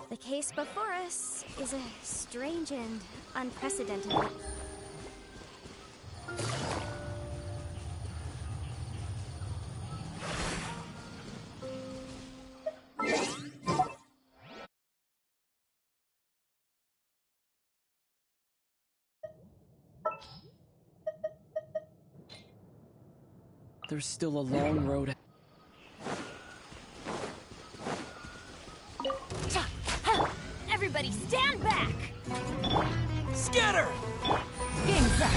The case before us is a strange and unprecedented one. There's still a long road. Everybody stand back! Scatter! Game set.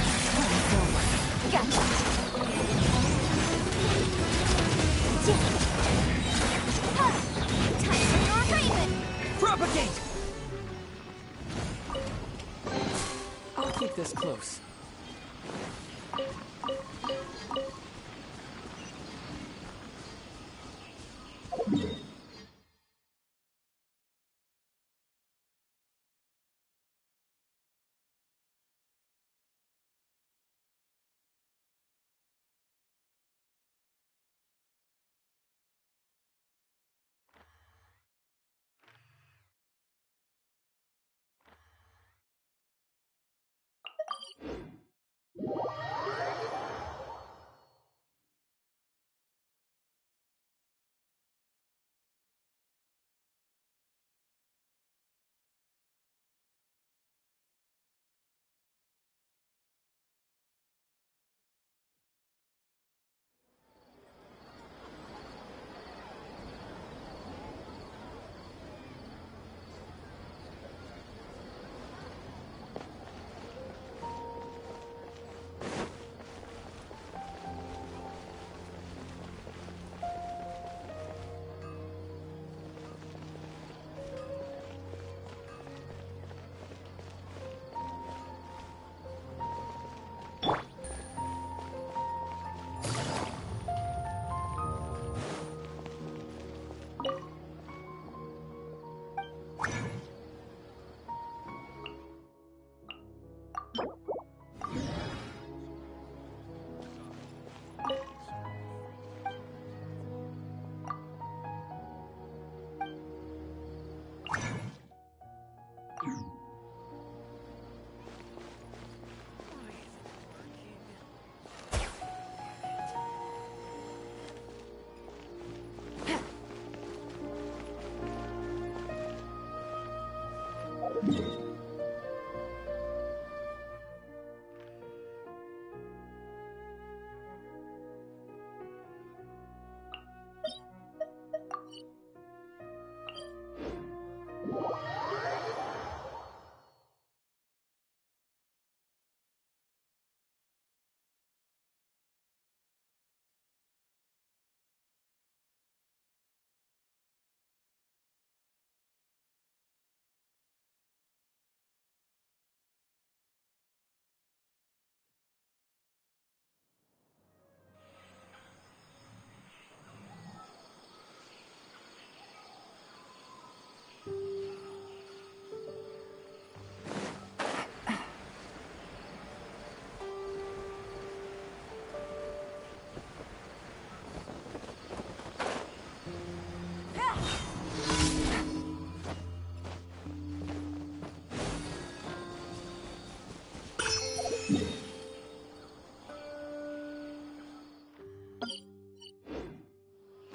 Gotcha. Time for your arraignment! Propagate! I'll keep this close.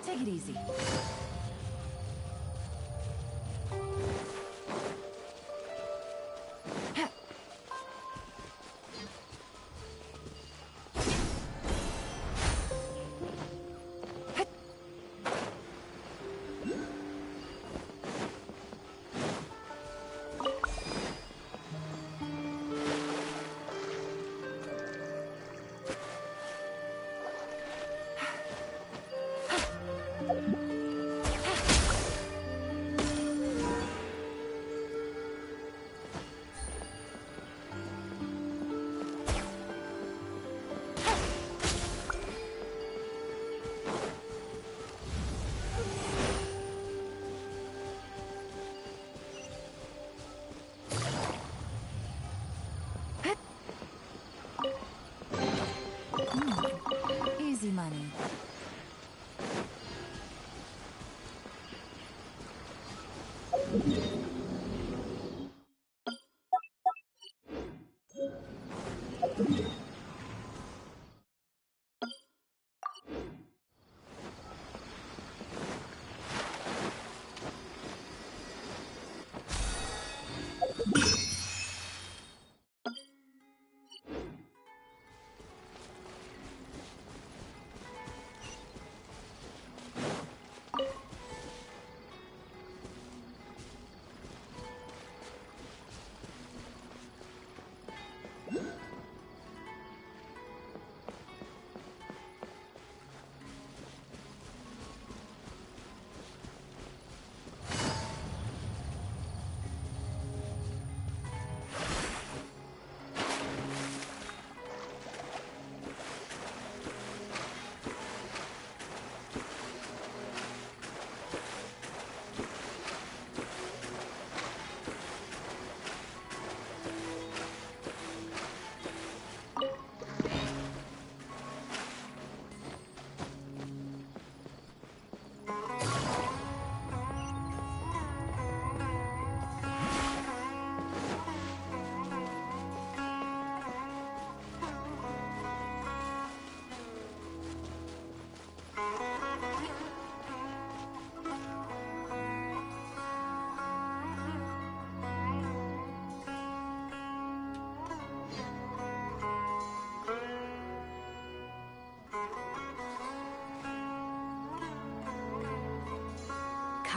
Take it easy. Easy money.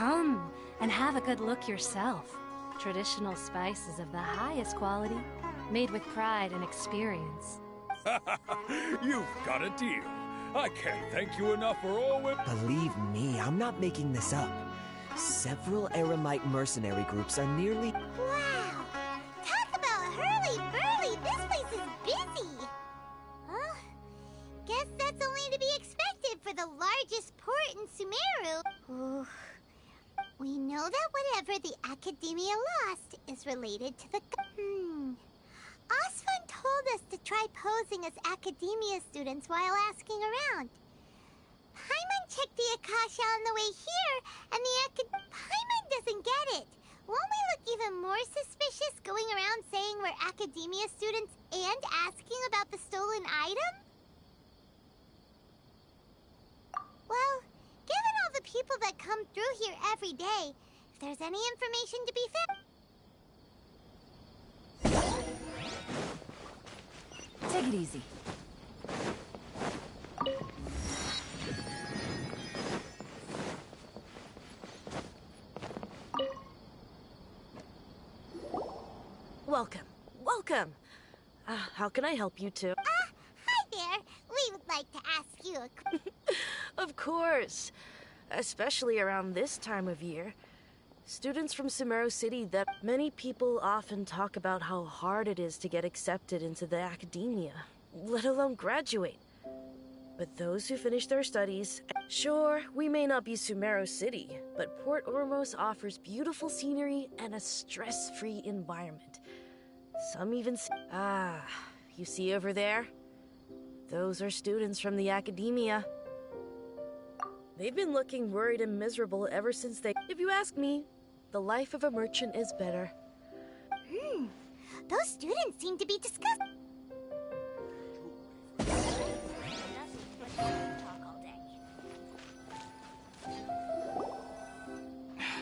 Come and have a good look yourself. Traditional spices of the highest quality, made with pride and experience. You've got a deal. I can't thank you enough for all it. Believe me, I'm not making this up. Several Eremite mercenary groups are nearly... Wow! Talk about hurly-burly! This place is busy! Well, guess that's only to be expected for the largest port in Sumeru. Ooh. We know that whatever the Academia lost is related to the... Osfun told us to try posing as Academia students while asking around. Paimon checked the Akasha on the way here, and the Paimon doesn't get it. Won't we look even more suspicious going around saying we're Academia students and asking about the stolen item? Well, given all the people that come through here every day, if there's any information to be found... Take it easy. Welcome. Welcome. How can I help you two? Hi there. We would like to ask you a... Of course. Especially around this time of year. Students from Sumeru City that many people often talk about how hard it is to get accepted into the academia, let alone graduate. But those who finish their studies, sure, we may not be Sumeru City, but Port Ormos offers beautiful scenery and a stress-free environment. Some even you see over there? Those are students from the academia. They've been looking worried and miserable ever since they... If you ask me, the life of a merchant is better. Those students seem to be disgusting.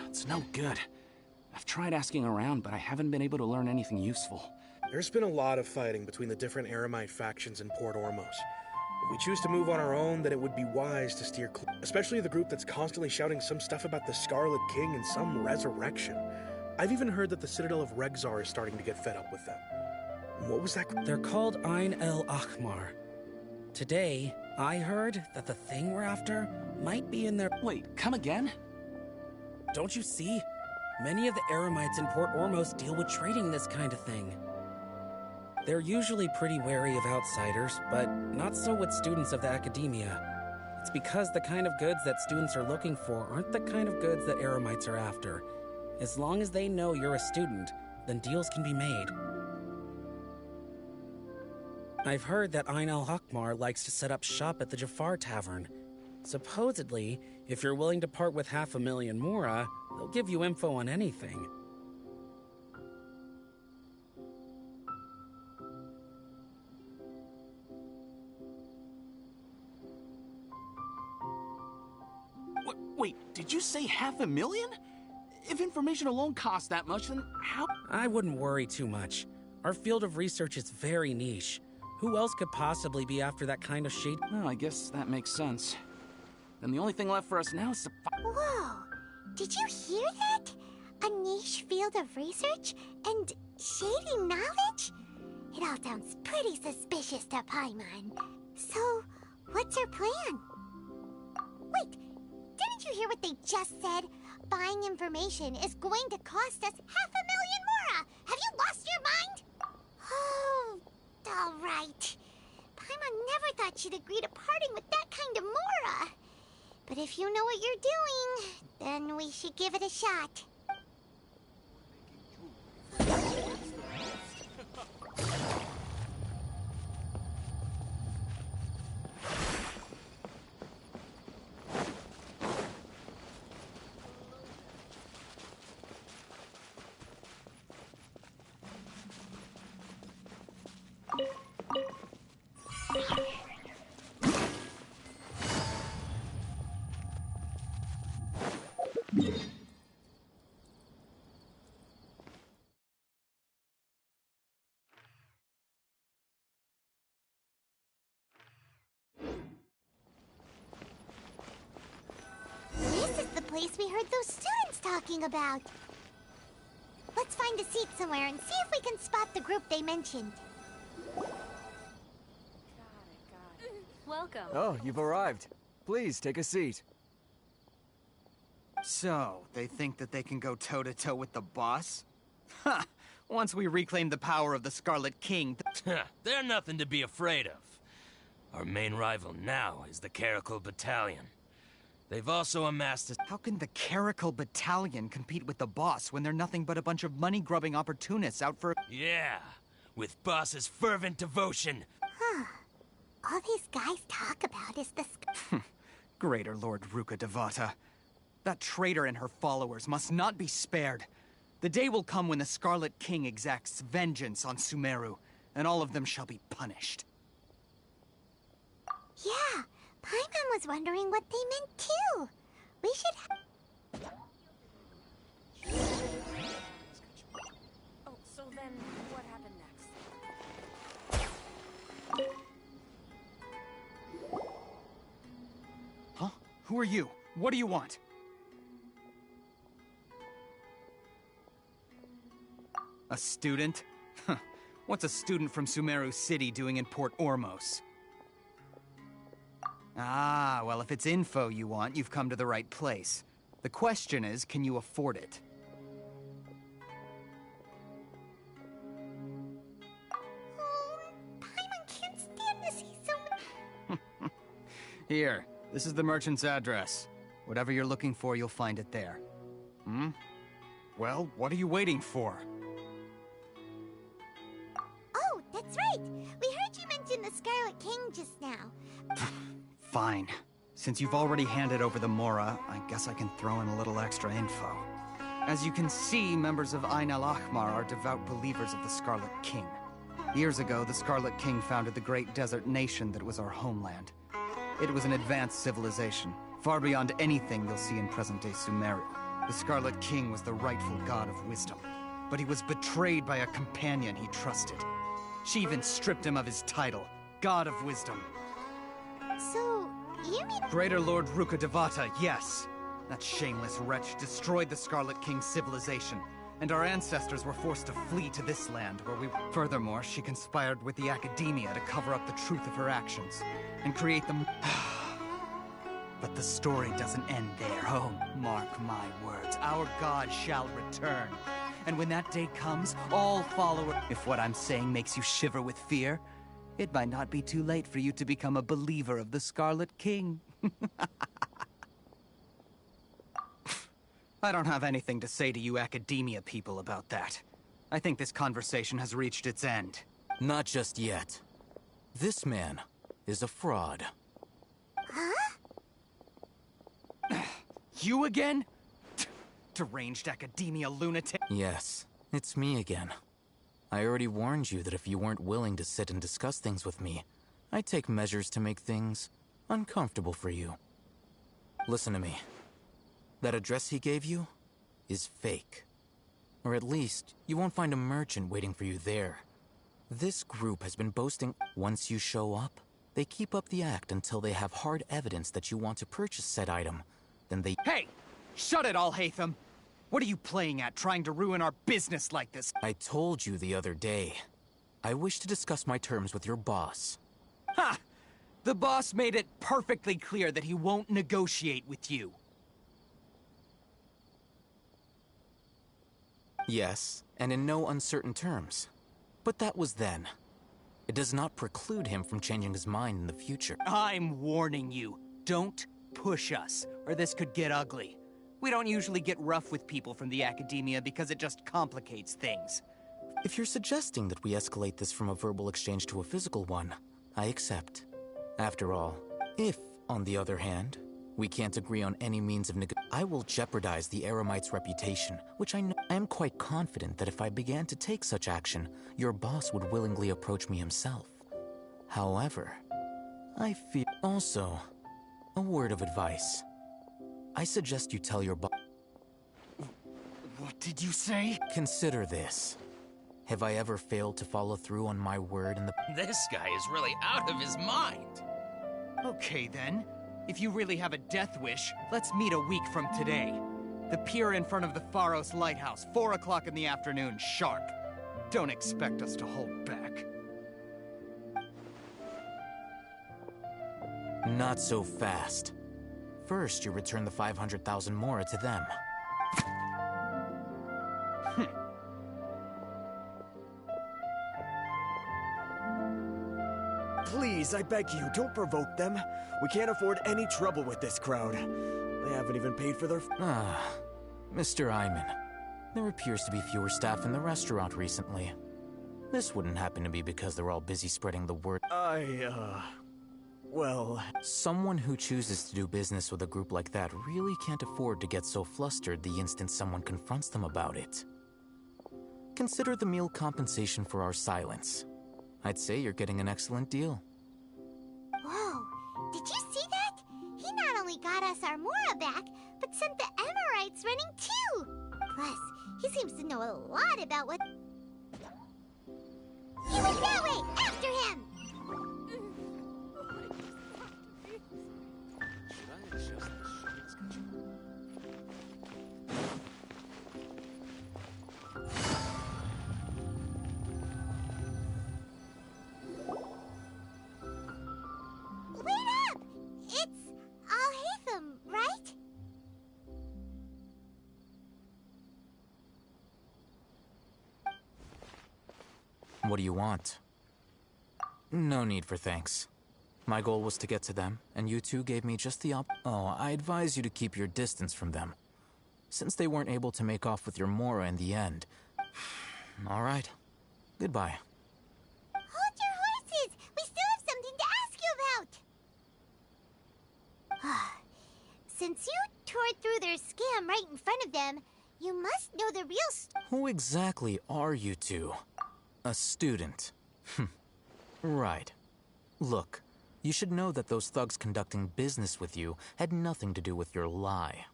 It's no good. I've tried asking around, but I haven't been able to learn anything useful. There's been a lot of fighting between the different Eremite factions in Port Ormos. If we choose to move on our own, then it would be wise to steer clear. Especially the group that's constantly shouting some stuff about the Scarlet King and some resurrection. I've even heard that the Citadel of Regzar is starting to get fed up with them. What was that? They're called Ain el Ahmar. Today, I heard that the thing we're after might be in their... Wait, come again? Don't you see? Many of the Eremites in Port Ormos deal with trading this kind of thing. They're usually pretty wary of outsiders, but not so with students of the academia. It's because the kind of goods that students are looking for aren't the kind of goods that Eremites are after. As long as they know you're a student, then deals can be made. I've heard that Ain al-Hakmar likes to set up shop at the Jafar Tavern. Supposedly, if you're willing to part with 500,000 Mora, they'll give you info on anything. Wait, did you say 500,000? If information alone costs that much, then how... I wouldn't worry too much. Our field of research is very niche. Who else could possibly be after that kind of shade? Oh, I guess that makes sense. Then the only thing left for us now is to... Whoa! Did you hear that? A niche field of research and shady knowledge? It all sounds pretty suspicious to Paimon. So, what's our plan? Wait, didn't you hear what they just said? Buying information is going to cost us 500,000 Mora! Have you lost your mind? Oh, all right. Paimon never thought she'd agree to parting with that kind of Mora. But if you know what you're doing, then we should give it a shot. we heard those students talking about. Let's find a seat somewhere and see if we can spot the group they mentioned. Welcome. Oh, you've arrived. Please, take a seat. So, they think that they can go toe-to-toe with the boss? Ha! Once we reclaim the power of the Scarlet King... They're nothing to be afraid of. Our main rival now is the Caracal Battalion. They've also amassed a... How can the Caracal Battalion compete with the boss when they're nothing but a bunch of money-grubbing opportunists out for... Yeah, with boss's fervent devotion. Huh. All these guys talk about is the... Greater Lord Ruka Devata. That traitor and her followers must not be spared. The day will come when the Scarlet King exacts vengeance on Sumeru, and all of them shall be punished. Yeah, Paimon was wondering what they meant too. We should... Oh, so then what happened next? Huh? Who are you? What do you want? A student? Huh. What's a student from Sumeru City doing in Port Ormos? Ah, well, if it's info you want, you've come to the right place. The question is, can you afford it? Oh, Paimon can't stand to see so many... Here, this is the merchant's address. Whatever you're looking for, you'll find it there. Hmm? Well, what are you waiting for? Oh, that's right. We heard you mention the Scarlet King just now. Fine. Since you've already handed over the Mora, I guess I can throw in a little extra info. As you can see, members of Ain al-Ahmar are devout believers of the Scarlet King. Years ago, the Scarlet King founded the great desert nation that was our homeland. It was an advanced civilization, far beyond anything you'll see in present-day Sumeru. The Scarlet King was the rightful god of wisdom, but he was betrayed by a companion he trusted. She even stripped him of his title, God of Wisdom. So, you mean... Greater Lord Ruka Devata, yes. That shameless wretch destroyed the Scarlet King's civilization, and our ancestors were forced to flee to this land where we... Furthermore, she conspired with the Academia to cover up the truth of her actions, and create them... But the story doesn't end there. Oh, mark my words, our god shall return. And when that day comes, all followers... If what I'm saying makes you shiver with fear, it might not be too late for you to become a believer of the Scarlet King. I don't have anything to say to you Academia people about that. I think this conversation has reached its end. Not just yet. This man is a fraud. Huh? You again? Deranged Academia lunatic. Yes, it's me again. I already warned you that if you weren't willing to sit and discuss things with me, I'd take measures to make things uncomfortable for you. Listen to me. That address he gave you is fake. Or at least, you won't find a merchant waiting for you there. This group has been boasting once you show up, they keep up the act until they have hard evidence that you want to purchase said item. Then they— Hey! Shut it, Al-Haytham! What are you playing at, trying to ruin our business like this? I told you the other day. I wish to discuss my terms with your boss. Ha! The boss made it perfectly clear that he won't negotiate with you. Yes, and in no uncertain terms. But that was then. It does not preclude him from changing his mind in the future. I'm warning you. Don't push us, or this could get ugly. We don't usually get rough with people from the Academia because it just complicates things. If you're suggesting that we escalate this from a verbal exchange to a physical one, I accept. After all, if, on the other hand, we can't agree on any means of I will jeopardize the Eremite's reputation, which I know. I am quite confident that if I began to take such action, your boss would willingly approach me himself. However, I fear... Also, a word of advice. I suggest you tell your boss... What did you say? Consider this. Have I ever failed to follow through on my word in the... This guy is really out of his mind. Okay then. If you really have a death wish, let's meet a week from today. The pier in front of the Pharos Lighthouse, 4 o'clock in the afternoon, sharp. Don't expect us to hold back. Not so fast. First, you return the 500,000 mora to them. Please, I beg you, don't provoke them. We can't afford any trouble with this crowd. They haven't even paid for their... Mr. Iman, there appears to be fewer staff in the restaurant recently. This wouldn't happen to be because they're all busy spreading the word. Well... Someone who chooses to do business with a group like that really can't afford to get so flustered the instant someone confronts them about it. Consider the meal compensation for our silence. I'd say you're getting an excellent deal. Whoa, did you see that? He not only got us our Mora back, but sent the Emirites running too! Plus, he seems to know a lot about what... He went that way! After him! What do you want? No need for thanks. My goal was to get to them, and you two gave me just the Oh, I advise you to keep your distance from them, since they weren't able to make off with your Mora in the end. All right. Goodbye. Hold your horses! We still have something to ask you about! Since you tore through their scam right in front of them, you must know the real Who exactly are you two? A student. Right. Look, you should know that those thugs conducting business with you had nothing to do with your lie.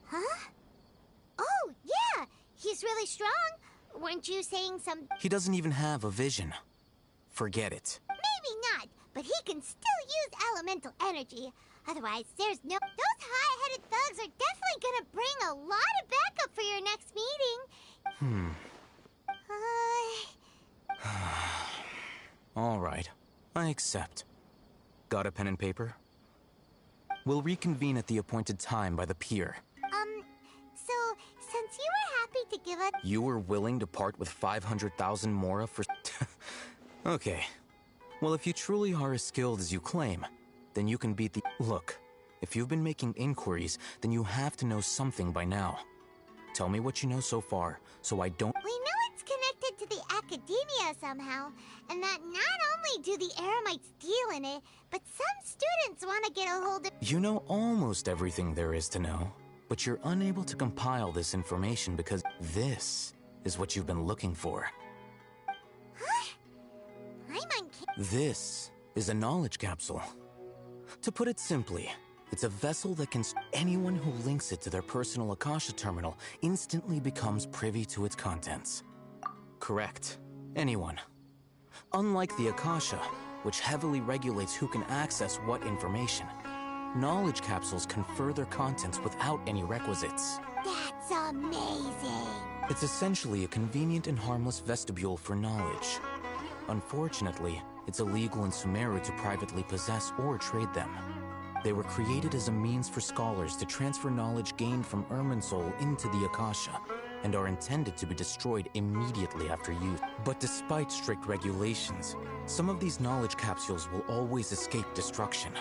Huh? Oh, yeah! He's really strong! Weren't you saying some... He doesn't even have a vision. Forget it. Maybe not, but he can still use elemental energy. Otherwise, there's no... Those hot-headed thugs are definitely gonna bring a lot of backup for your next meeting. All right. I accept. Got a pen and paper? We'll reconvene at the appointed time by the pier. So, since you were happy to give us... You were willing to part with 500,000 Mora for... Okay. Well, if you truly are as skilled as you claim, then you can beat the... Look, if you've been making inquiries, then you have to know something by now. Tell me what you know so far, so I don't... We know it's connected to the academia somehow, and that not only do the Eremites deal in it, but some students want to get a hold of... You know almost everything there is to know, but you're unable to compile this information because this is what you've been looking for. Huh? This is a knowledge capsule. To put it simply, it's a vessel that can... Anyone who links it to their personal Akasha terminal instantly becomes privy to its contents. Correct. Anyone. Unlike the Akasha, which heavily regulates who can access what information, knowledge capsules confer their contents without any requisites. That's amazing! It's essentially a convenient and harmless vestibule for knowledge. Unfortunately, it's illegal in Sumeru to privately possess or trade them. They were created as a means for scholars to transfer knowledge gained from Irminsul into the Akasha, and are intended to be destroyed immediately after use. But despite strict regulations, some of these knowledge capsules will always escape destruction.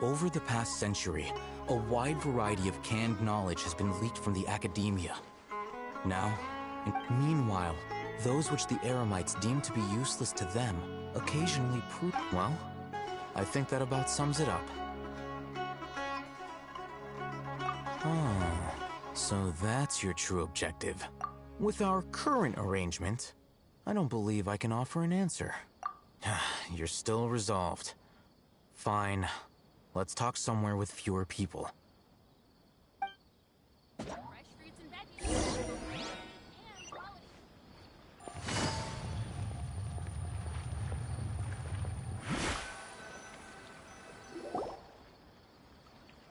Over the past century, a wide variety of canned knowledge has been leaked from the academia. Now, meanwhile, those which the Eremites deem to be useless to them occasionally prove... Well, I think that about sums it up. Oh, so that's your true objective. With our current arrangement, I don't believe I can offer an answer. You're still resolved. Fine. Let's talk somewhere with fewer people.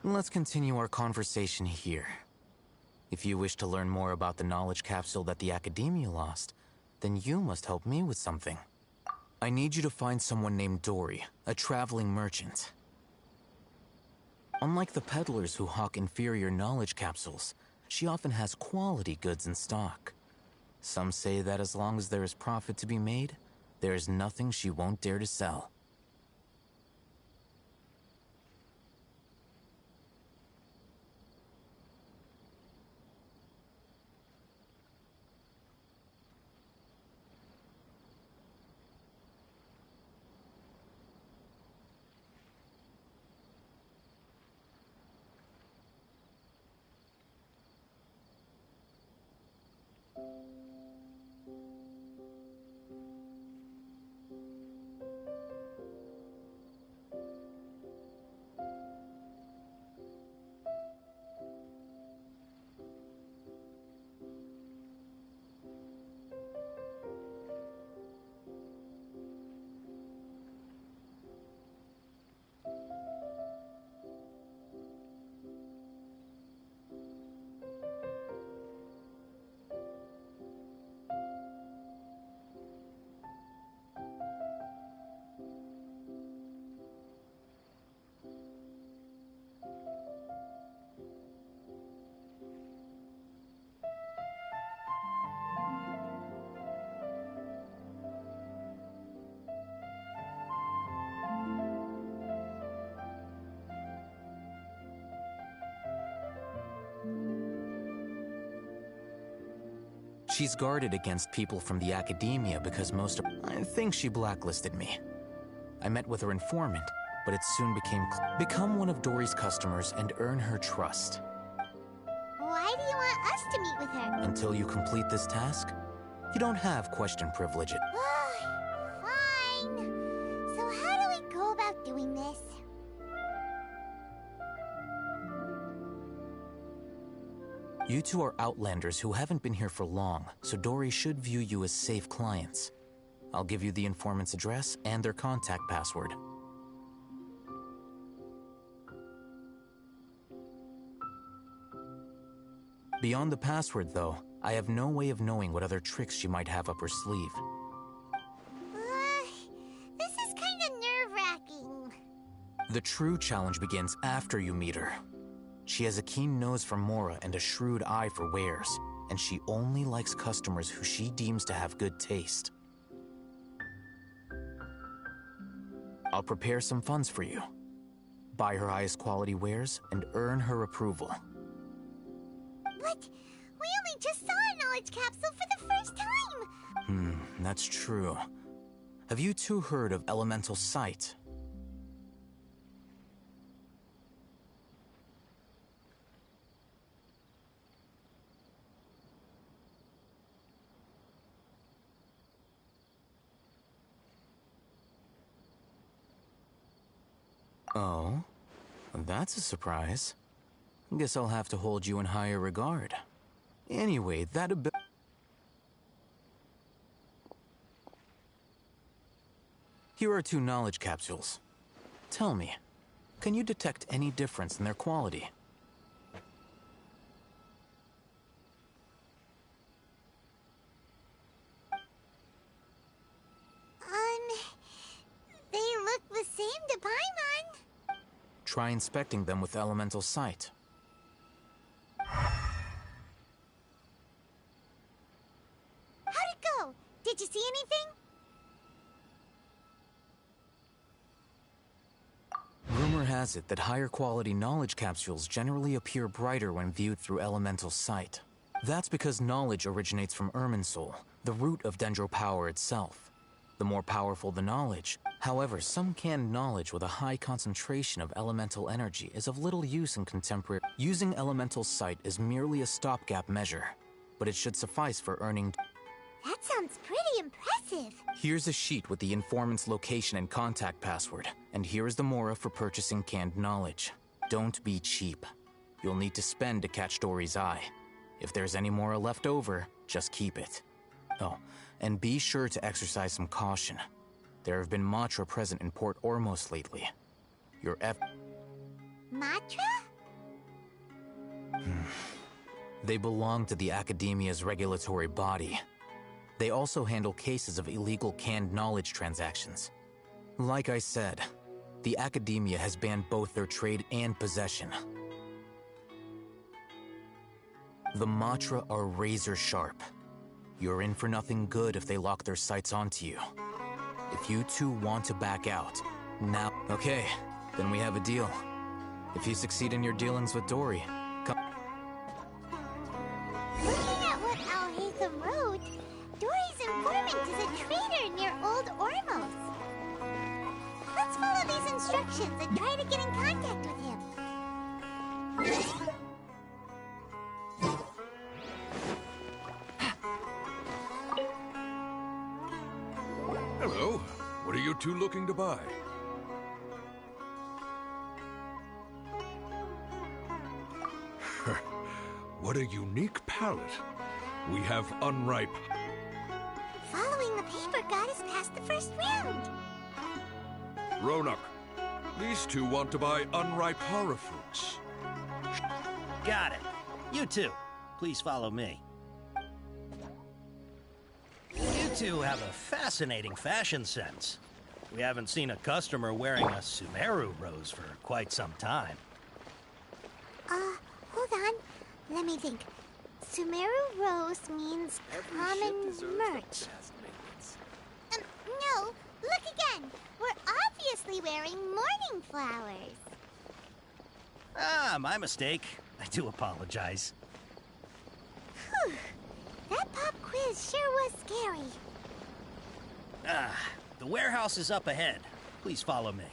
Let's continue our conversation here. If you wish to learn more about the knowledge capsule that the Academia lost, then you must help me with something. I need you to find someone named Dory, a traveling merchant. Unlike the peddlers who hawk inferior knowledge capsules, she often has quality goods in stock. Some say that as long as there is profit to be made, there is nothing she won't dare to sell. She's guarded against people from the Academia because I think she blacklisted me. I met with her informant, but it soon become one of Dory's customers and earn her trust. Why do you want us to meet with her? Until you complete this task, you don't have question privilege. Fine. So how do we go about doing this? You two are outlanders who haven't been here for long, so Dory should view you as safe clients. I'll give you the informant's address and their contact password. Beyond the password, though, I have no way of knowing what other tricks she might have up her sleeve. This is kind of nerve-wracking. The true challenge begins after you meet her. She has a keen nose for Mora and a shrewd eye for wares, and she only likes customers who she deems to have good taste. I'll prepare some funds for you. Buy her highest quality wares and earn her approval. But we only just saw a knowledge capsule for the first time! That's true. Have you two heard of elemental sight? Oh, that's a surprise. Guess I'll have to hold you in higher regard. Anyway, Here are 2 knowledge capsules. Tell me, can you detect any difference in their quality? They look the same to Paimon. Try inspecting them with elemental sight. How'd it go? Did you see anything? Rumor has it that higher quality knowledge capsules generally appear brighter when viewed through elemental sight. That's because knowledge originates from Irminsul, the root of Dendro power itself. The more powerful the knowledge. However, some canned knowledge with a high concentration of elemental energy is of little use in contemporary. Using elemental sight is merely a stopgap measure, but it should suffice for earning. That sounds pretty impressive. Here's a sheet with the informant's location and contact password, and here is the Mora for purchasing canned knowledge. Don't be cheap. You'll need to spend to catch Dory's eye. If there's any Mora left over, just keep it. Oh, and be sure to exercise some caution. There have been Matra present in Port Ormos lately. Your Matra? They belong to the Academia's regulatory body. They also handle cases of illegal canned knowledge transactions. Like I said, the Academia has banned both their trade and possession. The Matra are razor sharp. You're in for nothing good if they lock their sights onto you. If you two want to back out, now... Okay, then we have a deal. If you succeed in your dealings with Dory, come... Looking at what Al-Haytham wrote, Dory's informant is a trader near Old Ormos. Let's follow these instructions and try to get in contact with him. Hello. What are you two looking to buy? What a unique palette. We have unripe... Following the paper got us past the first round. Ronak, these two want to buy unripe horror fruits. Got it. You two, please follow me. You two have a fascinating fashion sense. We haven't seen a customer wearing a Sumeru rose for quite some time. Hold on. Let me think. Sumeru rose means common merch. No, look again. We're obviously wearing morning flowers. Ah, my mistake. I do apologize. Whew. That pop quiz sure was scary. Ah, the warehouse is up ahead. Please follow me.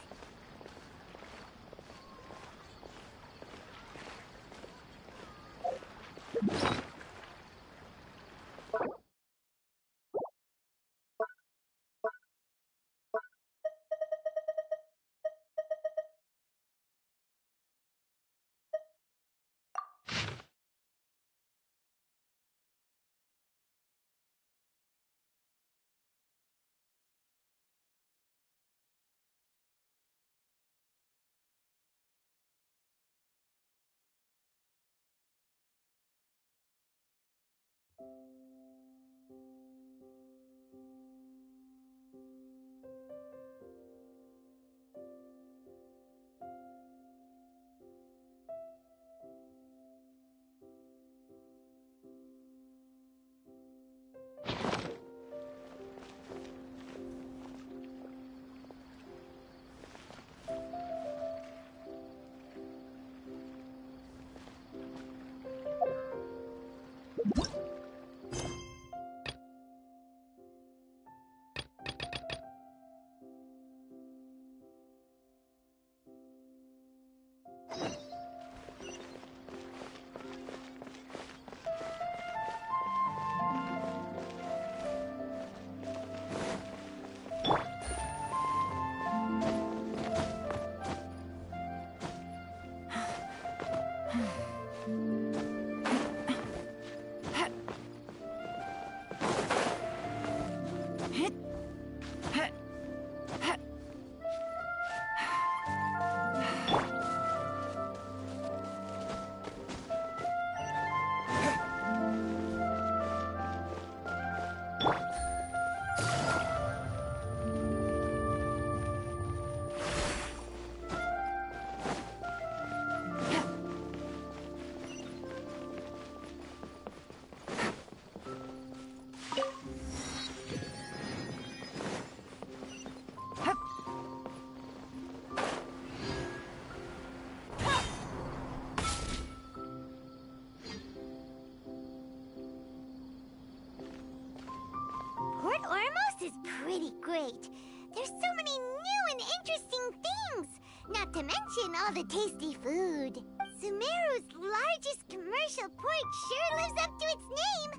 Port Ormos is pretty great. There's so many new and interesting things. Not to mention all the tasty food. Sumeru's largest commercial port sure lives up to its name.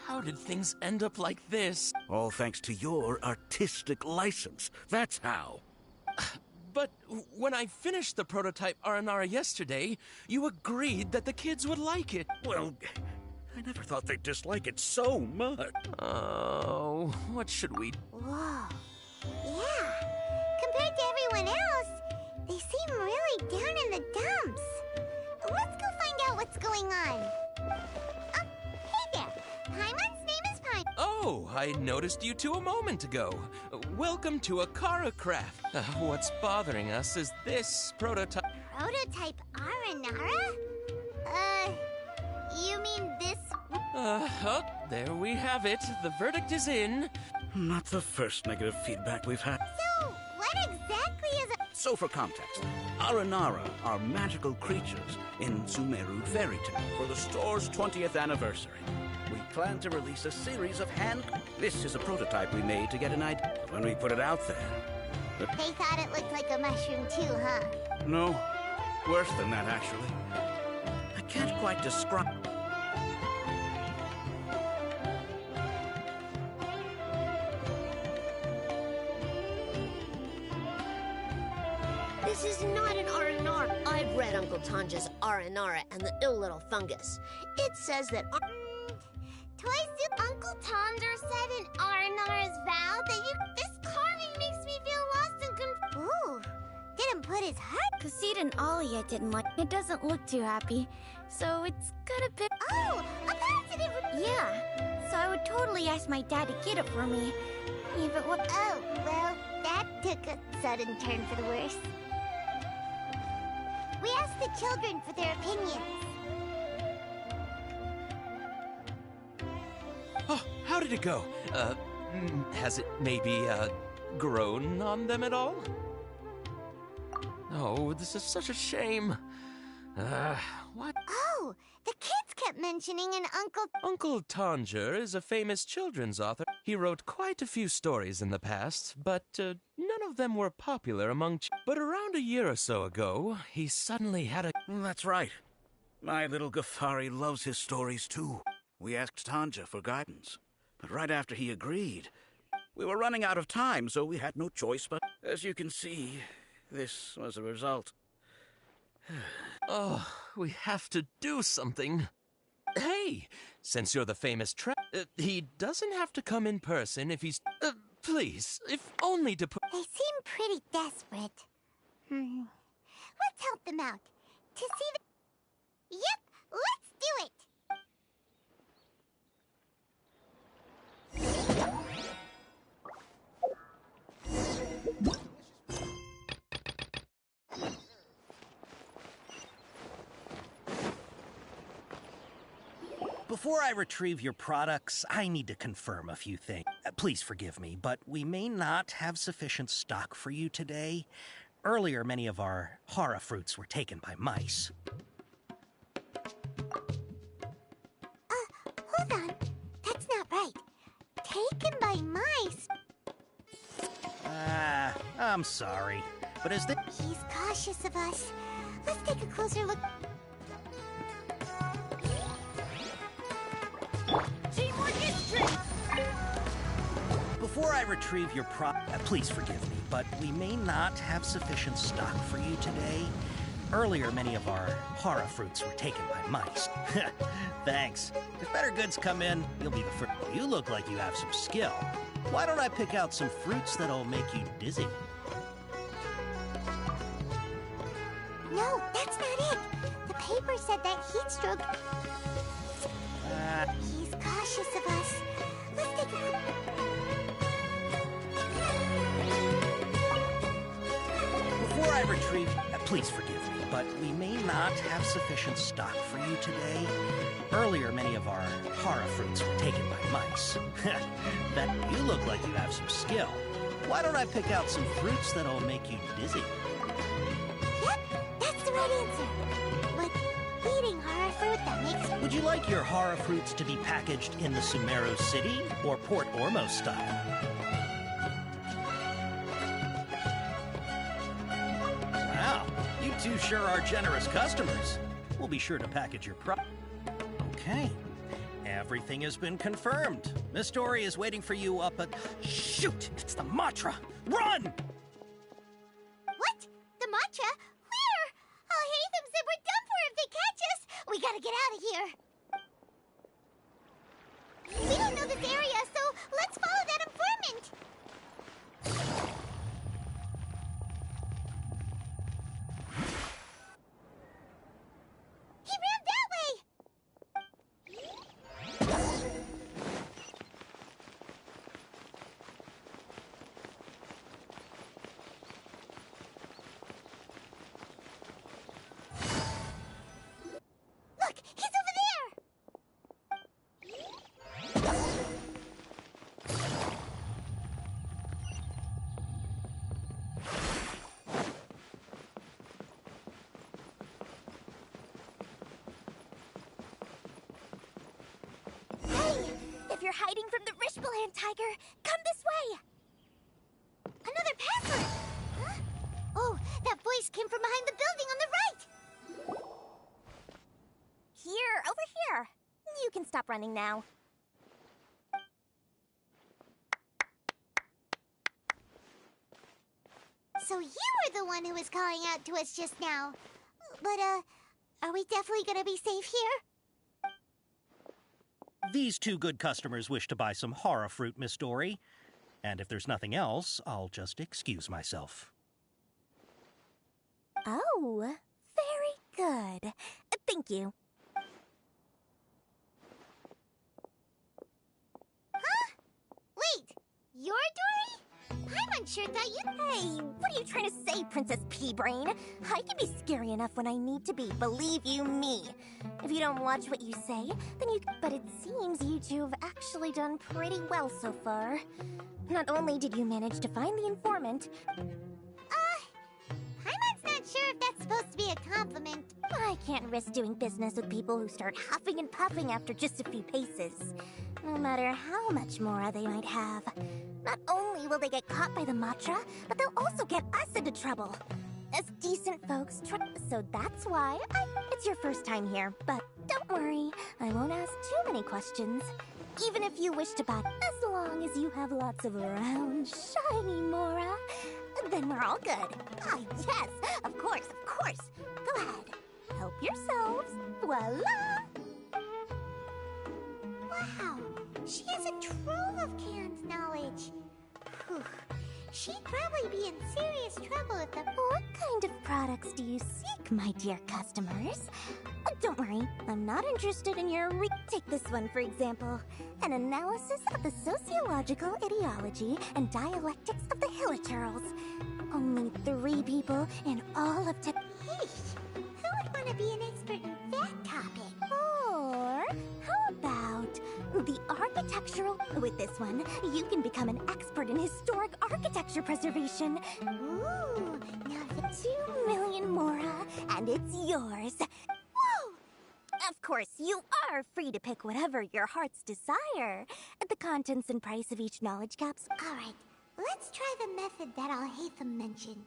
How did things end up like this? All thanks to your artistic license. That's how. But when I finished the prototype Aranara yesterday, you agreed that the kids would like it. Well, I never thought they'd dislike it so much. Oh, what should we... Whoa. Yeah. Compared to everyone else, they seem really down in the dumps. Let's go find I noticed you two a moment ago. Welcome to Akara Craft. What's bothering us is this prototype. Prototype Aranara? You mean this? Oh, there we have it. The verdict is in. Not the first negative feedback we've had. So, what exactly is a... So for context, Aranara are magical creatures in Sumeru fairy tale. For the store's 20th anniversary, we plan to release a series of This is a prototype we made to get an idea. When we put it out there... They thought it looked like a mushroom too, huh? No, worse than that, actually. I can't quite describe... This is not an Aranara. I've read Uncle Tanja's Aranara and the Ill Little Fungus. It says that... Uncle Tonder said in Aranara's vow that this carving makes me feel lost and confused. Ooh, didn't put his heart. Kasita and Alia didn't like it. Doesn't look too happy, so it's got a bit... Oh, a positive... Yeah, so I would totally ask my dad to get it for me. If it was... Oh, well, that took a sudden turn for the worse. We asked the children for their opinions. Oh, how did it go? Has it maybe, grown on them at all? Oh, this is such a shame. What? Oh, the kids kept mentioning an Uncle... Uncle Tanger is a famous children's author. He wrote quite a few stories in the past, but none of them were popular among But around a year or so ago, he suddenly had a... That's right. My little Ghaffari loves his stories too. We asked Tanja for guidance, but right after he agreed, we were running out of time, so we had no choice but... As you can see, this was the result. Oh, we have to do something. Hey, since you're the famous he doesn't have to come in person if he's... please, if only to put... They seem pretty desperate. Let's help them out. To see the... Yep, let's do it! Before I retrieve your products, I need to confirm a few things. Please forgive me, but we may not have sufficient stock for you today. Earlier, many of our hara fruits were taken by mice. Hold on. That's not right. Taken by mice. I'm sorry, but is this... He's cautious of us. Let's take a closer look. Before I retrieve your please forgive me, but we may not have sufficient stock for you today. Earlier, many of our hara fruits were taken by mice. Thanks. If better goods come in, you'll be the first. You look like you have some skill. Why don't I pick out some fruits that'll make you dizzy? No, that's not it. The paper said that heat stroke... He's cautious of us. Let's take a... Before I retrieve... please forgive me, but we may not have sufficient stock for you today. Earlier, many of our hara fruits were taken by mice. You look like you have some skill. Why don't I pick out some fruits that'll make you dizzy? Yep, that's the right answer. But eating hara fruit that makes... Would you like your hara fruits to be packaged in the Sumeru City or Port Ormos style? Wow, you two sure are generous customers. We'll be sure to package your Okay. Everything has been confirmed. Miss Dory is waiting for you up at... Shoot! It's the Matra! Run! What? The Matra? Where? Al-Haytham said we're done for if they catch us. We gotta get out of here. We don't know this area, so let's follow that informant. He ran that way! hiding from the Rishbaland tiger. Come this way. Another password! Huh? Oh, that voice came from behind the building on the right! Here, over here. You can stop running now. So you were the one who was calling out to us just now. But, are we definitely gonna be safe here? These two good customers wish to buy some horror fruit, Miss Dory. And if there's nothing else, I'll just excuse myself. Oh, very good. Thank you. Huh? Wait, you're Dory? I'm unsure that you... Hey, what are you trying to say, Princess Pea-Brain? I can be scary enough when I need to be, believe you me. If you don't watch what you say, then you... But it seems you two have actually done pretty well so far. Not only did you manage to find the informant... Paimon's not sure if that's supposed to be a compliment. I can't risk doing business with people who start huffing and puffing after just a few paces. No matter how much more they might have. Not only will they get caught by the Matra, but they'll also get us into trouble. As decent folks, so that's why it's your first time here. But don't worry, I won't ask too many questions. Even if you wish to buy, as long as you have lots of round, shiny Mora, then we're all good. Ah, yes, of course, of course. Go ahead, help yourselves. Voila! Wow, she has a trove of canned knowledge. Whew. She'd probably be in serious trouble if the... What kind of products do you seek, my dear customers? Don't worry, I'm not interested in your Take this one, for example. An analysis of the sociological ideology and dialectics of the Hiliturls. Only 3 people in all of Hey, who would want to be an expert in that topic? Or how about the architectural... With this one, you can become an expert in historic architecture preservation. Ooh, now the 2 million Mora, and it's yours. Whoa! Of course, you are free to pick whatever your heart's desire. The contents and price of each knowledge capsule. All right, let's try the method that Al-Haytham mentioned.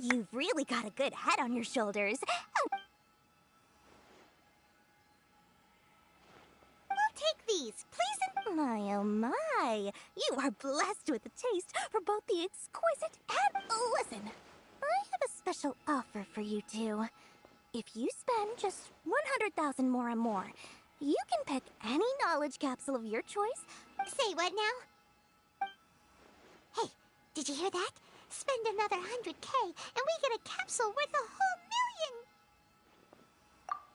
You've really got a good head on your shoulders. We'll take these, please. My, oh my. You are blessed with a taste for both the exquisite and... Listen, I have a special offer for you two. If you spend just 100,000 more and more, you can pick any knowledge capsule of your choice. Say what now? Hey, did you hear that? Spend another 100K and we get a capsule worth a whole million!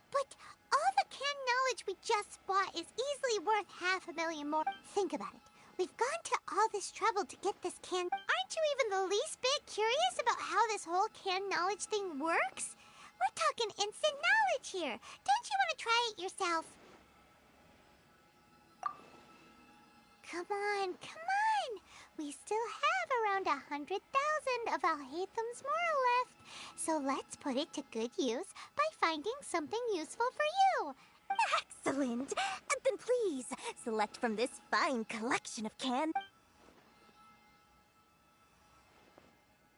But all the canned knowledge we just bought is easily worth 500,000 more. Think about it. We've gone to all this trouble to get this canned... Aren't you even the least bit curious about how this whole canned knowledge thing works? We're talking instant knowledge here. Don't you want to try it yourself? Come on, come on! We still have around 100,000 of Al-Haytham's Moral left, so let's put it to good use by finding something useful for you. Excellent! Then please, select from this fine collection of canned...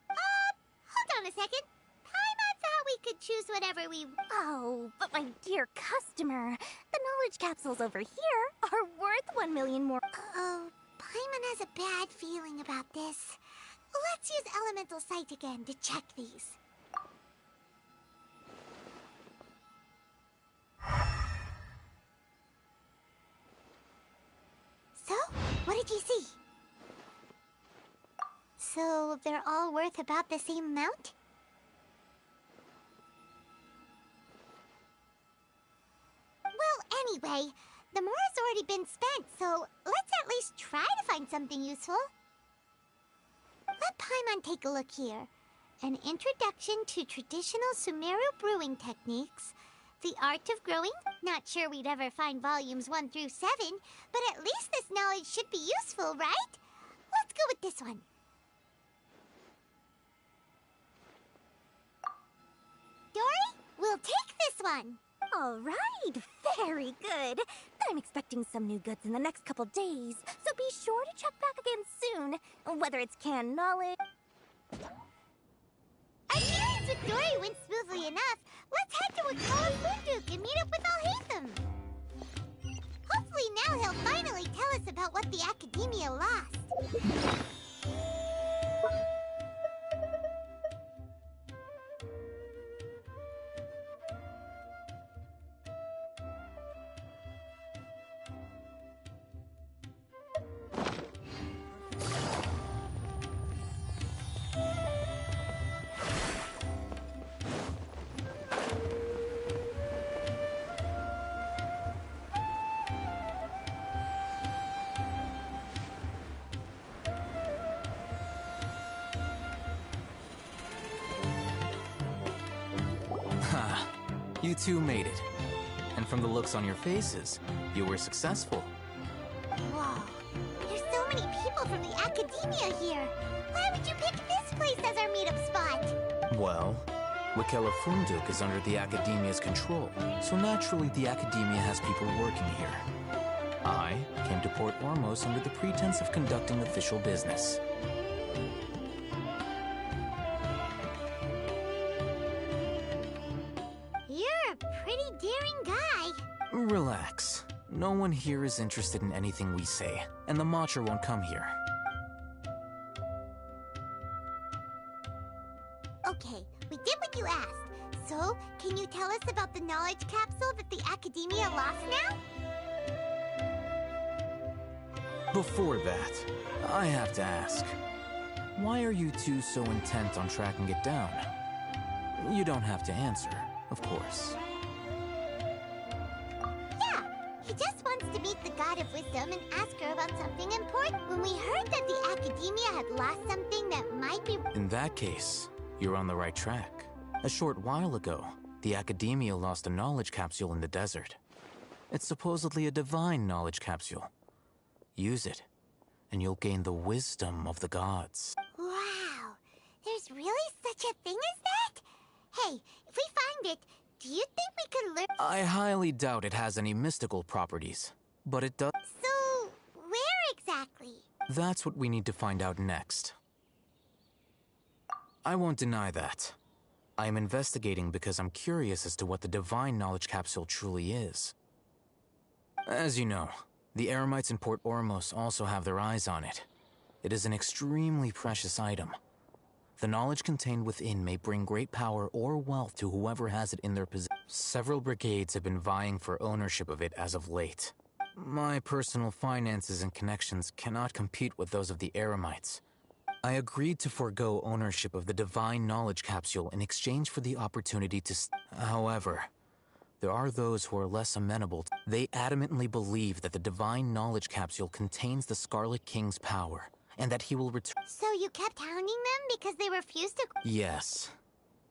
Hold on a second. Paimon thought we could choose whatever we... Oh, but my dear customer, the knowledge capsules over here are worth 1 million more... Oh, Paimon has a bad feeling about this. Let's use Elemental Sight again to check these. So, what did you see? So, they're all worth about the same amount? Well, anyway, the more has already been spent, so let's at least try to find something useful. Let Paimon take a look here. An introduction to traditional Sumeru brewing techniques, The Art of Growing? Not sure we'd ever find volumes 1 through 7, but at least this knowledge should be useful, right? Let's go with this one. Dory, we'll take this one. All right, very good. I'm expecting some new goods in the next couple days, so be sure to check back again soon. Whether it's canned knowledge... Our experience with Dory went smoothly enough. Let's head to Wakala Funduk and meet up with Alhaitham. Hopefully now he'll finally tell us about what the Academia lost. You two made it. And from the looks on your faces, you were successful. Whoa, there's so many people from the Academia here. Why would you pick this place as our meetup spot? Well, Wakala Funduk is under the Academia's control, so naturally the Academia has people working here. I came to Port Ormos under the pretense of conducting official business. You're a pretty daring guy. Relax. No one here is interested in anything we say, and the Matcha won't come here. Okay, we did what you asked. So, can you tell us about the knowledge capsule that the Academia lost now? Before that, I have to ask, why are you two so intent on tracking it down? You don't have to answer, of course. Yeah, he just wants to meet the God of Wisdom and ask her about something important. When we heard that the Academia had lost something that might be... In that case, you're on the right track. A short while ago, the Academia lost a knowledge capsule in the desert. It's supposedly a divine knowledge capsule. Use it, and you'll gain the wisdom of the gods. Wow, there's really such a thing as that? Hey, if we find it, do you think we could learn... I highly doubt it has any mystical properties, but it does... So, where exactly? That's what we need to find out next. I won't deny that. I am investigating because I'm curious as to what the divine knowledge capsule truly is. As you know, the Eremites in Port Ormos also have their eyes on it. It is an extremely precious item. The knowledge contained within may bring great power or wealth to whoever has it in their possession. Several brigades have been vying for ownership of it as of late. My personal finances and connections cannot compete with those of the Eremites. I agreed to forego ownership of the divine knowledge capsule in exchange for the opportunity to... However, there are those who are less amenable. They adamantly believe that the divine knowledge capsule contains the Scarlet King's power, and that he will return... So you kept hounding them because they refused to... Yes.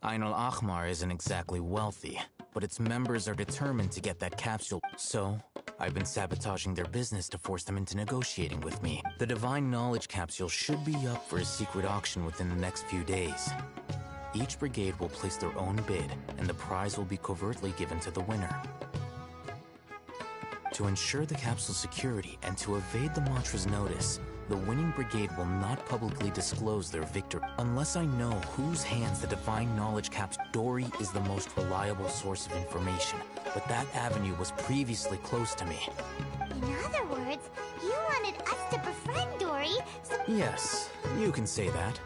Ain al-Ahmar isn't exactly wealthy, but its members are determined to get that capsule. So, I've been sabotaging their business to force them into negotiating with me. The divine knowledge capsule should be up for a secret auction within the next few days. Each brigade will place their own bid, and the prize will be covertly given to the winner. To ensure the capsule's security and to evade the Matra's notice, the winning brigade will not publicly disclose their victory. Unless I know whose hands the divine knowledge capsule... Dory is the most reliable source of information, but that avenue was previously closed to me. In other words, you wanted us to befriend Dory, so... Yes, you can say that.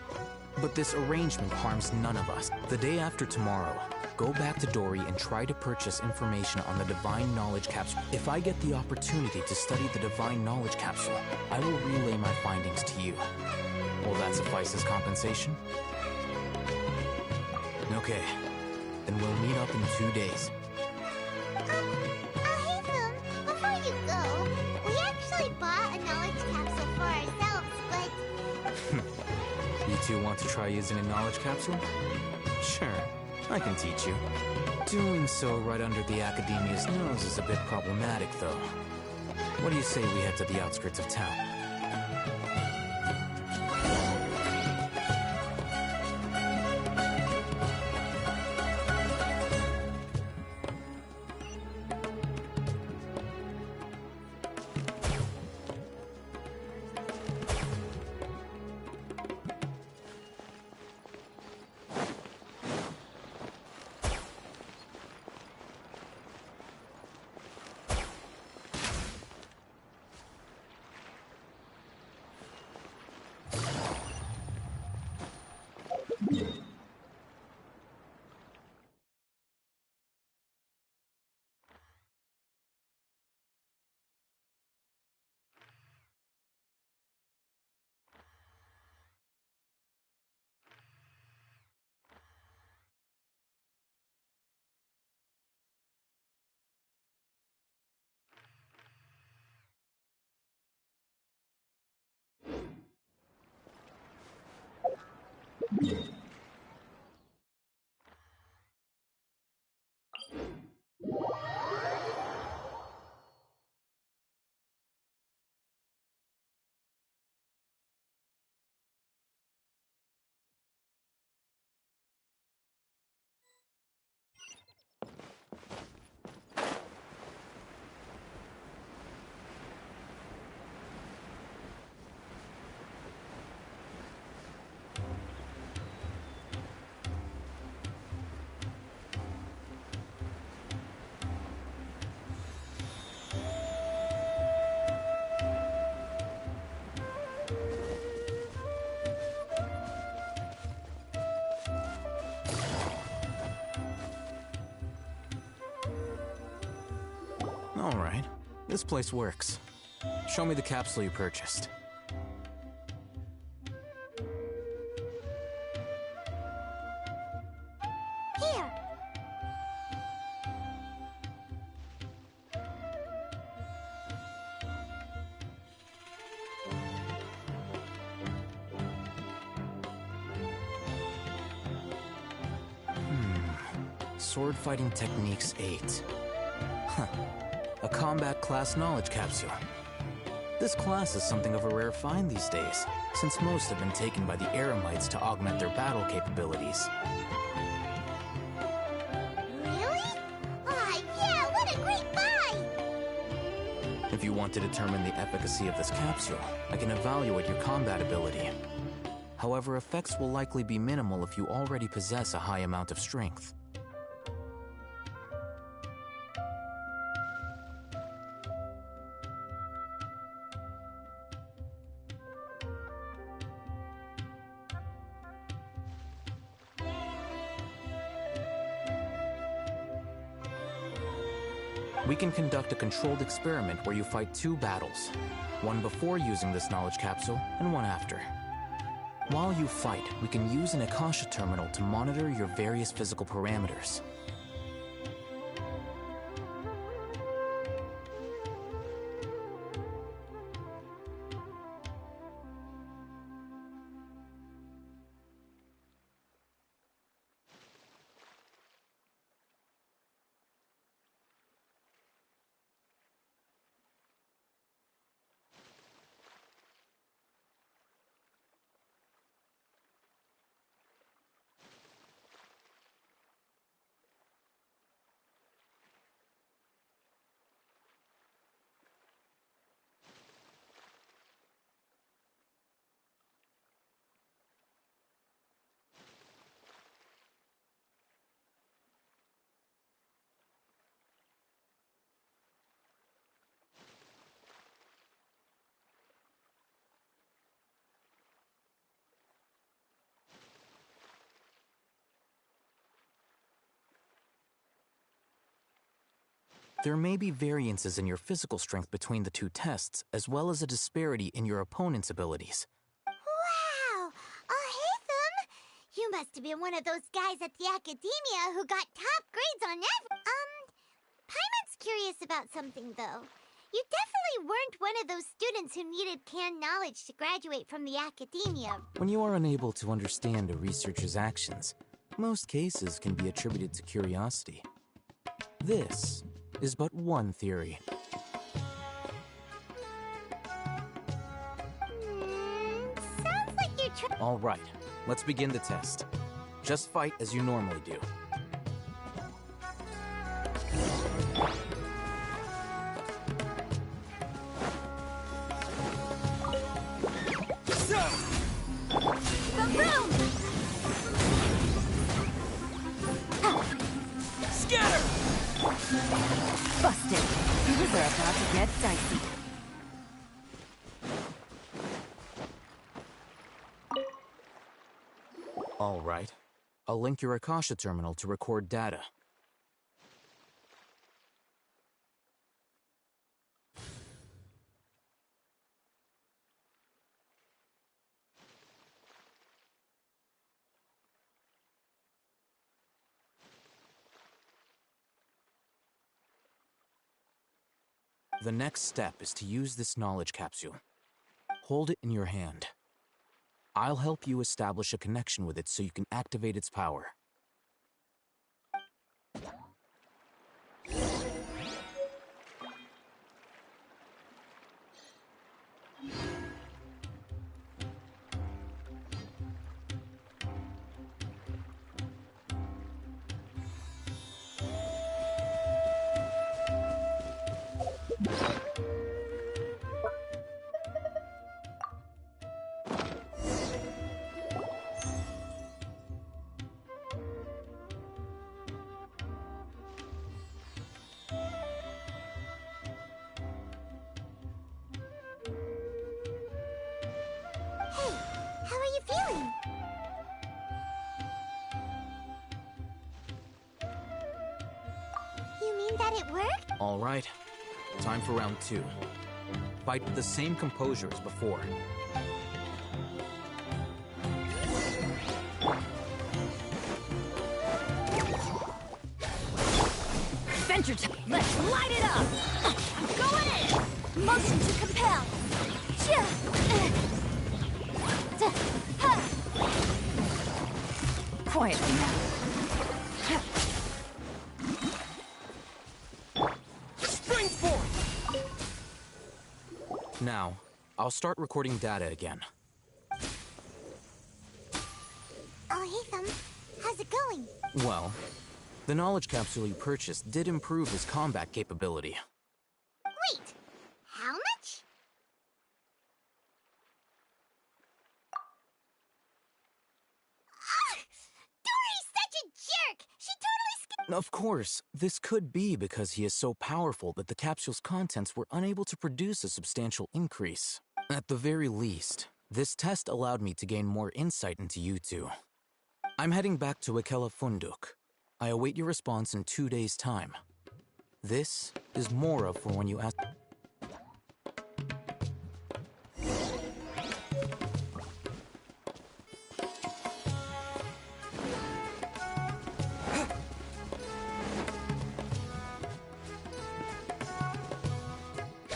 But this arrangement harms none of us. The day after tomorrow, go back to Dory and try to purchase information on the Divine Knowledge Capsule. If I get the opportunity to study the Divine Knowledge Capsule, I will relay my findings to you. Will that suffice as compensation? Okay, then we'll meet up in 2 days. Alhaitham, before you go, we actually bought a knowledge capsule for ourselves, but... You two want to try using a knowledge capsule? Sure. I can teach you. Doing so right under the Academia's nose is a bit problematic, though. What do you say we head to the outskirts of town? Alright, this place works. Show me the capsule you purchased. Here. Sword Fighting Techniques 8. Huh. A combat class knowledge capsule. This class is something of a rare find these days, since most have been taken by the Eremites to augment their battle capabilities. Really? Aw, yeah, what a great buy! If you want to determine the efficacy of this capsule, I can evaluate your combat ability. However, effects will likely be minimal if you already possess a high amount of strength. We can conduct a controlled experiment where you fight 2 battles, one before using this knowledge capsule and one after. While you fight, we can use an Akasha terminal to monitor your various physical parameters. There may be variances in your physical strength between the 2 tests, as well as a disparity in your opponent's abilities. Wow! Hey, Thum! You must have been one of those guys at the Academia who got top grades on Paimon's curious about something, though. You definitely weren't one of those students who needed canned knowledge to graduate from the Academia. When you are unable to understand a researcher's actions, Most cases can be attributed to curiosity. This is but one theory. Sounds like you're All right, let's begin the test. Just fight as you normally do. Scatter! Busted. Things are about to get dicey. All right. I'll link your Akasha terminal to record data. The next step is to use this knowledge capsule. Hold it in your hand. I'll help you establish a connection with it so you can activate its power. Hey, how are you feeling? You mean that it worked? All right. Time for round 2. Fight with the same composure as before. Adventure time! Let's light it up! I'm going in! Motion to compel. Quietly now. Spring forth! Now, I'll start recording data again. Oh, hey, Thumb. How's it going? Well, the knowledge capsule you purchased did improve his combat capability. Wait, how much? Dory's such a jerk! She totally Of course, this could be because he is so powerful that the capsule's contents were unable to produce a substantial increase. At the very least, this test allowed me to gain more insight into you two. I'm heading back to Ikela Funduk. I await your response in 2 days' time. This is Mora for when you ask.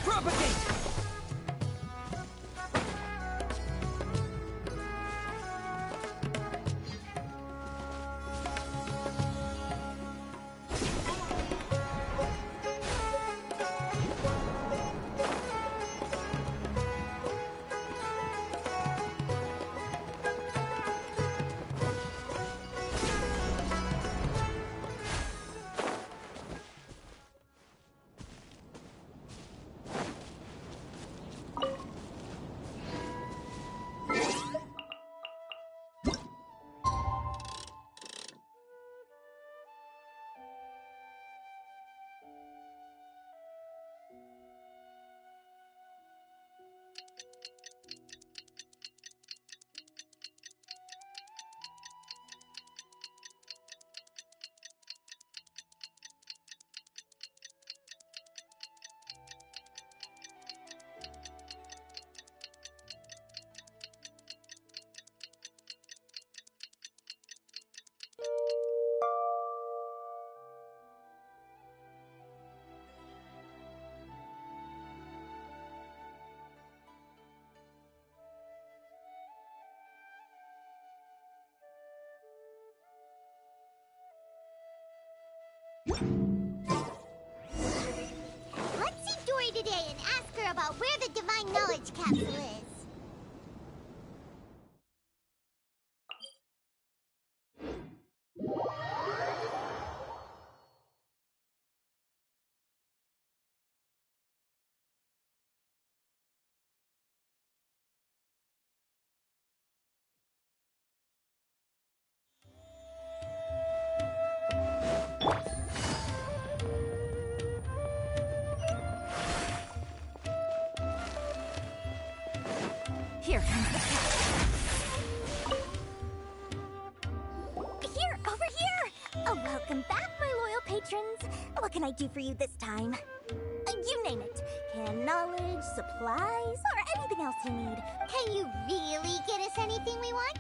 Propagate! Let's see Dory today and ask her about where the Divine Knowledge Capsule is. Here comes the capsule. Here, over here! Oh, welcome back, my loyal patrons. What can I do for you this time? You name it. Can knowledge, supplies, or anything else you need. Can you really get us anything we want?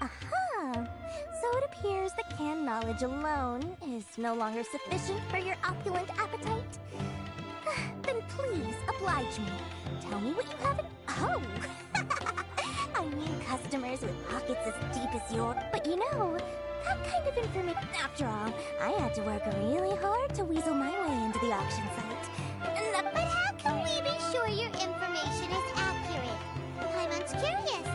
Aha! So it appears that canned knowledge alone is no longer sufficient for your opulent appetite. Then please, oblige me. Tell me what you haven't... Oh! I mean customers with pockets as deep as yours. But you know, that kind of information... After all, I had to work really hard to weasel my way into the auction site. But how can we be sure your information is accurate? Paimon's curious.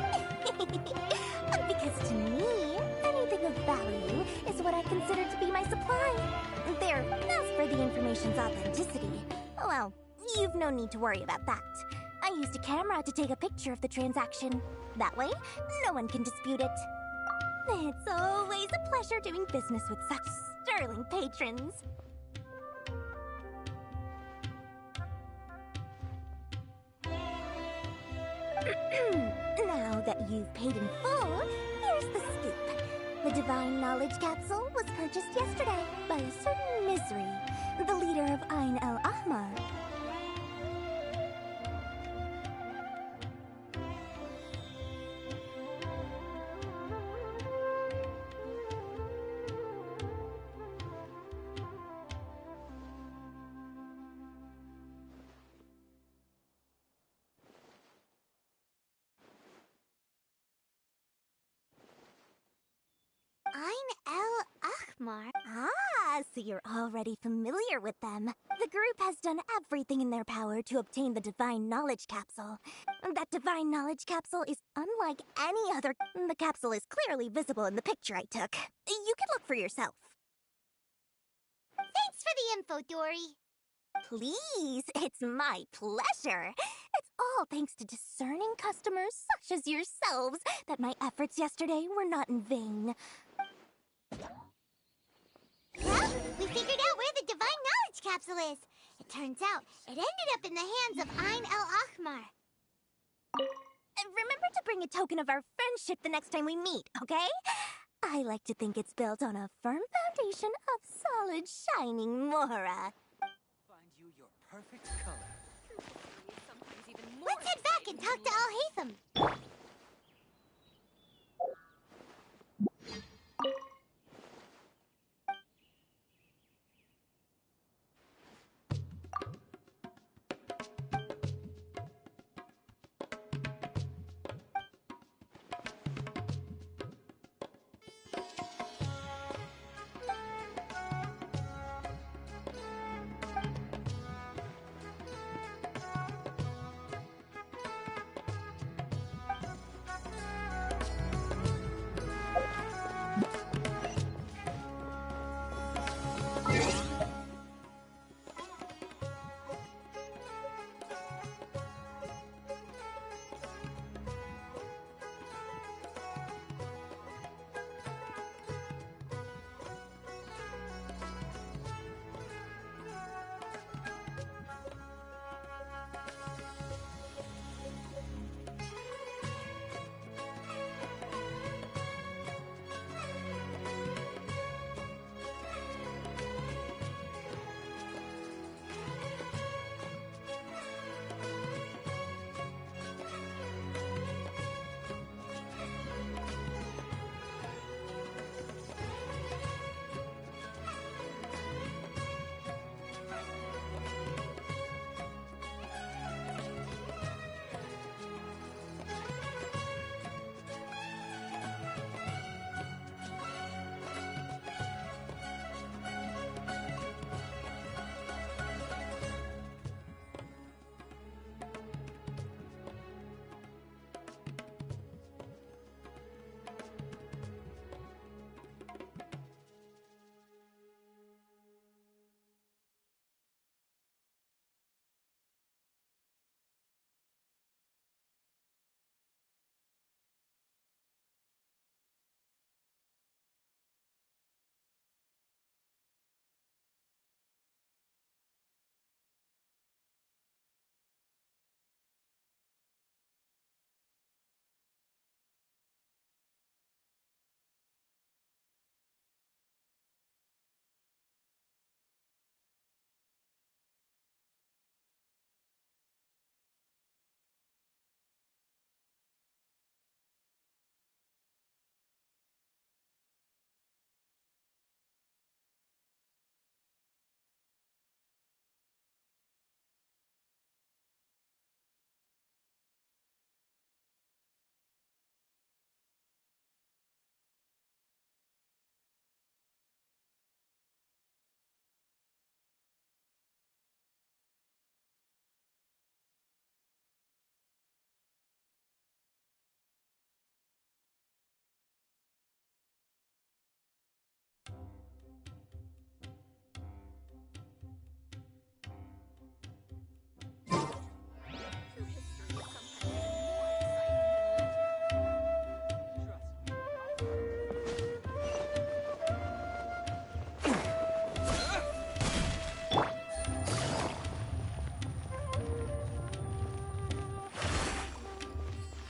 Because to me, anything of value is what I consider to be my supply. There, as for the information's authenticity, well, you've no need to worry about that. I used a camera to take a picture of the transaction. That way, no one can dispute it. It's always a pleasure doing business with such sterling patrons. Now that you've paid in full, here's the scoop. The Divine Knowledge Capsule was purchased yesterday by a certain Misery, the leader of Ain el-Ahmar. Ain el-Ahmar. Ah, so you're already familiar with them. The group has done everything in their power to obtain the Divine Knowledge Capsule. That Divine Knowledge Capsule is unlike any other. The capsule is clearly visible in the picture I took. You can look for yourself. Thanks for the info, Dory. Please, it's my pleasure. It's all thanks to discerning customers such as yourselves that my efforts yesterday were not in vain. Well, we figured out where the Divine Knowledge Capsule is. It turns out it ended up in the hands of Ain el-Ahmar. Remember to bring a token of our friendship the next time we meet, okay? I like to think it's built on a firm foundation of solid, shining Mora. Find you your perfect color. Let's head back and talk to Al-Haytham.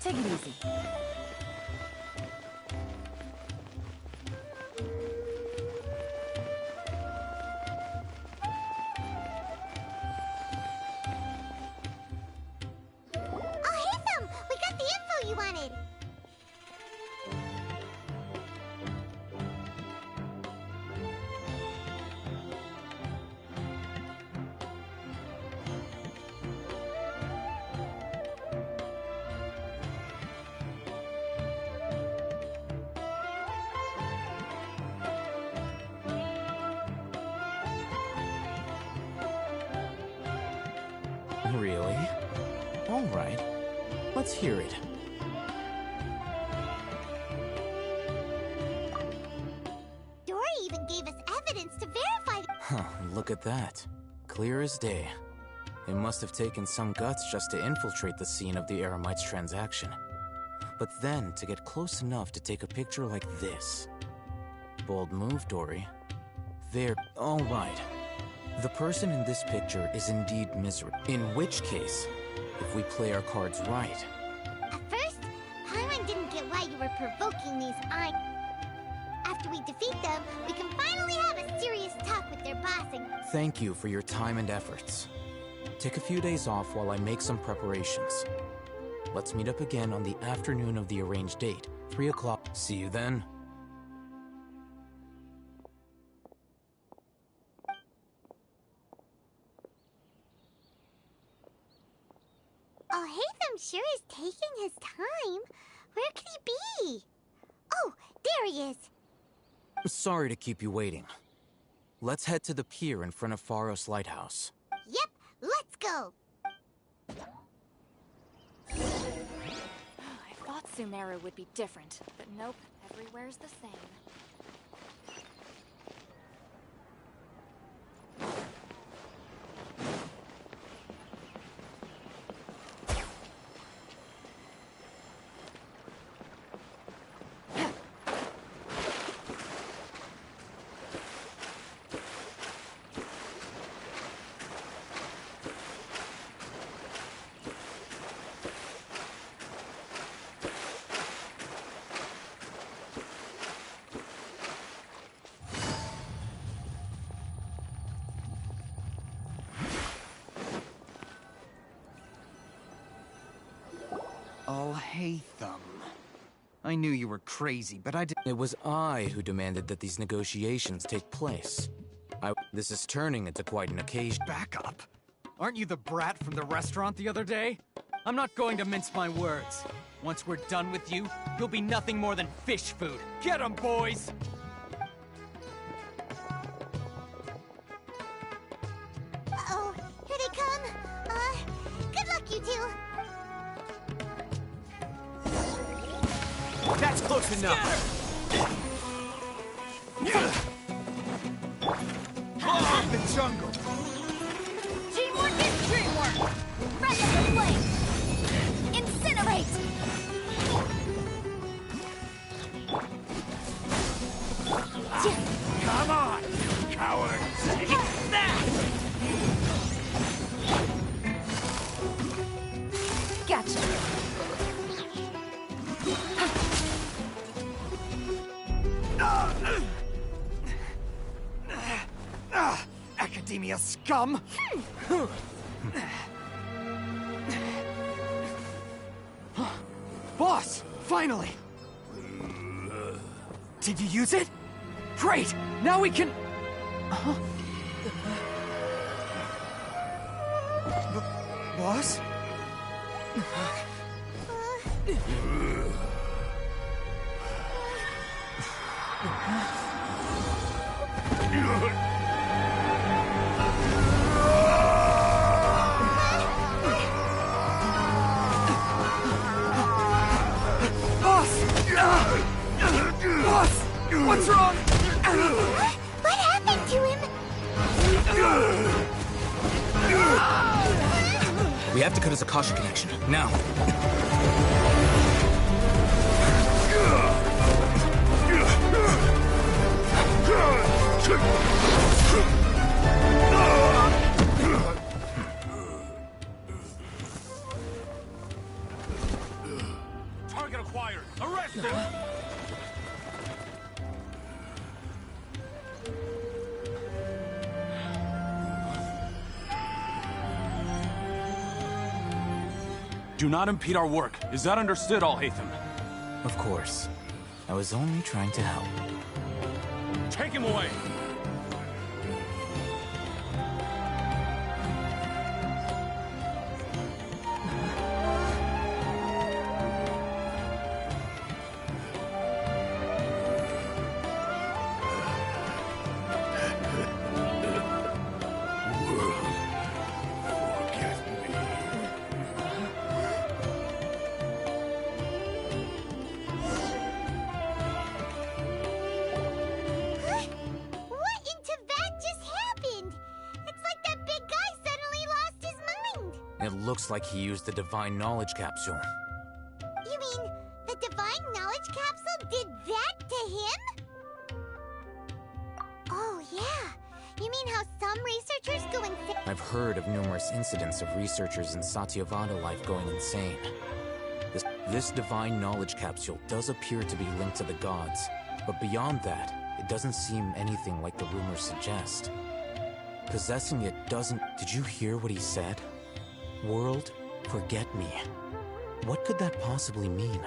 Take it easy. Oh, hey, Thumb! We got the info you wanted! Really? All right. Let's hear it. Dory even gave us evidence to verify Huh, look at that. Clear as day. It must have taken some guts just to infiltrate the scene of the Eremites transaction. But then, to get close enough to take a picture like this. Bold move, Dory. All right. The person in this picture is indeed miserable. In which case, if we play our cards right... At first, Paimon didn't get why you were provoking these After we defeat them, we can finally have a serious talk with their boss and... Thank you for your time and efforts. Take a few days off while I make some preparations. Let's meet up again on the afternoon of the arranged date, 3 o'clock. See you then. Oh, Hatham sure is taking his time. Where could he be? Oh, there he is. Sorry to keep you waiting. Let's head to the pier in front of Pharos Lighthouse. Yep, let's go. I thought Sumeru would be different, but nope, everywhere's the same. Oh, hey, Thumb. I knew you were crazy, but I did. It was I who demanded that these negotiations take place. This is turning into quite an occasion. Back up. Aren't you the brat from the restaurant the other day? I'm not going to mince my words. Once we're done with you, you'll be nothing more than fish food. Get 'em, boys! Uh-oh, here they come. Good luck, you two. That's close enough. The jungle. Teamwork is dreamwork! Right up the flame! Incinerate! Come on, cowards! Take that! Gotcha. Academia scum! Boss! Finally! Did you use it? Great! Now we can... Boss? Boss! What's wrong? What happened to him? We have to cut his Akasha connection, now. target acquired. Arrest him! Do not impede our work. Is that understood, Alhaitham? Of course. I was only trying to help. Take him away! It looks like he used the Divine Knowledge Capsule. You mean the Divine Knowledge Capsule did that to him? Oh, yeah. You mean how some researchers go insane? I've heard of numerous incidents of researchers in Satyavada life going insane. This Divine Knowledge Capsule does appear to be linked to the gods, but beyond that, it doesn't seem anything like the rumors suggest. Possessing it doesn't... Did you hear what he said? World, forget me. What could that possibly mean?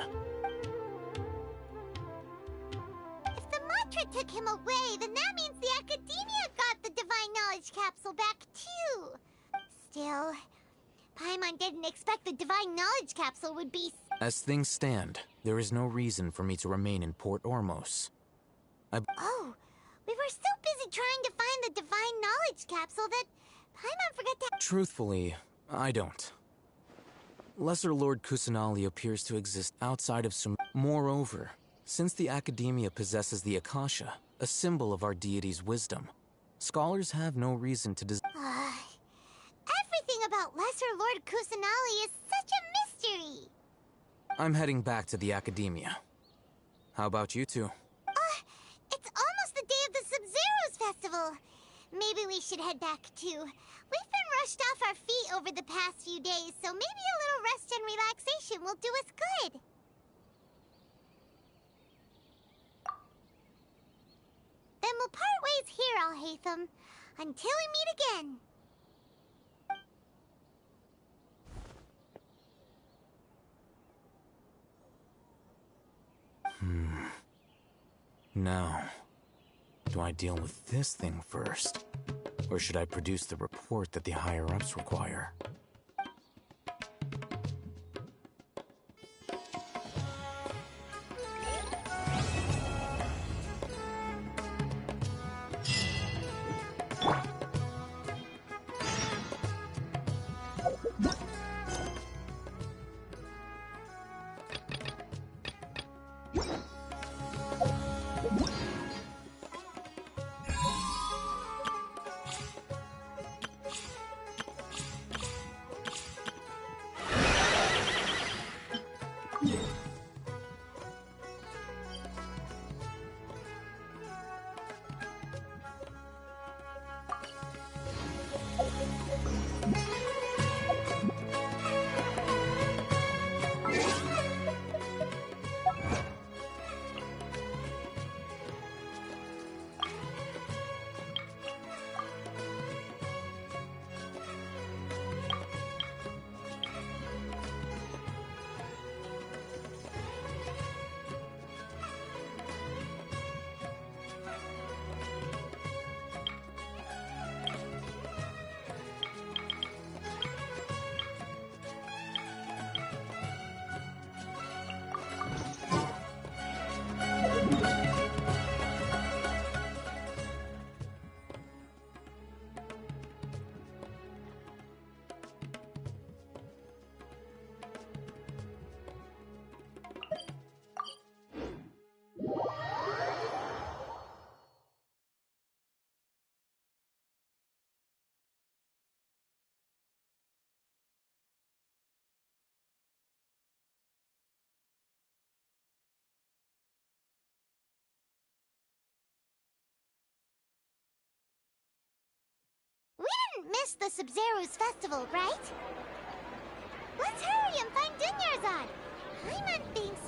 If the mantra took him away, then that means the Academia got the Divine Knowledge Capsule back too. Still, Paimon didn't expect the Divine Knowledge Capsule would be... As things stand, there is no reason for me to remain in Port Ormos. Oh, we were so busy trying to find the Divine Knowledge Capsule that Paimon forgot to... Truthfully, I don't. Lesser Lord Kusanali appears to exist outside of Sumeru. Moreover, since the Academia possesses the Akasha, a symbol of our deity's wisdom, scholars have no reason to everything about Lesser Lord Kusanali is such a mystery! I'm heading back to the Academia. How about you two? It's almost the day of the Sub-Zero's festival. Maybe we should head back too. We've been rushed off our feet over the past few days, so maybe a little rest and relaxation will do us good. Then we'll part ways here, Alhaitham, until we meet again. Now, do I deal with this thing first? Or should I produce the report that the higher-ups require? Miss the Sub-Zero's festival, right? Let's hurry and find Dunyarzad. Paimon thinks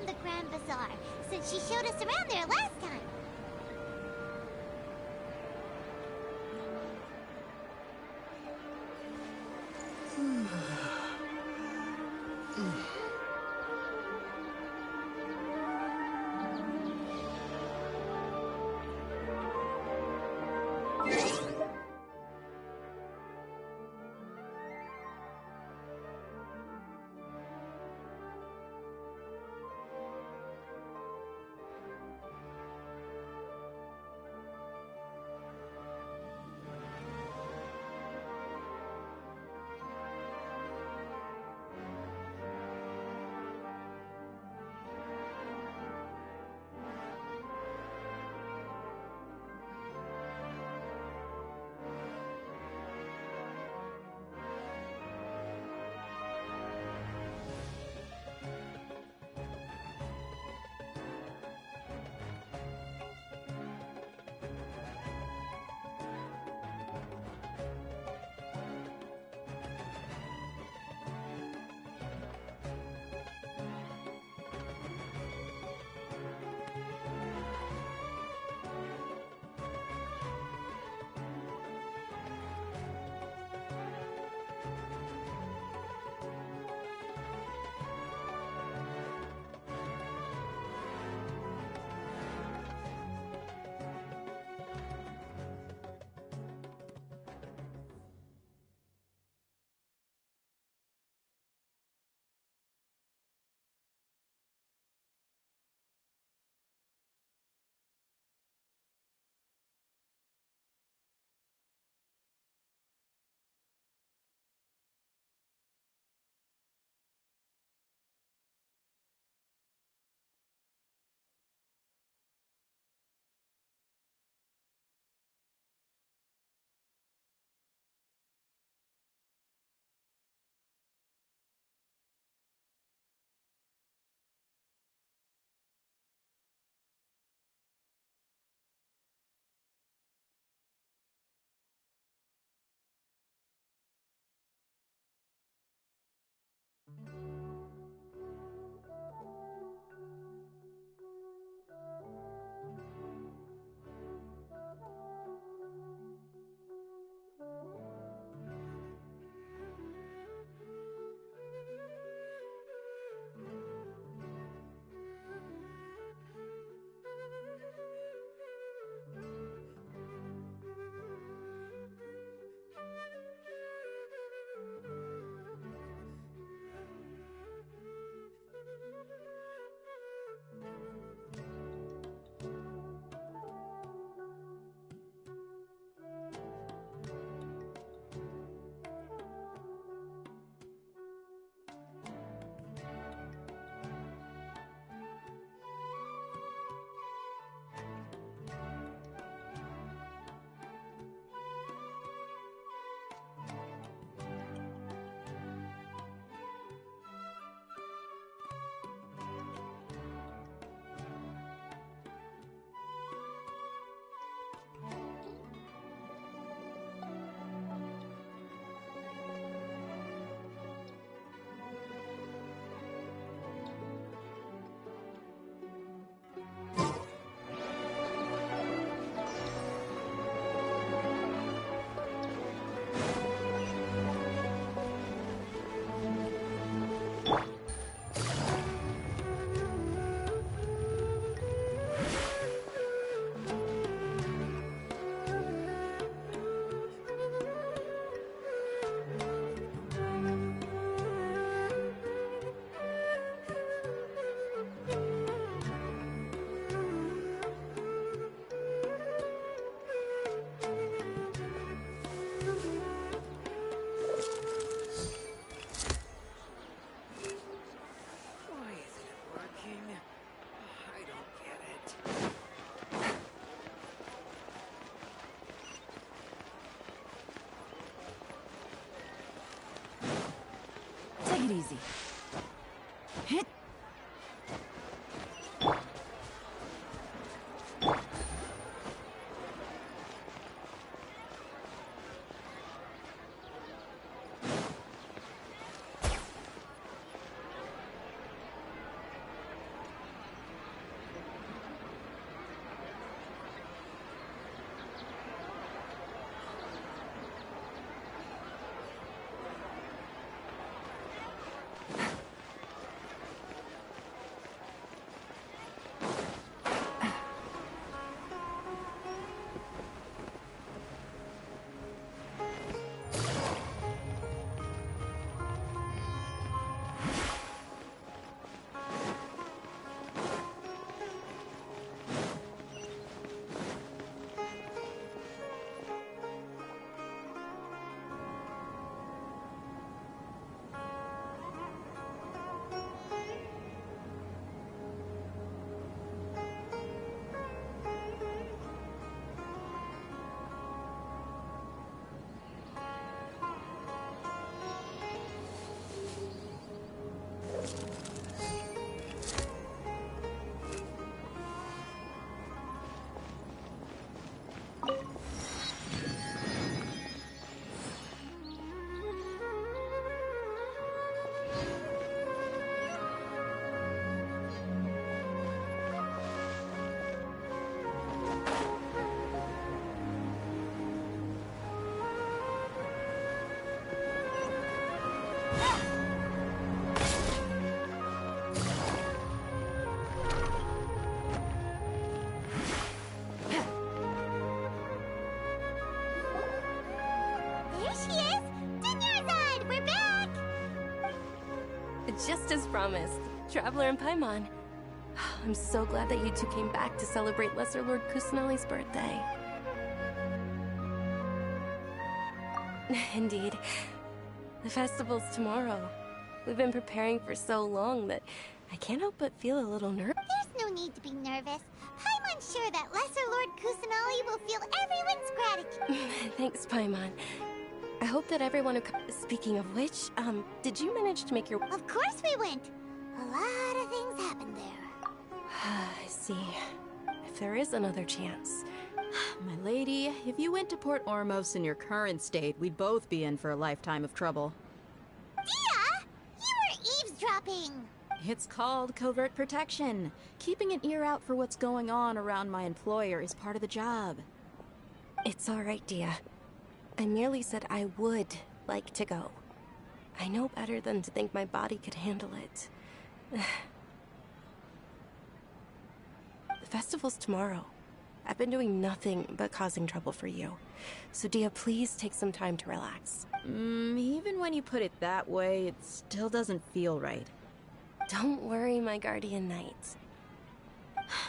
from the Grand Bazaar, since she showed us around there last time. Take it easy. Hit. Just as promised, Traveler and Paimon. I'm so glad that you two came back to celebrate Lesser Lord Kusanali's birthday. Indeed. The festival's tomorrow. We've been preparing for so long that I can't help but feel a little nervous. There's no need to be nervous. Paimon's sure that Lesser Lord Kusanali will feel everyone's gratitude. Thanks, Paimon. I hope that everyone who... Speaking of which, did you manage to make your... Of course we went. A lot of things happened there. I see. If there is another chance... My lady, if you went to Port Ormos in your current state, we'd both be in for a lifetime of trouble. Dia! You were eavesdropping! It's called covert protection. Keeping an ear out for what's going on around my employer is part of the job. It's all right, Dia. I merely said I would like to go. I know better than to think my body could handle it. The festival's tomorrow. I've been doing nothing but causing trouble for you. So Dia, please take some time to relax. Even when you put it that way, it still doesn't feel right. Don't worry, my guardian knight.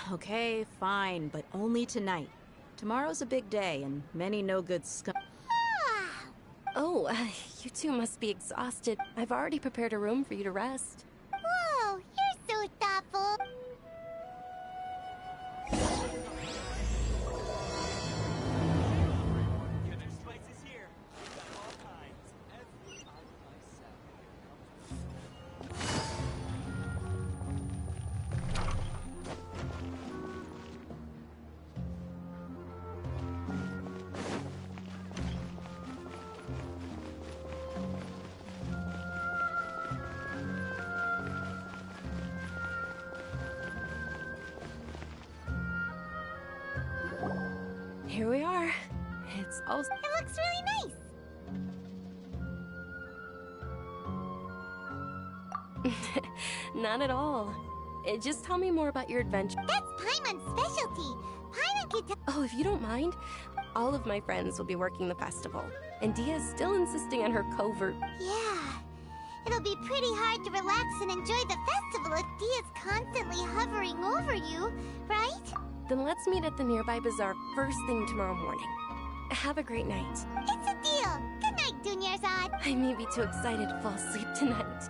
Okay, fine, but only tonight. Tomorrow's a big day, and many no-good scum... Oh, you two must be exhausted. I've already prepared a room for you to rest. Whoa, you're so thoughtful. Here we are. It's all... It looks really nice. Not at all. Just tell me more about your adventure. That's Paimon's specialty. Paimon could tell... Oh, if you don't mind, all of my friends will be working the festival. And Dia's still insisting on her covert. Yeah. It'll be pretty hard to relax and enjoy the festival if Dia's constantly hovering over you, right? Then let's meet at the nearby bazaar first thing tomorrow morning. Have a great night. It's a deal. Good night, Dunyarzad. I may be too excited to fall asleep tonight.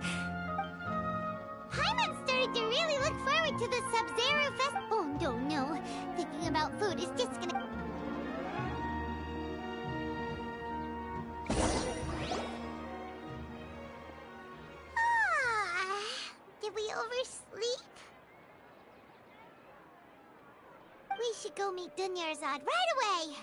Paimon started to really look forward to the Sub-Zero Fest. Oh, no. Thinking about food is just gonna... Did we oversleep? We should go meet Dunyarzad right away!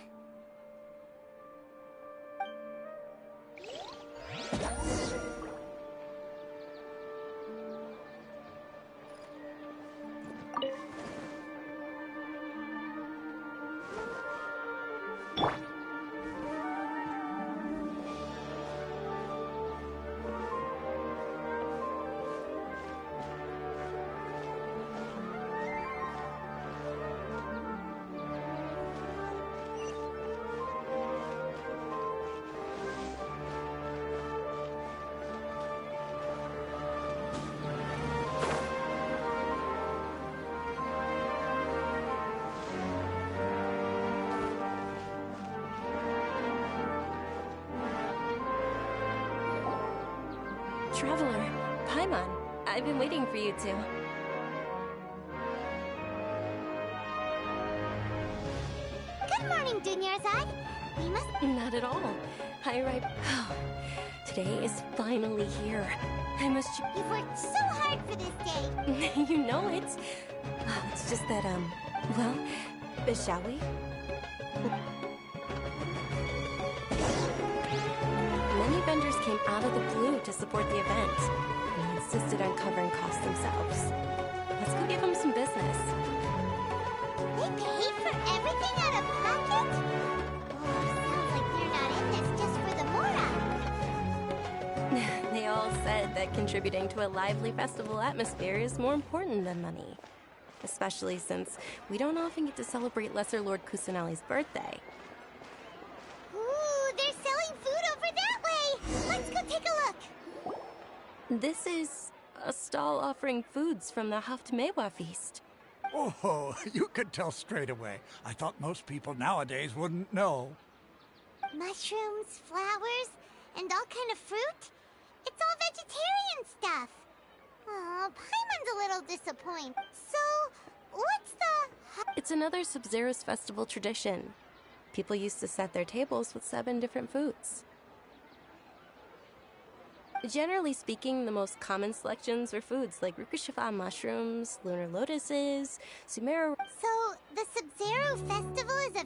Traveler, Paimon, I've been waiting for you two. Good morning, Dunyarzad. We must... Not at all. I arrived... Today is finally here. I must... You've worked so hard for this day. You know it. It's just that, well, shall we? Many vendors came out of the blue to support the event. They insisted on covering costs themselves. Let's go give them some business. They paid for everything out of pocket? Oh, sounds like they're not in this just for the mora. They all said that contributing to a lively festival atmosphere is more important than money. Especially since we don't often get to celebrate Lesser Lord Kusanali's birthday. Ooh, they're selling food over that way! Let's go take a look! This is... a stall offering foods from the Haftmewa feast. Oh, you could tell straight away. I thought most people nowadays wouldn't know. Mushrooms, flowers, and all kind of fruit? It's all vegetarian stuff. Oh, Paimon's a little disappointed. So, what's the... It's another Sub-Zero's festival tradition. People used to set their tables with 7 different foods. Generally speaking, the most common selections were foods like Rukushifa mushrooms, lunar lotuses, Sumeru... So, the Sub-Zero festival is a...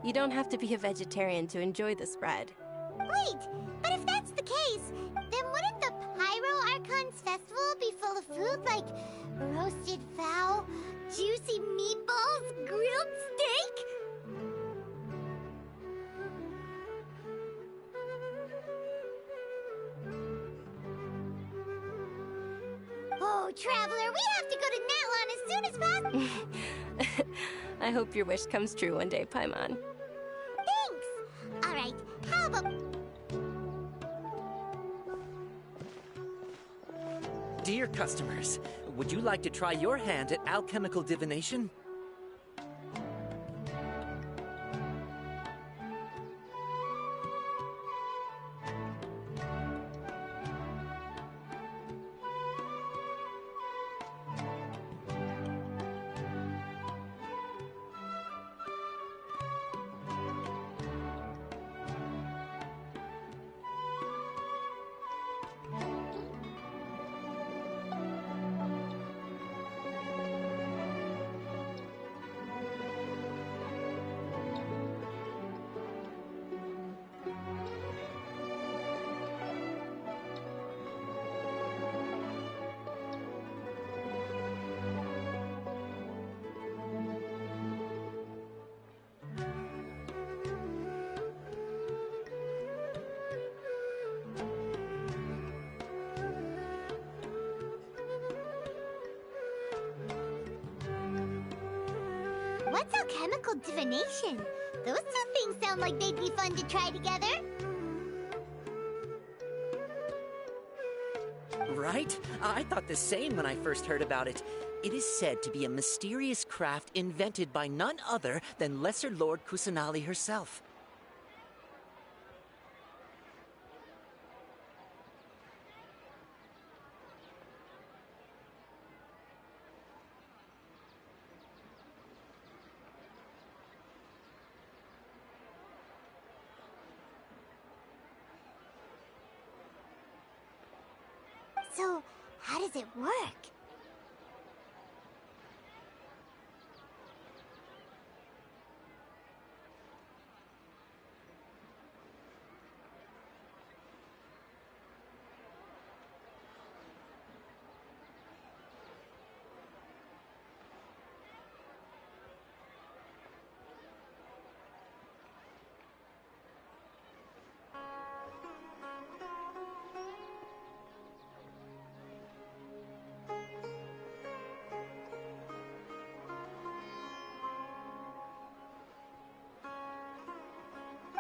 You don't have to be a vegetarian to enjoy the spread. Wait, but if that's the case, then wouldn't the Pyro Archon's festival be full of food like roasted fowl, juicy meatballs, grilled steak? Oh, Traveler, we have to go to Natlan as soon as possible. I hope your wish comes true one day, Paimon. Thanks. All right, how about... Dear customers, would you like to try your hand at alchemical divination? What's alchemical divination? Those two things sound like they'd be fun to try together. Right? I thought the same when I first heard about it. It is said to be a mysterious craft invented by none other than Lesser Lord Kusanali herself. So, how does it work?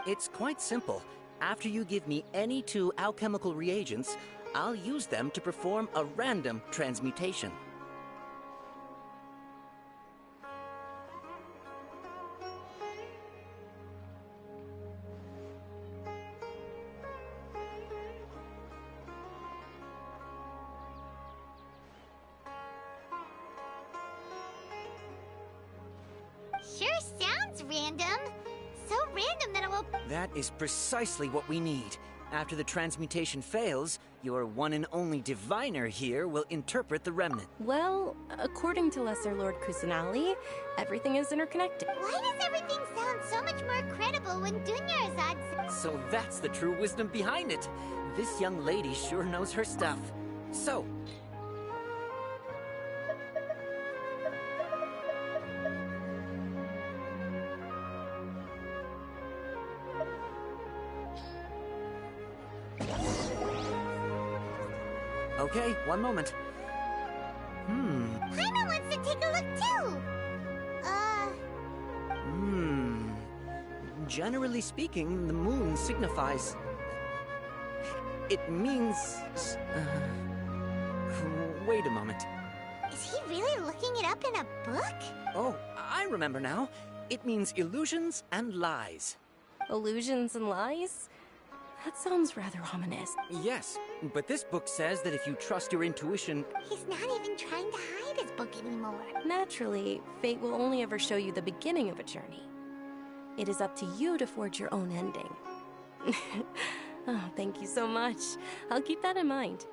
It's quite simple. After you give me any 2 alchemical reagents, I'll use them to perform a random transmutation. Sure sounds random. So random that it will... That is precisely what we need. After the transmutation fails, your one and only diviner here will interpret the remnant. Well, according to Lesser Lord Kusanali, everything is interconnected. Why does everything sound so much more credible when Dunyarzad says... So that's the true wisdom behind it. This young lady sure knows her stuff. So... Okay, one moment. Paimon wants to take a look too! Generally speaking, the moon signifies... It means... Wait a moment. Is he really looking it up in a book? Oh, I remember now. It means illusions and lies. Illusions and lies? That sounds rather ominous. Yes, but this book says that if you trust your intuition... He's not even trying to hide his book anymore. Naturally, fate will only ever show you the beginning of a journey. It is up to you to forge your own ending. Oh, thank you so much. I'll keep that in mind.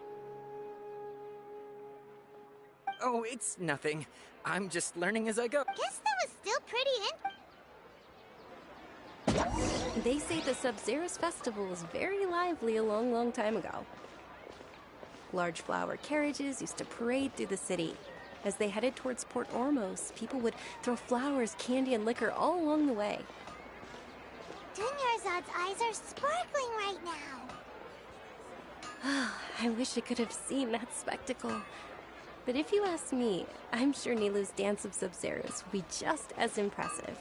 Oh, it's nothing. I'm just learning as I go. Guess that was still pretty They say the Sub-Zerus festival was very lively a long time ago. Large flower carriages used to parade through the city. As they headed towards Port Ormos, people would throw flowers, candy, and liquor all along the way. Dunyarzad's eyes are sparkling right now. I wish I could have seen that spectacle. But if you ask me, I'm sure Nilou's Dance of Sub-Zerus would be just as impressive.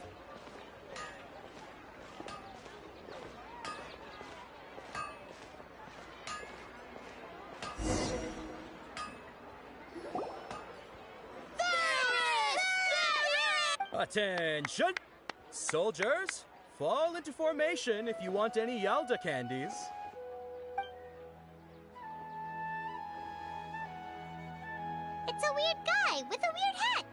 Attention! Soldiers, fall into formation if you want any Yalda candies. It's a weird guy with a weird hat.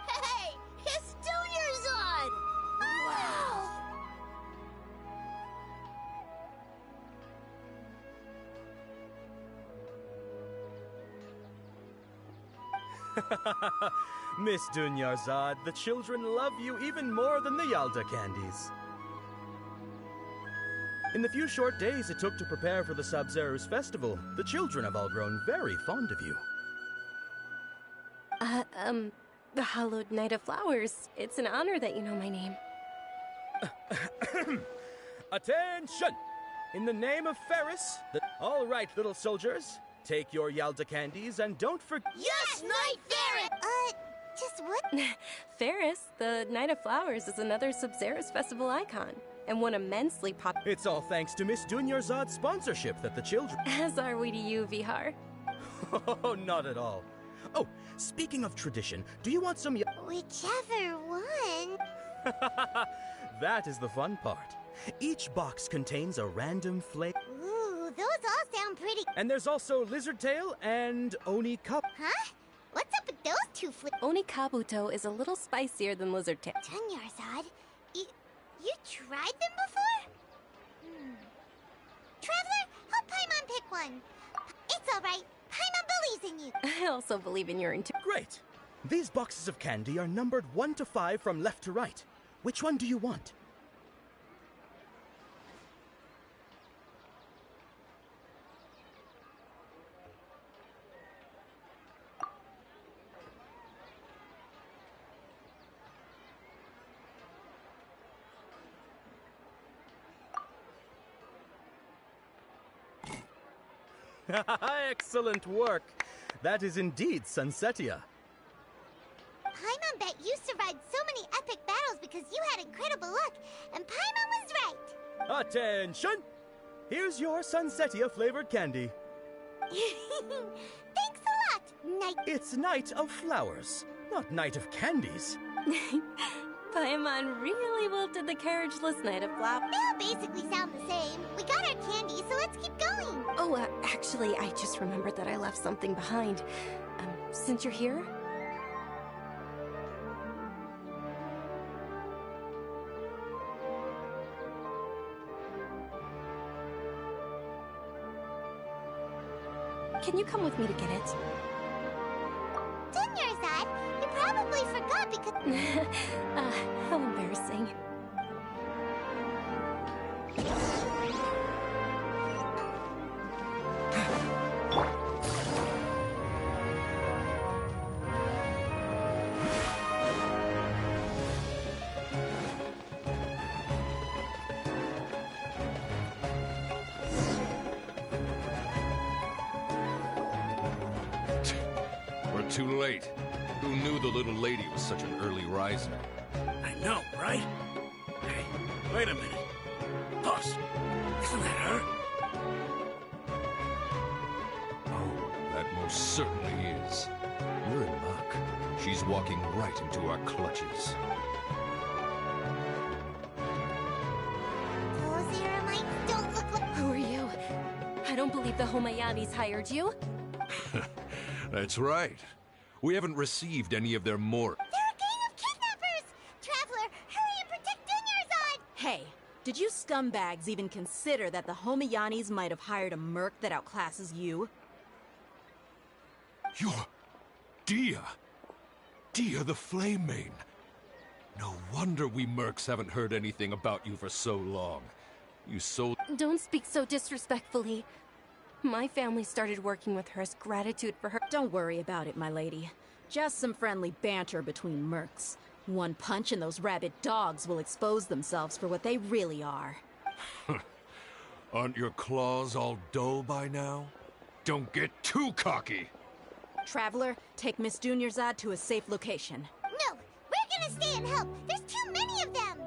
Hey! It's Dunyarzad! Wow! Miss Dunyarzad, the children love you even more than the Yalda candies. In the few short days it took to prepare for the Sub-Zerus festival, the children have all grown very fond of you. The Hallowed Knight of Flowers. It's an honor that you know my name. Attention! In the name of Ferris, all right, little soldiers, take your Yalda candies and don't forget... Yes, Knight Ferris! Just what? Ferris, the Knight of Flowers, is another Sub-Zerus festival icon, and one immensely popular. It's all thanks to Miss Dunyarzad's sponsorship that the children... As are we to you, Vihar. Oh, not at all. Oh, speaking of tradition, do you want some... Whichever one. That is the fun part. Each box contains a random flavor. Ooh, those all sound pretty. And there's also Lizard Tail and Oni Cup. Huh? What's up with those two Oni Kabuto is a little spicier than Lizard Tail. Dunyarzad, you tried them before? Traveler, help Paimon pick one. It's all right. Paimon believes in you. I also believe in your intuition. Great. These boxes of candy are numbered 1 to 5 from left to right. Which one do you want? Excellent work. That is indeed Sunsetia. Paimon bet you survived so many epic battles because you had incredible luck, and Paimon was right. Attention! Here's your Sunsetia flavored candy. Thanks a lot, Knight. It's Knight of Flowers, not Knight of Candies. Paimon really wilted the carriageless Knight of Flowers. They all basically sound the same. We got our candy, so let's keep going. Oh, actually, I just remembered that I left something behind. Since you're here... Can you come with me to get it? Dunyarzad, you probably forgot because... How embarrassing. too late. Who knew the little lady was such an early riser? I know, right? Hey, wait a minute. Pause. Isn't that her? Oh, that most certainly is. We're in luck. She's walking right into our clutches. Those Eremites don't look like... Who are you? I don't believe the Homayanis hired you. That's right. We haven't received any of their more. They're a gang of kidnappers! Traveler, hurry and protect Dunyarzad! Hey, did you scumbags even consider that the Homayanis might have hired a merc that outclasses you? You're... Dia! Dia the Flame Mane! No wonder we mercs haven't heard anything about you for so long. You sold... Don't speak so disrespectfully. My family started working with her as gratitude for her. Don't worry about it, my lady. Just some friendly banter between mercs. One punch and those rabid dogs will expose themselves for what they really are. Aren't your claws all dull by now? Don't get too cocky! Traveler, take Miss Dunyarzad to a safe location. No! We're gonna stay and help! There's too many of them!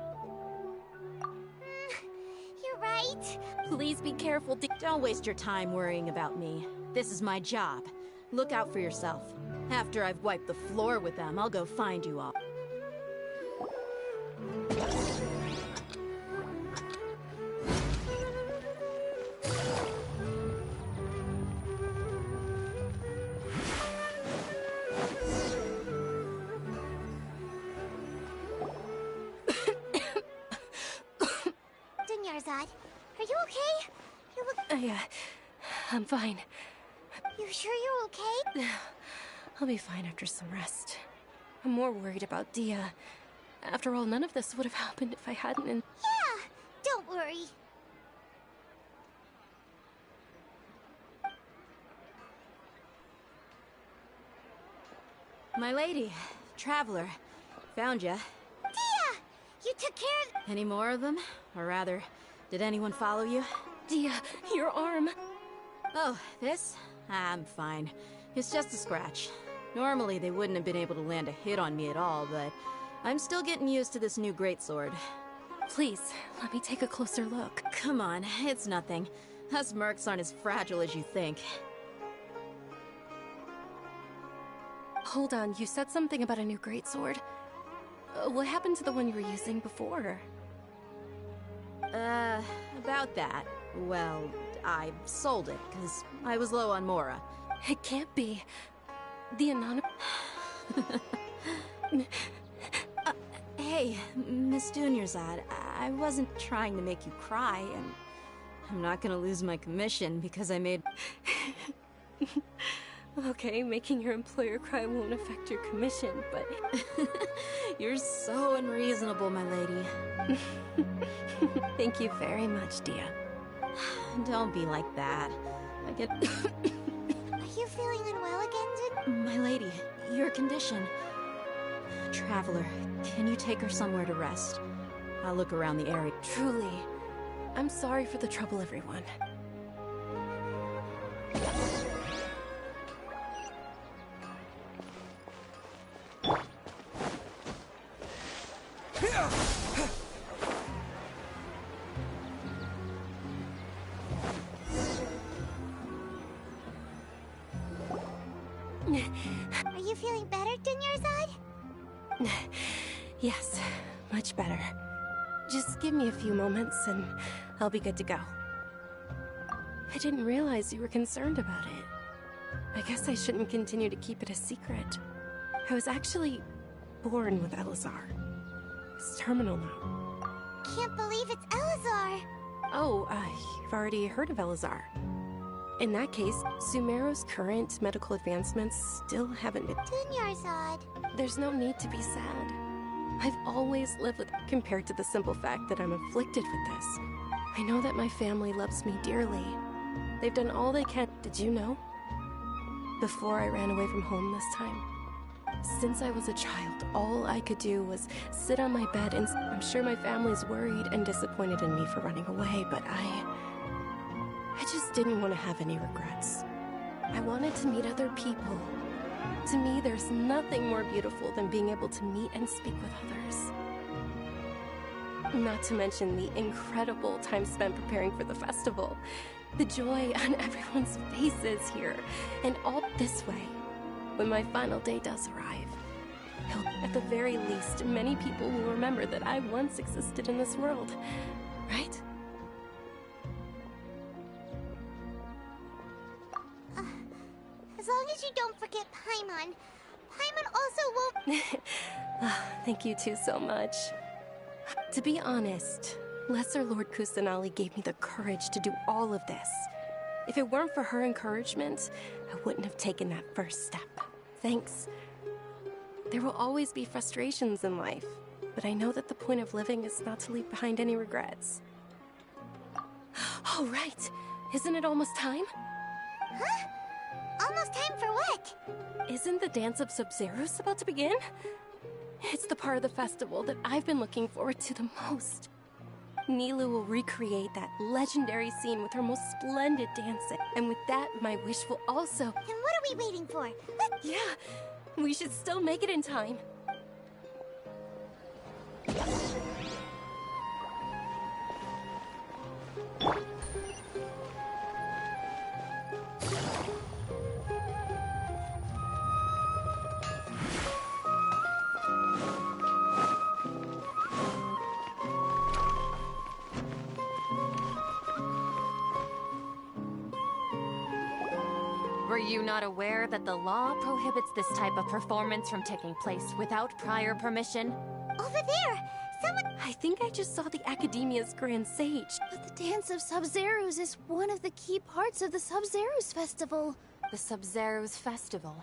You're right. Please be careful. Don't waste your time worrying about me. This is my job. Look out for yourself. After I've wiped the floor with them, I'll go find you all. Dunyarzad, are you okay? You look... I'm fine. You sure you're okay? I'll be fine after some rest. I'm more worried about Dia. After all, none of this would have happened if I hadn't... Yeah, don't worry. My lady, Traveler, found ya. Dia! You took care of... Any more of them? Or rather, did anyone follow you? Dia, your arm. Oh, this? I'm fine. It's just a scratch. Normally, they wouldn't have been able to land a hit on me at all, but I'm still getting used to this new greatsword. Please, let me take a closer look. Come on, it's nothing. Us mercs aren't as fragile as you think. Hold on, you said something about a new greatsword. What happened to the one you were using before? About that. Well, I sold it, because I was low on Mora. It can't be. The anonymous... Hey, Miss Dunyarzad, I wasn't trying to make you cry, and I'm not gonna lose my commission because I made... Okay, making your employer cry won't affect your commission, but... You're so unreasonable, my lady. Thank you very much, Dia. Don't be like that. I get... Are you feeling unwell again, My lady, your condition. Traveler, can you take her somewhere to rest? I'll look around the area. Truly, I'm sorry for the trouble, everyone. Are you feeling better, Dunyarzad? Yes, much better. Just give me a few moments and I'll be good to go. I didn't realize you were concerned about it. I guess I shouldn't continue to keep it a secret. I was actually born with Elazar. It's terminal now. Can't believe it's Elazar! Oh, you've already heard of Elazar. In that case, Sumeru's current medical advancements still haven't been... Dunyarzad. There's no need to be sad. I've always lived with... Compared to the simple fact that I'm afflicted with this. I know that my family loves me dearly. They've done all they can. Did you know? Before I ran away from home this time. Since I was a child, all I could do was sit on my bed and... I'm sure my family's worried and disappointed in me for running away, but I just didn't want to have any regrets. I wanted to meet other people, To me, there's nothing more beautiful than being able to meet and speak with others. Not to mention the incredible time spent preparing for the festival. The joy on everyone's faces here. And all this way, when my final day does arrive, at the very least, many people will remember that I once existed in this world. Right? As long as you don't forget Paimon. Paimon also won't... Thank you two so much. To be honest, Lesser Lord Kusanali gave me the courage to do all of this. If it weren't for her encouragement, I wouldn't have taken that first step. Thanks. There will always be frustrations in life, but I know that the point of living is not to leave behind any regrets. Oh, right. Isn't it almost time? Huh? Almost time for what? Isn't the Dance of Sub-Zeros about to begin? It's the part of the festival that I've been looking forward to the most. Nilou will recreate that legendary scene with her most splendid dancing. And with that, my wish will also... And what are we waiting for? Yeah, we should still make it in time. Were you not aware that the law prohibits this type of performance from taking place without prior permission? Over there! Someone... I think I just saw the Academia's Grand Sage. But the Dance of Sub-Zeros is one of the key parts of the Sub-Zeros Festival. The Sub-Zeros Festival.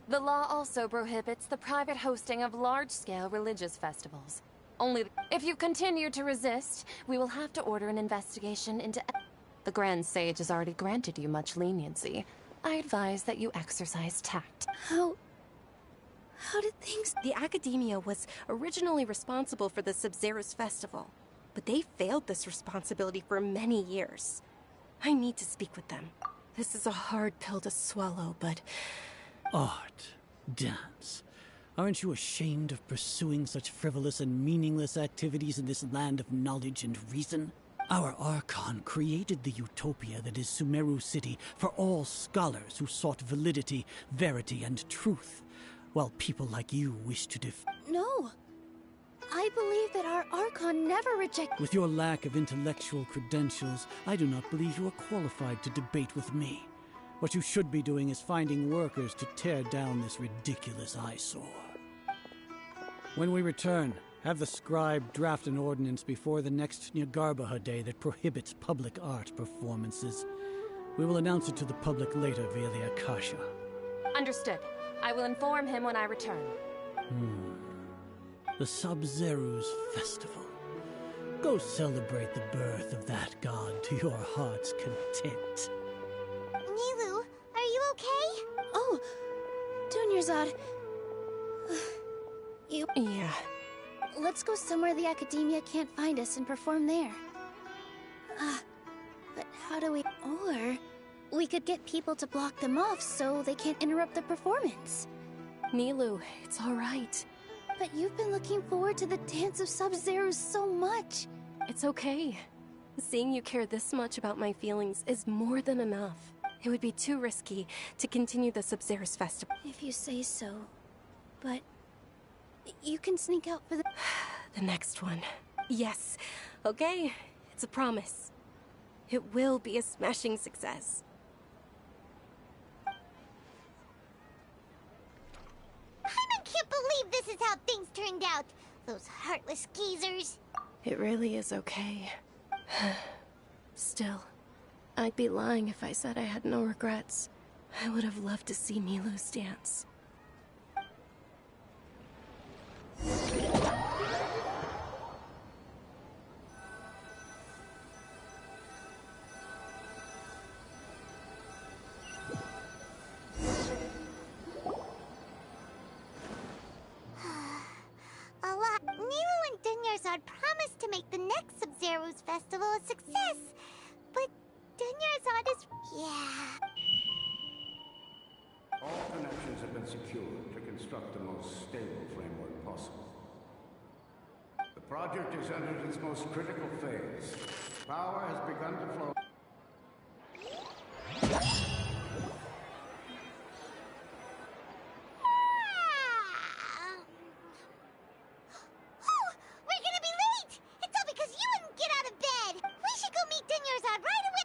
The law also prohibits the private hosting of large-scale religious festivals. Only if you continue to resist, we will have to order an investigation into... The Grand Sage has already granted you much leniency. I advise that you exercise tact. How did things... The Academia was originally responsible for the Sub-Zeros Festival, but they failed this responsibility for many years. I need to speak with them. This is a hard pill to swallow, but... Art. Dance. Aren't you ashamed of pursuing such frivolous and meaningless activities in this land of knowledge and reason? Our Archon created the utopia that is Sumeru City for all scholars who sought validity, verity, and truth, while people like you wish to No. I believe that our Archon never rejected... With your lack of intellectual credentials, I do not believe you are qualified to debate with me. What you should be doing is finding workers to tear down this ridiculous eyesore. When we return, have the scribe draft an ordinance before the next Nyagarbha Day that prohibits public art performances. We will announce it to the public later via the Akasha. Understood. I will inform him when I return. The Sub-Zeros Festival. Go celebrate the birth of that god to your heart's content. Nilou, are you okay? Oh, Dunyarzad. Yeah. Let's go somewhere the Academia can't find us and perform there. But how do we... Or... we could get people to block them off so they can't interrupt the performance. Nilou, it's all right. But you've been looking forward to the Dance of Sub-Zeros so much. It's okay. Seeing you care this much about my feelings is more than enough. It would be too risky to continue the Sub-Zeros Festival. If you say so. But... you can sneak out for the... the next one. Yes. Okay. It's a promise. It will be a smashing success. I can't believe this is how things turned out. Those heartless geezers. It really is okay. Still, I'd be lying if I said I had no regrets. I would have loved to see Nilou's dance. Nilou and Dunyarzad promised to make the next Sub-Zeros Festival a success, but Dunyarzad is... yeah... All connections have been been secured to construct the most stable framework possible. The project has entered its most critical phase. Power has begun to flow. We're gonna be late! It's all because you wouldn't get out of bed! We should go meet Dinyarzad right away!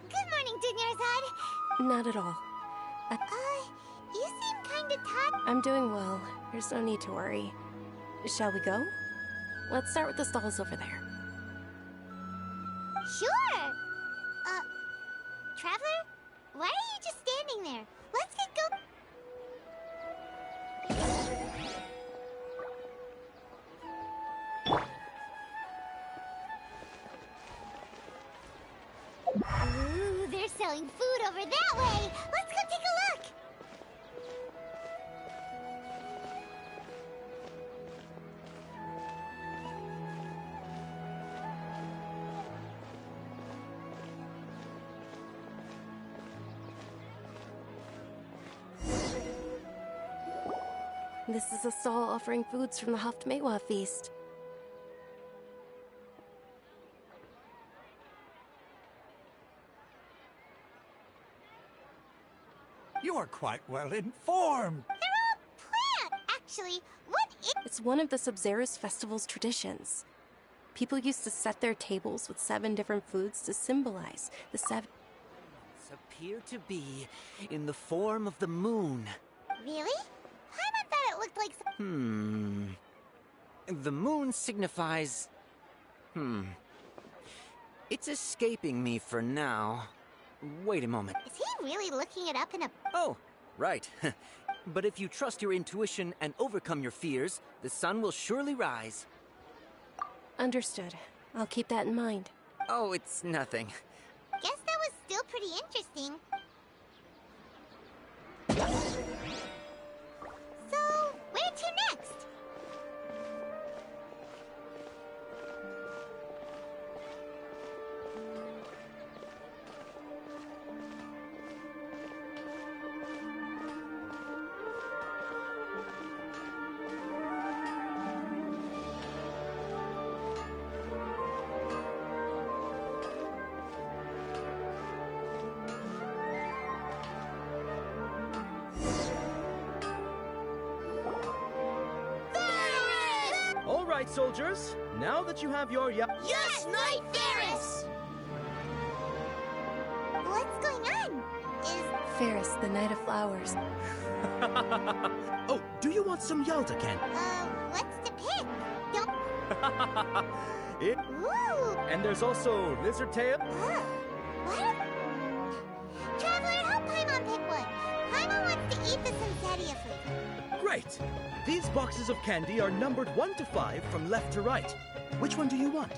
Good morning, Dinyarzad. Not at all. You seem kinda tired. I'm doing well. There's no need to worry. Shall we go? Let's start with the stalls over there. Sure! Traveler? Why are you just standing there? Let's get go- Ooh, they're selling food over that way! Let's go take a look! This is a stall offering foods from the Haftmewa feast. You are quite well informed. Actually, what is- It's one of the Sabzerus festival's traditions. People used to set their tables with 7 different foods to symbolize the 7... Appear to be in the form of the moon. Really? Paimon thought it looked like some- The moon signifies... It's escaping me for now. Wait a moment. Is he really looking it up in a- Oh, right. But if you trust your intuition and overcome your fears, the sun will surely rise. Understood. I'll keep that in mind. Oh, it's nothing. Guess that was still pretty interesting. So, where to next? All right, soldiers. Now that you have your Yes, Knight Ferris! What's going on? Ferris, the Knight of Flowers. Oh, do you want some Yalda candy? What's to pick? Don't... It... Ooh! And there's also lizard tail. What? Traveler, help Paimon pick one. Paimon wants to eat the Sunsetia flavor. Great! These boxes of candy are numbered 1 to 5 from left to right. Which one do you want?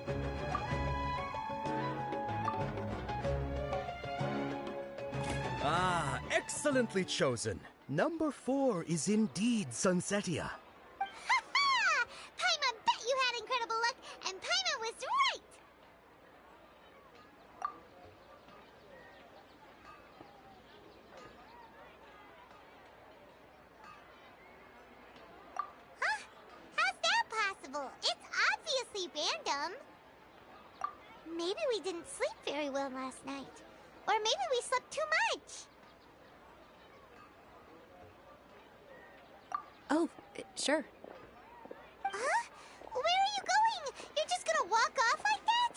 Ah, excellently chosen. Number 4 is indeed Sunsetia. Ha-ha! Paimon bet you had incredible luck, and Paimon was right! Huh? How's that possible? It's obviously random. Maybe we didn't sleep very well last night. Or maybe we slept too much. Oh, sure. Huh? Where are you going? You're just gonna walk off like that?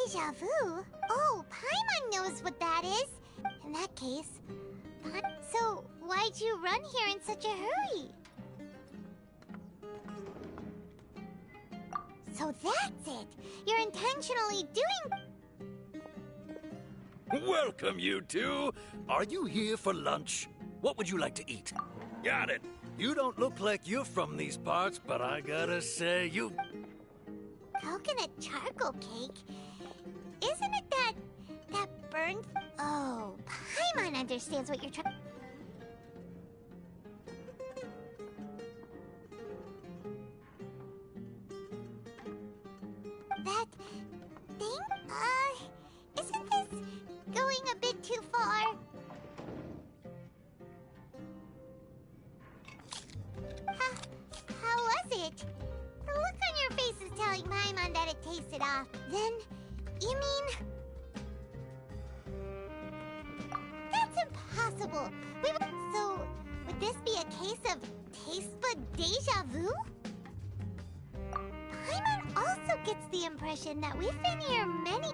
Deja vu? Oh, Paimon knows what that is. In that case, so why'd you run here in such a hurry? So that's it. You're intentionally doing... Welcome, you two. Are you here for lunch? What would you like to eat? Got it. You don't look like you're from these parts, but I gotta say, you... Coconut charcoal cake? Isn't it that burned... Oh, Paimon understands what you're trying... That thing? Isn't this going a bit too far? How was it? The look on your face is telling Paimon that it tasted off. Then, you mean... That's impossible. So, would this be a case of taste bud deja vu? Paimon also gets the impression that we've been here many,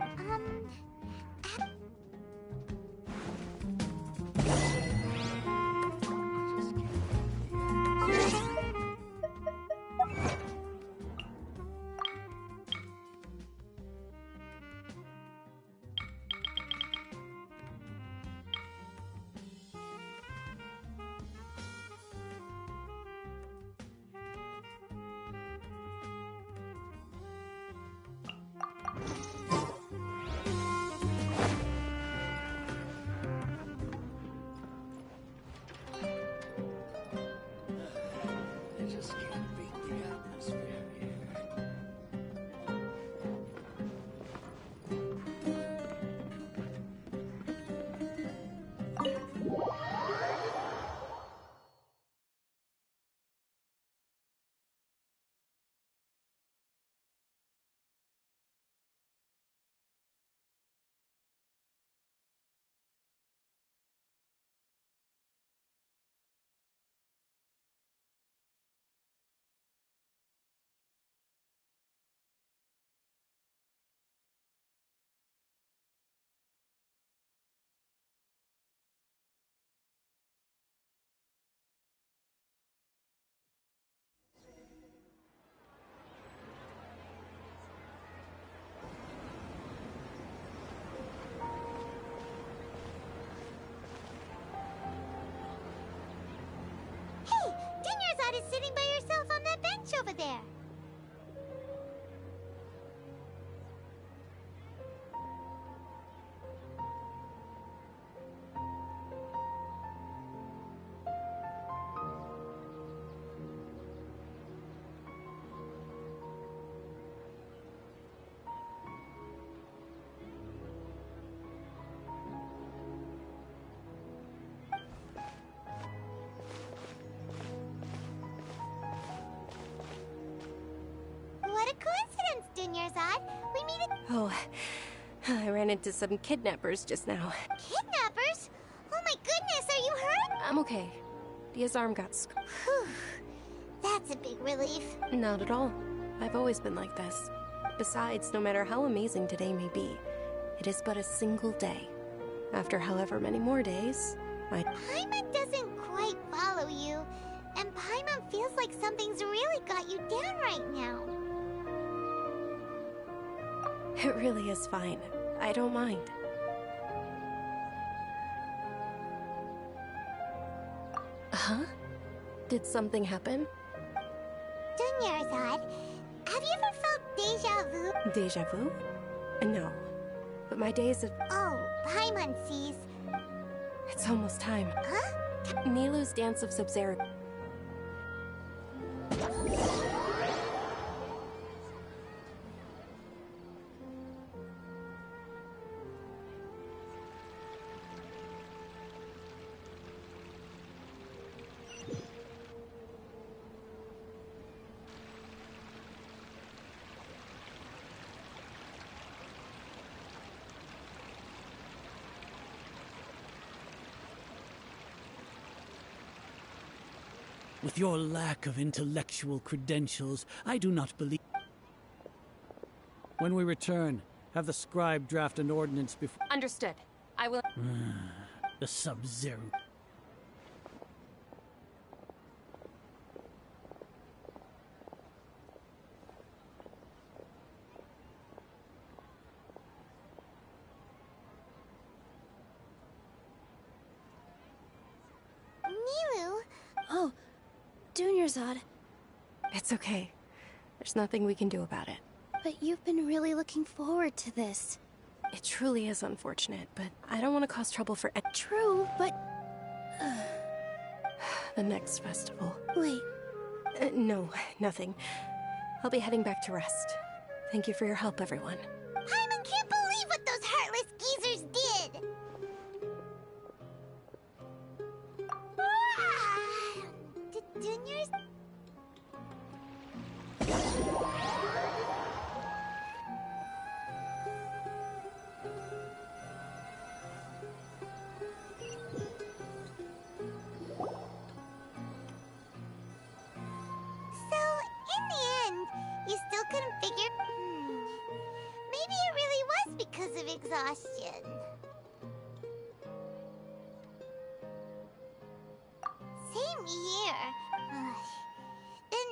is sitting by yourself on that bench over there. What a coincidence, Dunyarzad. We meet at... Oh, I ran into some kidnappers just now. Kidnappers? Oh my goodness, are you hurt? I'm okay. Dia's arm got Whew. That's a big relief. Not at all. I've always been like this. Besides, no matter how amazing today may be, it is but a single day. After however many more days, Paimon doesn't quite follow you, and Paimon feels like something's really got you down right now. It really is fine. I don't mind. Huh? Did something happen? Dunyarzad, have you ever felt deja vu? Deja vu? No. But my days of... Oh, Paimon sees. It's almost time. Huh? Nilou's Dance of Sub-Zero. With your lack of intellectual credentials, I do not believe... When we return, Have the scribe draft an ordinance before... Understood. I will... The Sub-Zero. Miru? Oh, Dunyarzad. It's okay. There's nothing we can do about it. But you've been really looking forward to this. It truly is unfortunate, but I don't want to cause trouble for... True, but... the next festival. Wait. No, nothing. I'll be heading back to rest. Thank you for your help, everyone. Paimon can't believe what those heartless geezers did! Juniors? So, in the end, you still couldn't figure... Maybe it really was because of exhaustion. Same here. Then,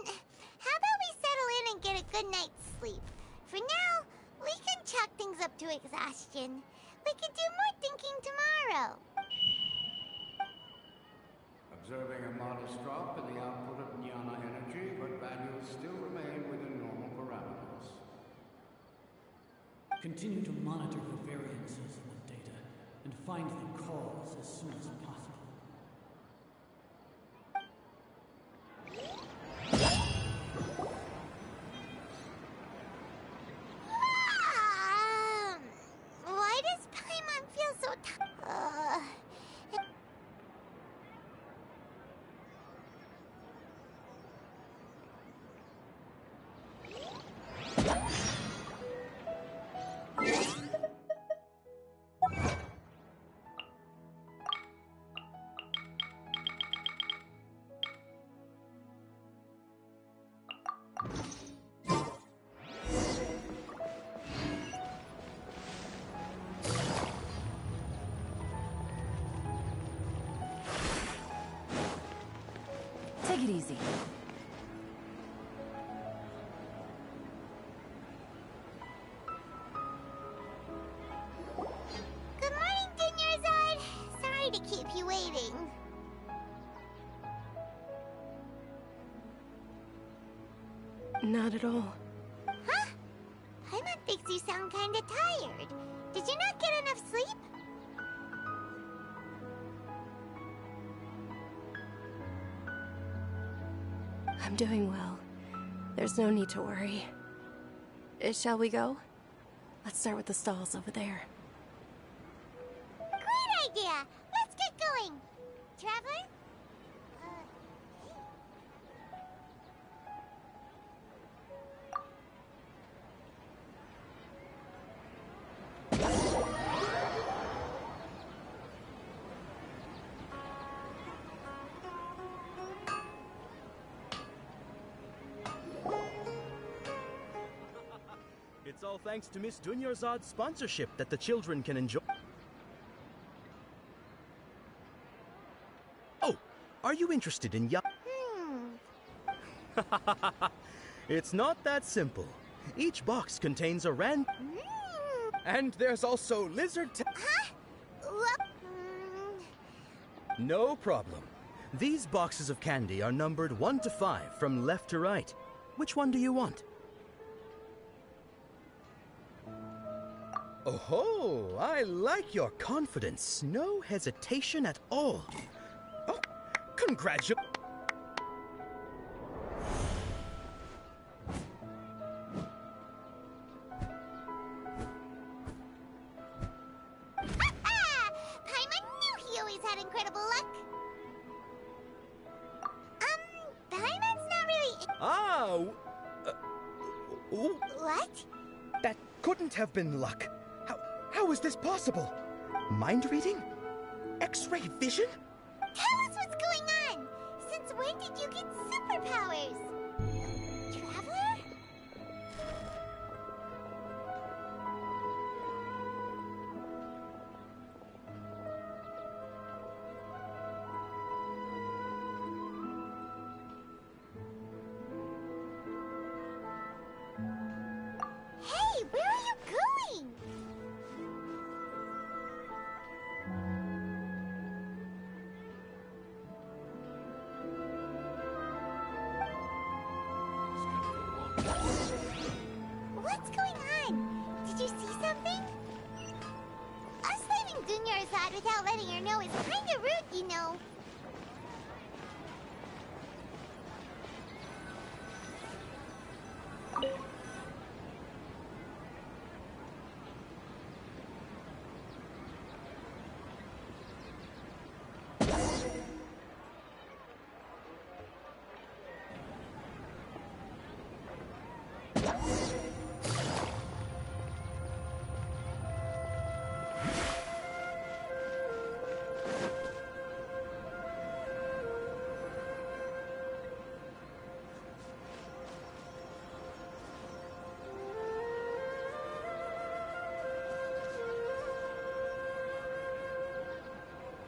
how about we settle in and get a good night's sleep? For now, we can chalk things up to exhaustion. We can do more thinking tomorrow. Observing a modest drop in the output of jnana energy, but values still remain within normal parameters. Continue to monitor for variances in the data and find the cause as soon as possible. Why does Paimon feel so Take it easy. Good morning, Dunyarzad. Sorry to keep you waiting. Not at all. Huh? Paimon thinks you sound kinda tired. Did you not get enough sleep? I'm doing well. There's no need to worry. Shall we go? Let's start with the stalls over there. Great idea! Let's get going! Traveler? It's all thanks to Miss Dunyarzad's sponsorship that the children can enjoy. Oh, are you interested in It's not that simple. Each box contains a And there's also lizard No problem. These boxes of candy are numbered 1 to 5 from left to right. Which one do you want? Oh, I like your confidence. No hesitation at all. Oh, congratulations. Paimon knew he always had incredible luck. Paimon's not really... What? That couldn't have been luck. How is this possible? Mind reading? X-ray vision? Tell us what's going on! Since when did you get superpowers? Traveler? that without letting her know is kinda rude, you know.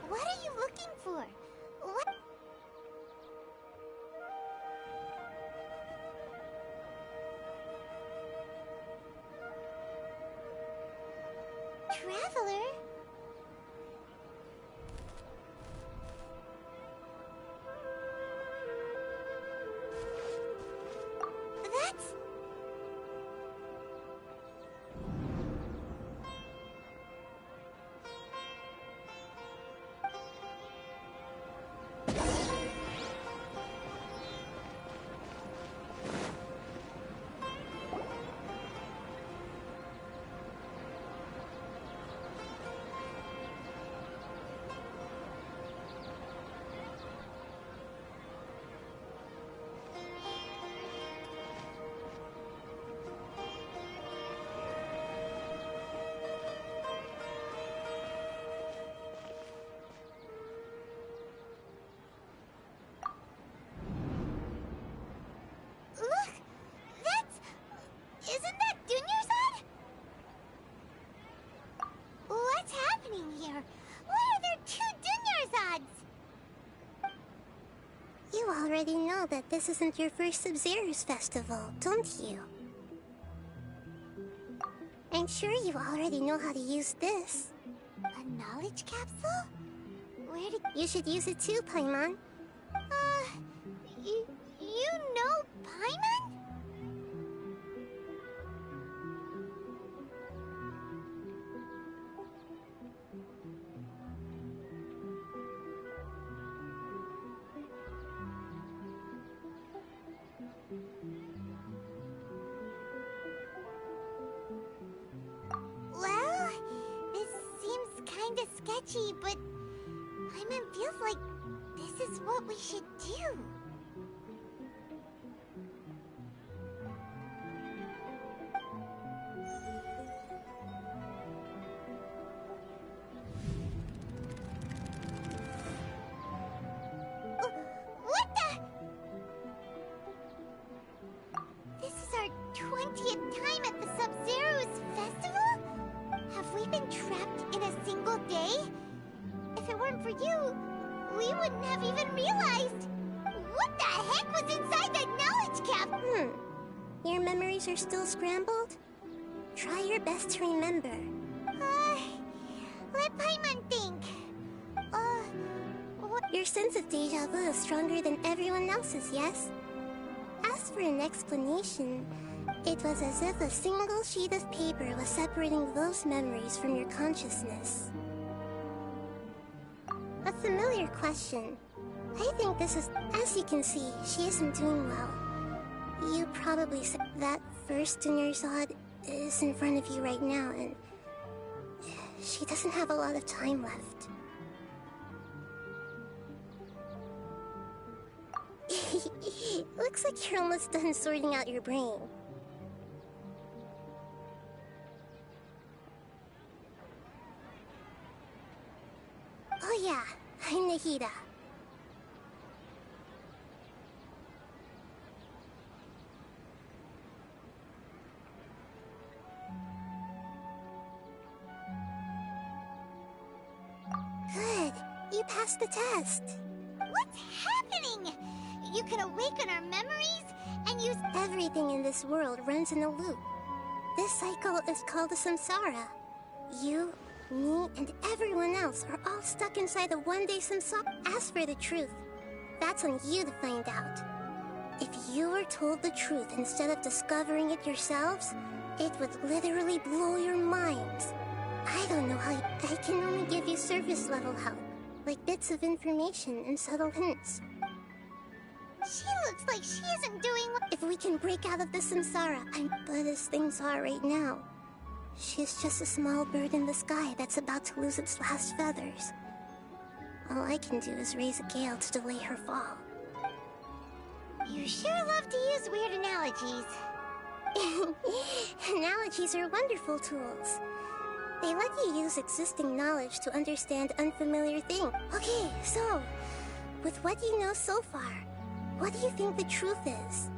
What are you looking for? What? Traveler? That's... Look! That's... Isn't that Dunyarzad? What's happening here? Why are there two Dunyarzads? You already know that this isn't your first Sub-Zero's festival, don't you? I'm sure you already know how to use this. A knowledge capsule? Where did... You should use it too, Paimon. You know Paimon? Well, this seems kinda sketchy, but Paimon feels like this is what we should do. What the? This is our 20th time at the Sub-Zero's festival? Have we been trapped in a single day? If it weren't for you, we wouldn't have even realized. What the heck was inside that knowledge cap? Your memories are still scrambled? Try your best to remember. Let Paimon think. Your sense of deja vu is stronger than everyone else's, yes? As for an explanation, it was as if a single sheet of paper was separating those memories from your consciousness. A familiar question. I think this is... As you can see, she isn't doing well. You probably said that first Dunyarzad is in front of you right now, and... she doesn't have a lot of time left. Looks like you're almost done sorting out your brain. Oh yeah, I'm Nahida. Good. You passed the test. What's happening? You can awaken our memories and use... Everything in this world runs in a loop. This cycle is called a samsara. You, me, and everyone else are all stuck inside a one-day samsara. As for the truth, that's on you to find out. If you were told the truth instead of discovering it yourselves, it would literally blow your minds. I don't know how I can only give you surface level help, like bits of information and subtle hints. She looks like she isn't doing what— If we can break out of the samsara, but as things are right now, she's just a small bird in the sky that's about to lose its last feathers. All I can do is raise a gale to delay her fall. You sure love to use weird analogies. Analogies are wonderful tools. They let you use existing knowledge to understand unfamiliar things. Okay, so, with what you know so far, what do you think the truth is?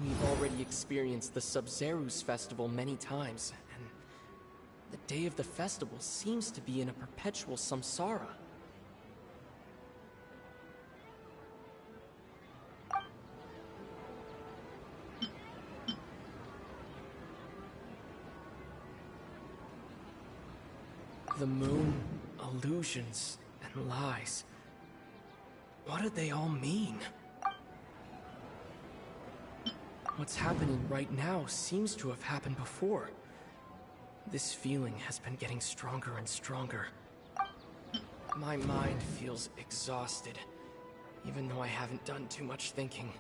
We've already experienced the Sub-Zeru's festival many times, and the day of the festival seems to be in a perpetual samsara. The moon, illusions, and lies. What do they all mean? What's happening right now seems to have happened before. This feeling has been getting stronger and stronger. My mind feels exhausted, even though I haven't done too much thinking.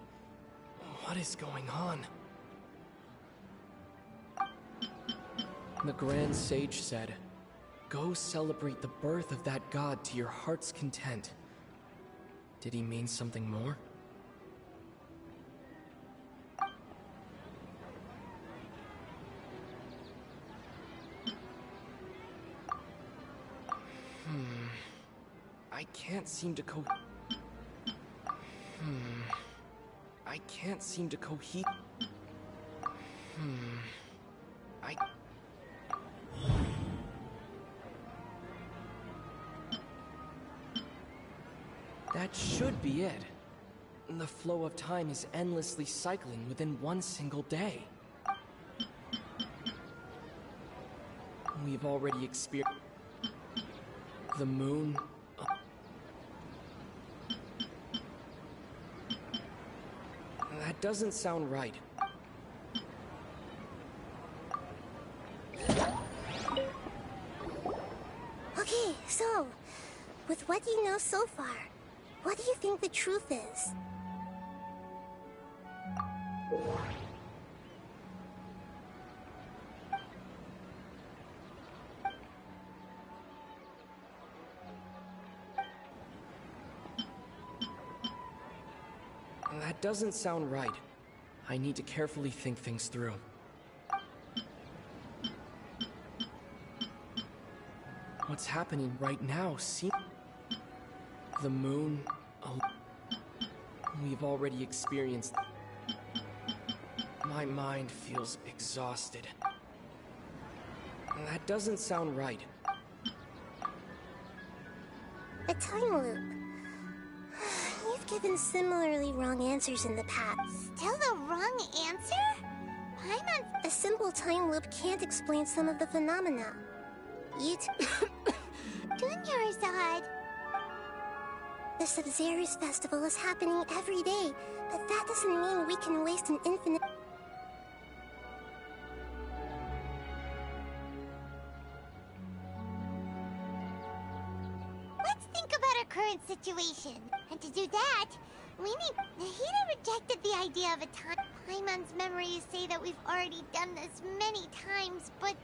What is going on? The Grand Sage said, "Go celebrate the birth of that god to your heart's content." Did he mean something more? I can't seem to I can't seem to cohere. That should be it. The flow of time is endlessly cycling within one single day. We've already experienced the moon. That doesn't sound right. Okay, so, with what you know so far, what do you think the truth is? That doesn't sound right. I need to carefully think things through. What's happening right now seems... The moon... We've already experienced... My mind feels exhausted. That doesn't sound right. A time loop. You've given similarly wrong answers in the past. Still the wrong answer? A simple time loop can't explain some of the phenomena. Dunyarzad! The Sub-Zeru's festival is happening every day, but that doesn't mean we can waste an infinite... Let's think about our current situation. And to do that, we need... Nahida rejected the idea of a time... Paimon's memories say that we've already done this many times, but...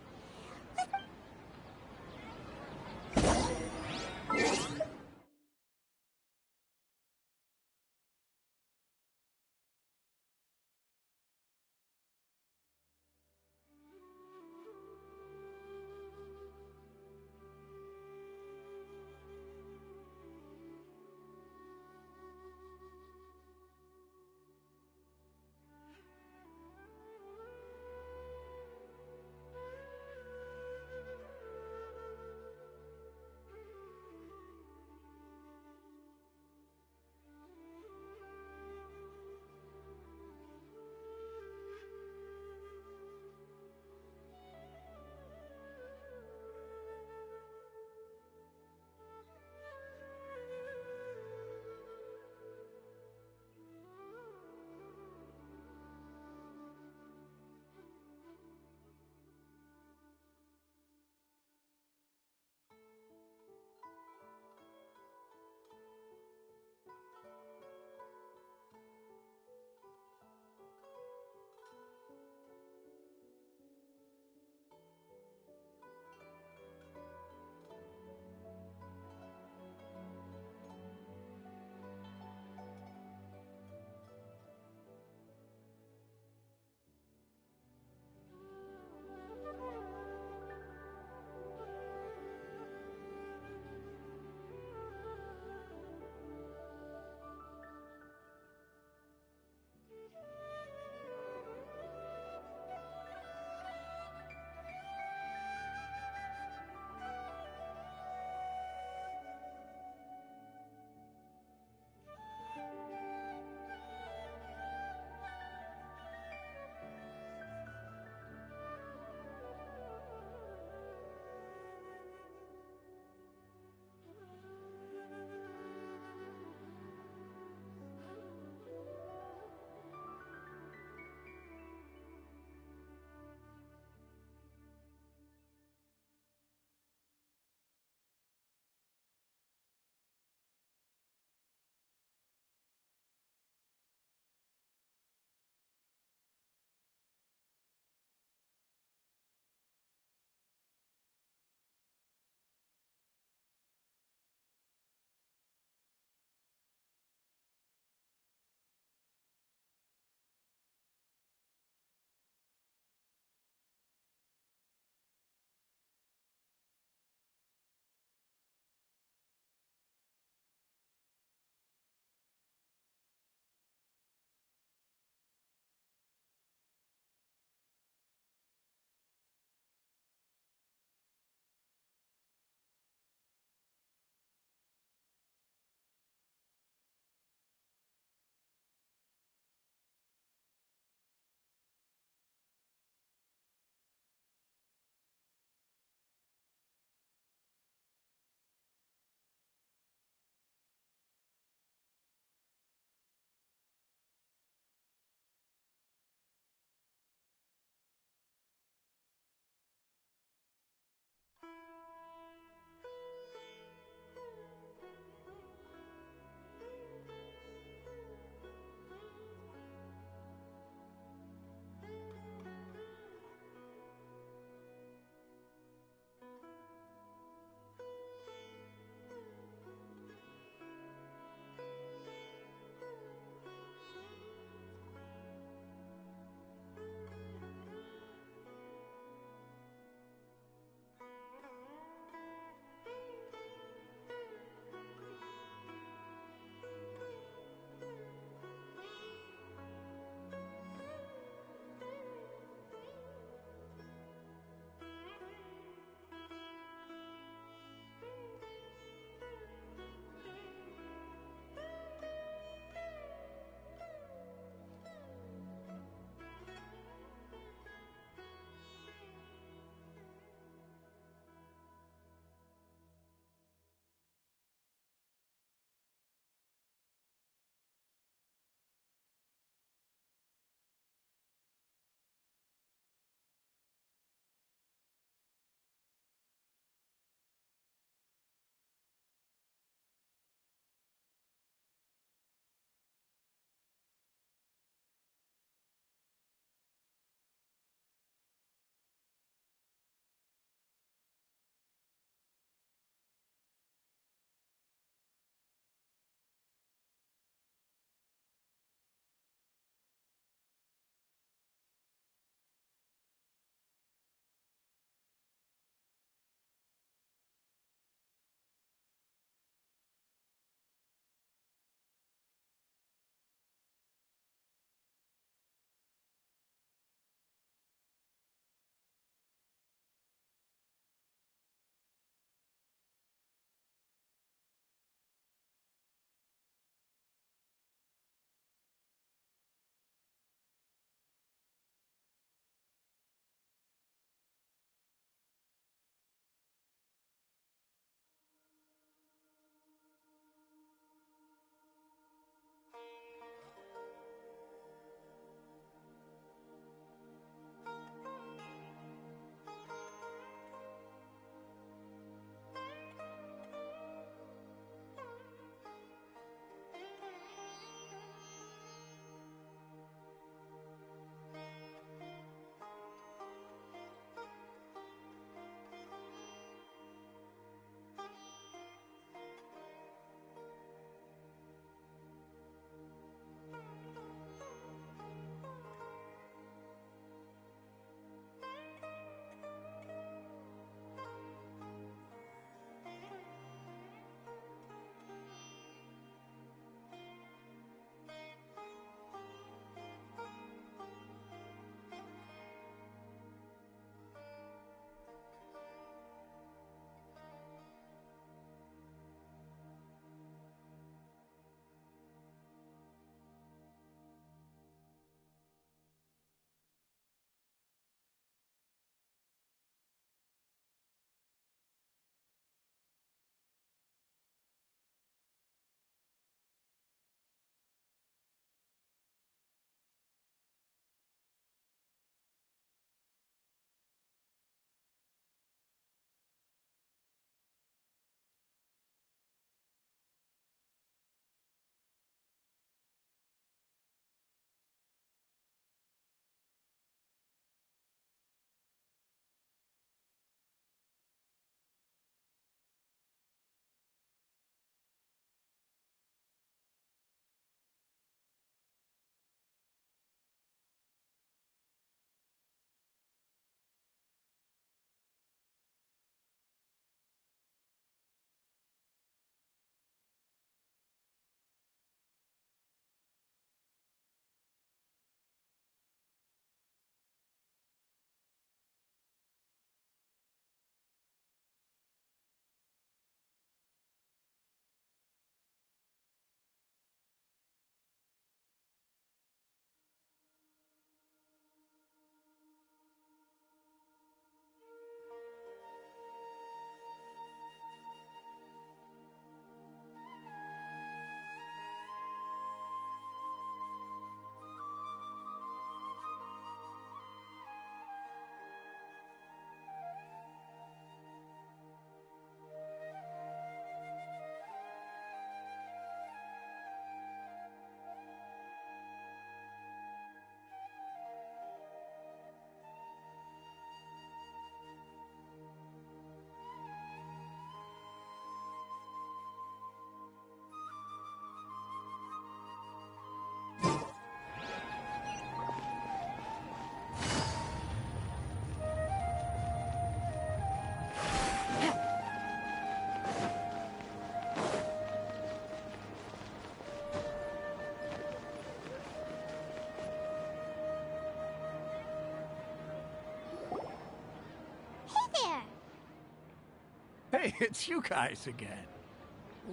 Hey, it's you guys again.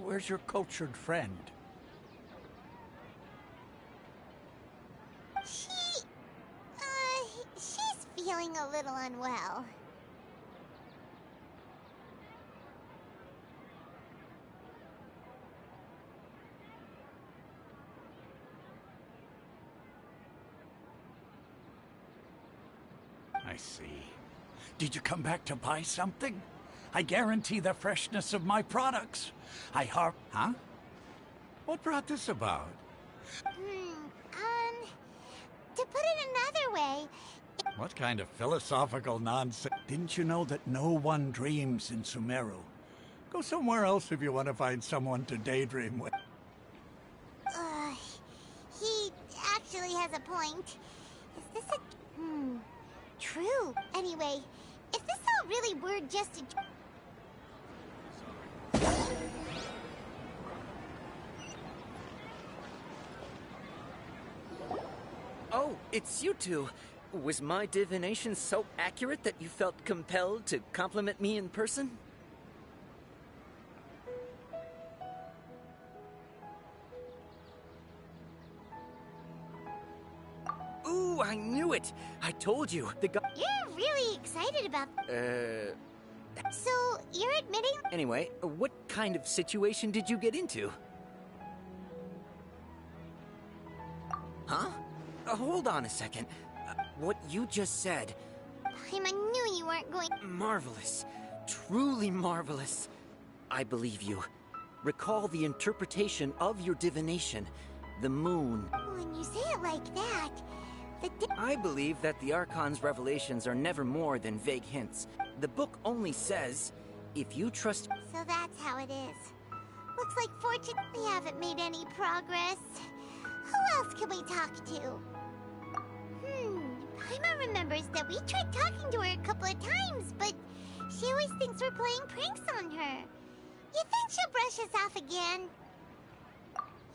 Where's your cultured friend? She's feeling a little unwell. I see. Did you come back to buy something? I guarantee the freshness of my products. Huh? What brought this about? To put it another way... What kind of philosophical nonsense? Didn't you know that no one dreams in Sumeru? Go somewhere else if you want to find someone to daydream with. He actually has a point. Is this a... True. Anyway, if this all really were just a... Oh, it's you two. Was my divination so accurate that you felt compelled to compliment me in person? Ooh, I knew it! I told you, the guy... You're really excited about... So, you're admitting... Anyway, what kind of situation did you get into? Huh? Hold on a second. What you just said... I knew you weren't going... Marvelous. Truly marvelous. I believe you. Recall the interpretation of your divination. The moon. When you say it like that... I believe that the Archon's revelations are never more than vague hints. The book only says, if you trust... So that's how it is. Looks like fortune... We haven't made any progress. Who else can we talk to? Paimon remembers that we tried talking to her a couple of times, but she always thinks we're playing pranks on her. You think she'll brush us off again?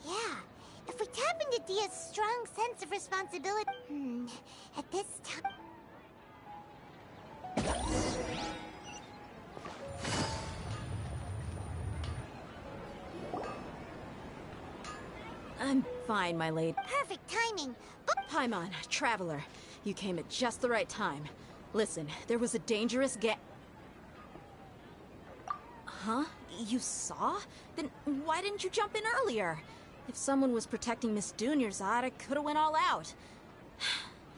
Yeah, if we tap into Dia's strong sense of responsibility... at this time... I'm fine, my lady. Perfect timing. Paimon, Traveler, you came at just the right time. Listen, there was a dangerous Huh? You saw? Then why didn't you jump in earlier? If someone was protecting Miss Dunyarzad, I could have went all out.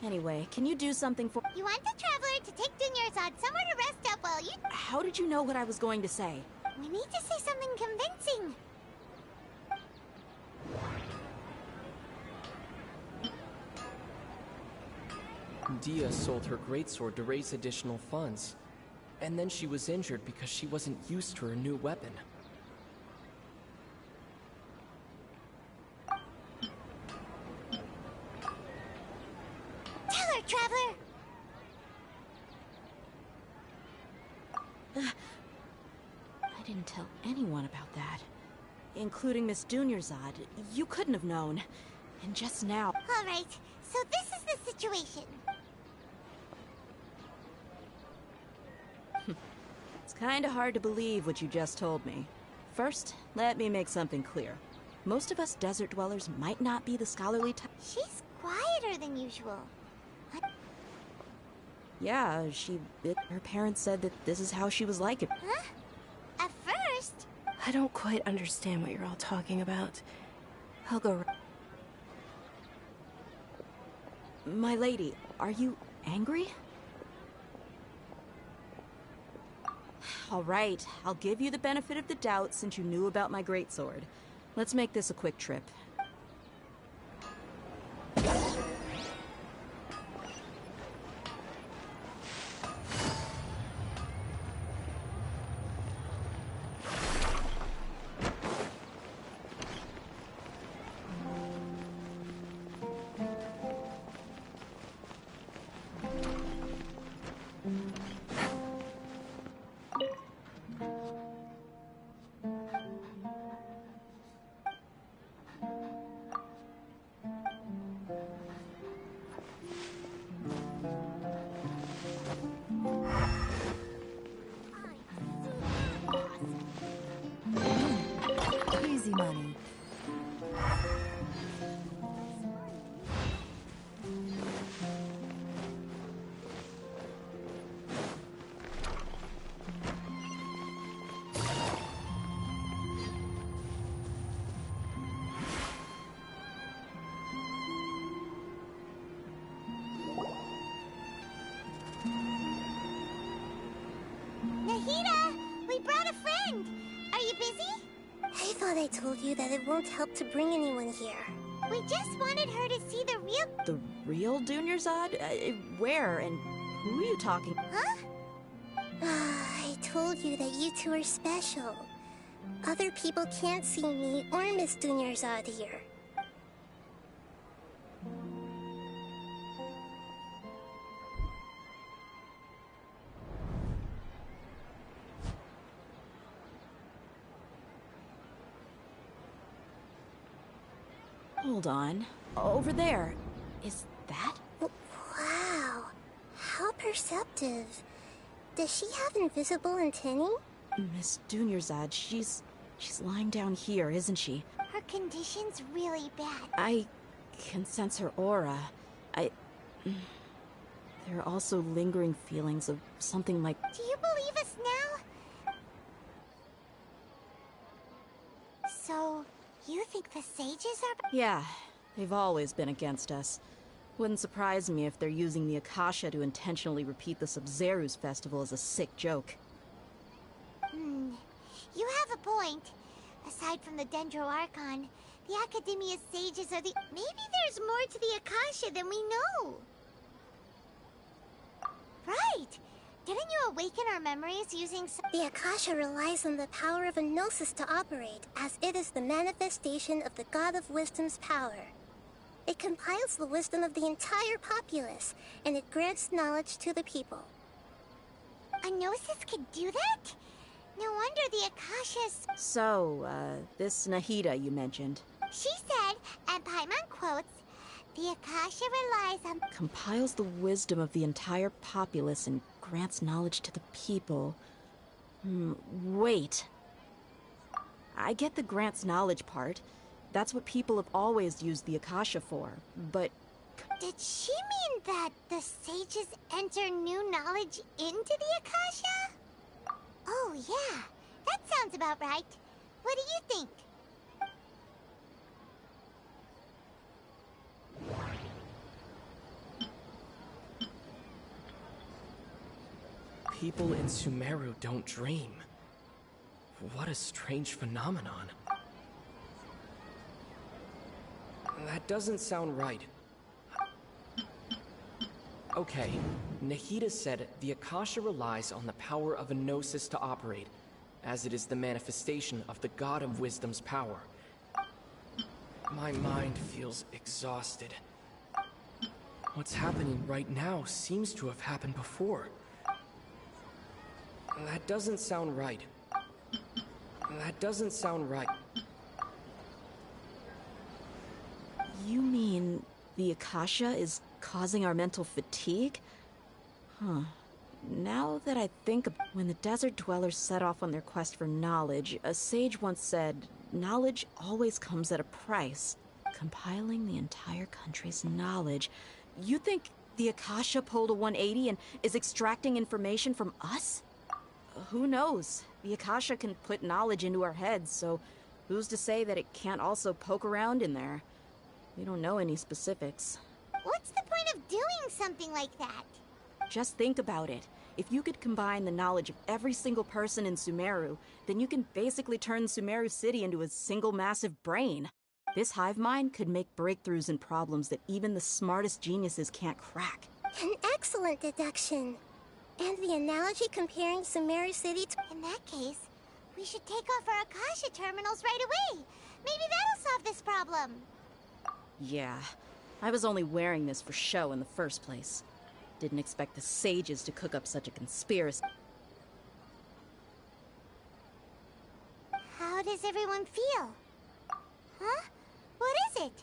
Anyway, can you do something for... You want the Traveler to take Dunyarzad somewhere to rest up while you... How did you know what I was going to say? We need to say something convincing. Dia sold her greatsword to raise additional funds. And then she was injured because she wasn't used to her new weapon. Tell her, Traveler! I didn't tell anyone about that. Including Miss Dunyarzad. You couldn't have known. And just now... All right, so this is the situation. It's kinda hard to believe what you just told me. First, let me make something clear. Most of us desert dwellers might not be the scholarly type. She's quieter than usual. Yeah, her parents said that this is how she was like it. Huh? At first? I don't quite understand what you're all talking about. I'll go... My lady, are you angry? All right, I'll give you the benefit of the doubt since you knew about my greatsword. Let's make this a quick trip. Nahida! We brought a friend! Are you busy? I thought I told you that it won't help to bring anyone here. We just wanted her to see the real... The real Dunyarzad? Where and who are you talking? Huh? I told you that you two are special. Other people can't see me or Miss Dunyarzad here. Hold on. Over there. Is that? Wow. How perceptive. Does she have invisible antennae? Miss Dunyarzad, she's lying down here, isn't she? Her condition's really bad. I can sense her aura. There are also lingering feelings of something like... Do you believe us now? So, you think the sages are... Yeah, they've always been against us. Wouldn't surprise me if they're using the Akasha to intentionally repeat the Sub-Zeru's festival as a sick joke. You have a point. Aside from the Dendro Archon, the Academia's sages are the... Maybe there's more to the Akasha than we know. Right! Didn't you awaken our memories using... The Akasha relies on the power of a gnosis to operate, as it is the manifestation of the God of Wisdom's power. It compiles the wisdom of the entire populace, and it grants knowledge to the people. A gnosis could do that? No wonder the Akasha's... So, this Nahida you mentioned. She said, and Paimon quotes, the Akasha relies on... Compiles the wisdom of the entire populace and grants knowledge to the people. Wait. I get the grants knowledge part. That's what people have always used the Akasha for, but... Did she mean that the sages enter new knowledge into the Akasha? Oh, yeah. That sounds about right. What do you think? People in Sumeru don't dream. What a strange phenomenon. That doesn't sound right. Okay, Nahida said the Akasha relies on the power of a gnosis to operate, as it is the manifestation of the God of Wisdom's power. My mind feels exhausted. What's happening right now seems to have happened before. That doesn't sound right. That doesn't sound right. You mean the Akasha is causing our mental fatigue? Huh. Now that I think of... When the desert dwellers set off on their quest for knowledge, a sage once said, knowledge always comes at a price. Compiling the entire country's knowledge. You think the Akasha pulled a 180 and is extracting information from us? Who knows? The Akasha can put knowledge into our heads, so who's to say that it can't also poke around in there? We don't know any specifics. What's the point of doing something like that? Just think about it. If you could combine the knowledge of every single person in Sumeru, then you can basically turn Sumeru City into a single massive brain. This hive mind could make breakthroughs in problems that even the smartest geniuses can't crack. An excellent deduction. And the analogy comparing Sumeru City to... In that case, we should take off our Akasha terminals right away. Maybe that'll solve this problem. Yeah, I was only wearing this for show in the first place. Didn't expect the sages to cook up such a conspiracy. How does everyone feel? Huh? What is it?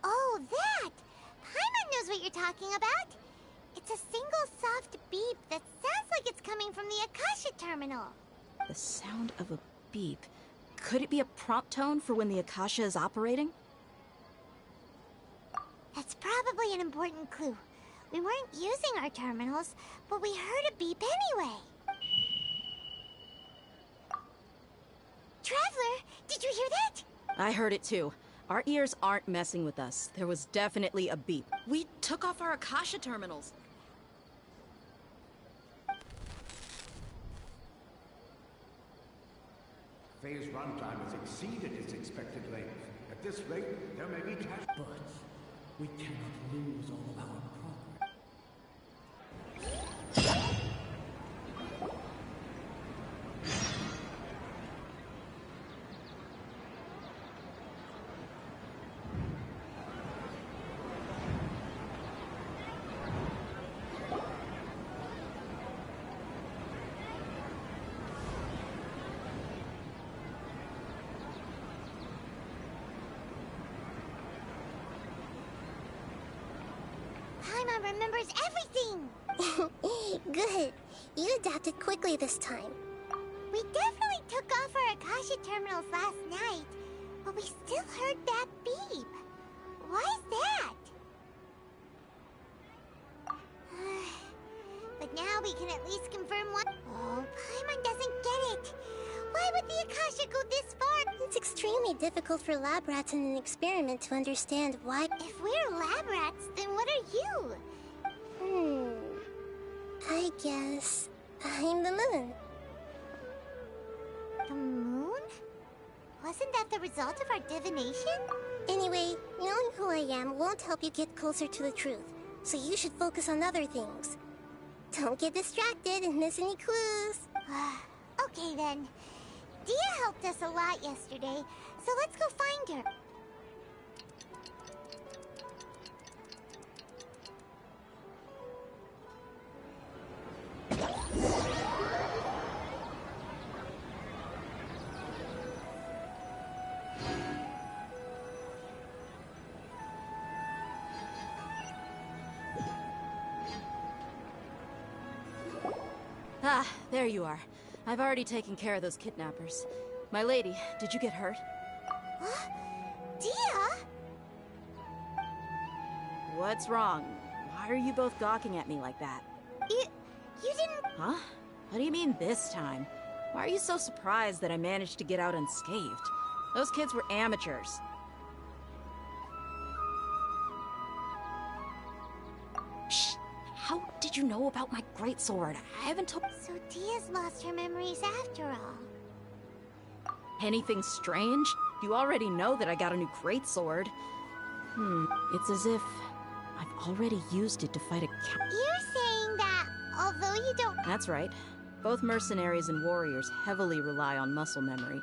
Oh, that! Paimon knows what you're talking about. It's a single soft beep that sounds like it's coming from the Akasha terminal. The sound of a beep. Could it be a prompt tone for when the Akasha is operating? That's probably an important clue. We weren't using our terminals, but we heard a beep anyway. Traveler, did you hear that? I heard it too. Our ears aren't messing with us. There was definitely a beep. We took off our Akasha terminals. phase runtime has exceeded its expected length. At this rate, there may be But we cannot lose all of our progress. Paimon remembers everything! Good. You adapted quickly this time. We definitely took off our Akasha terminals last night, but we still heard that beep. Why is that? But now we can at least confirm one. Oh, Paimon doesn't get it. Why would the Akasha go this far? It's extremely difficult for lab rats in an experiment to understand why. If we're lab rats, then what are you? I guess I'm the moon. The moon? Wasn't that the result of our divination? Anyway, knowing who I am won't help you get closer to the truth, so you should focus on other things. Don't get distracted and miss any clues. Okay then. Dia helped us a lot yesterday, so let's go find her. Ah, there you are. I've already taken care of those kidnappers. My lady, did you get hurt? What? Dia? What's wrong? Why are you both gawking at me like that? You didn't... Huh? What do you mean this time? Why are you so surprised that I managed to get out unscathed? Those kids were amateurs. Shh! How did you know about my greatsword? I haven't told... So Dia's lost her memories after all. Anything strange? You already know that I got a new greatsword. It's as if I've already used it to fight a You're saying that, although you don't... That's right. Both mercenaries and warriors heavily rely on muscle memory.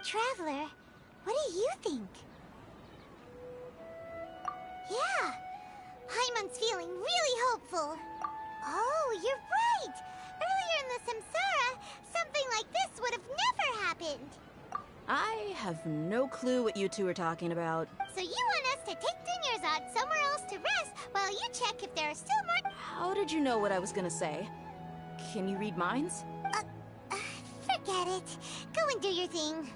Traveler, what do you think? Yeah, Paimon's feeling really hopeful. Oh, you're right! Earlier in the Samsara, something like this would have never happened. I have no clue what you two are talking about. So you want us to take Dunyarzad somewhere else to rest while you check if there are still more... How did you know what I was gonna say? Can you read minds? Forget it. Go and do your thing.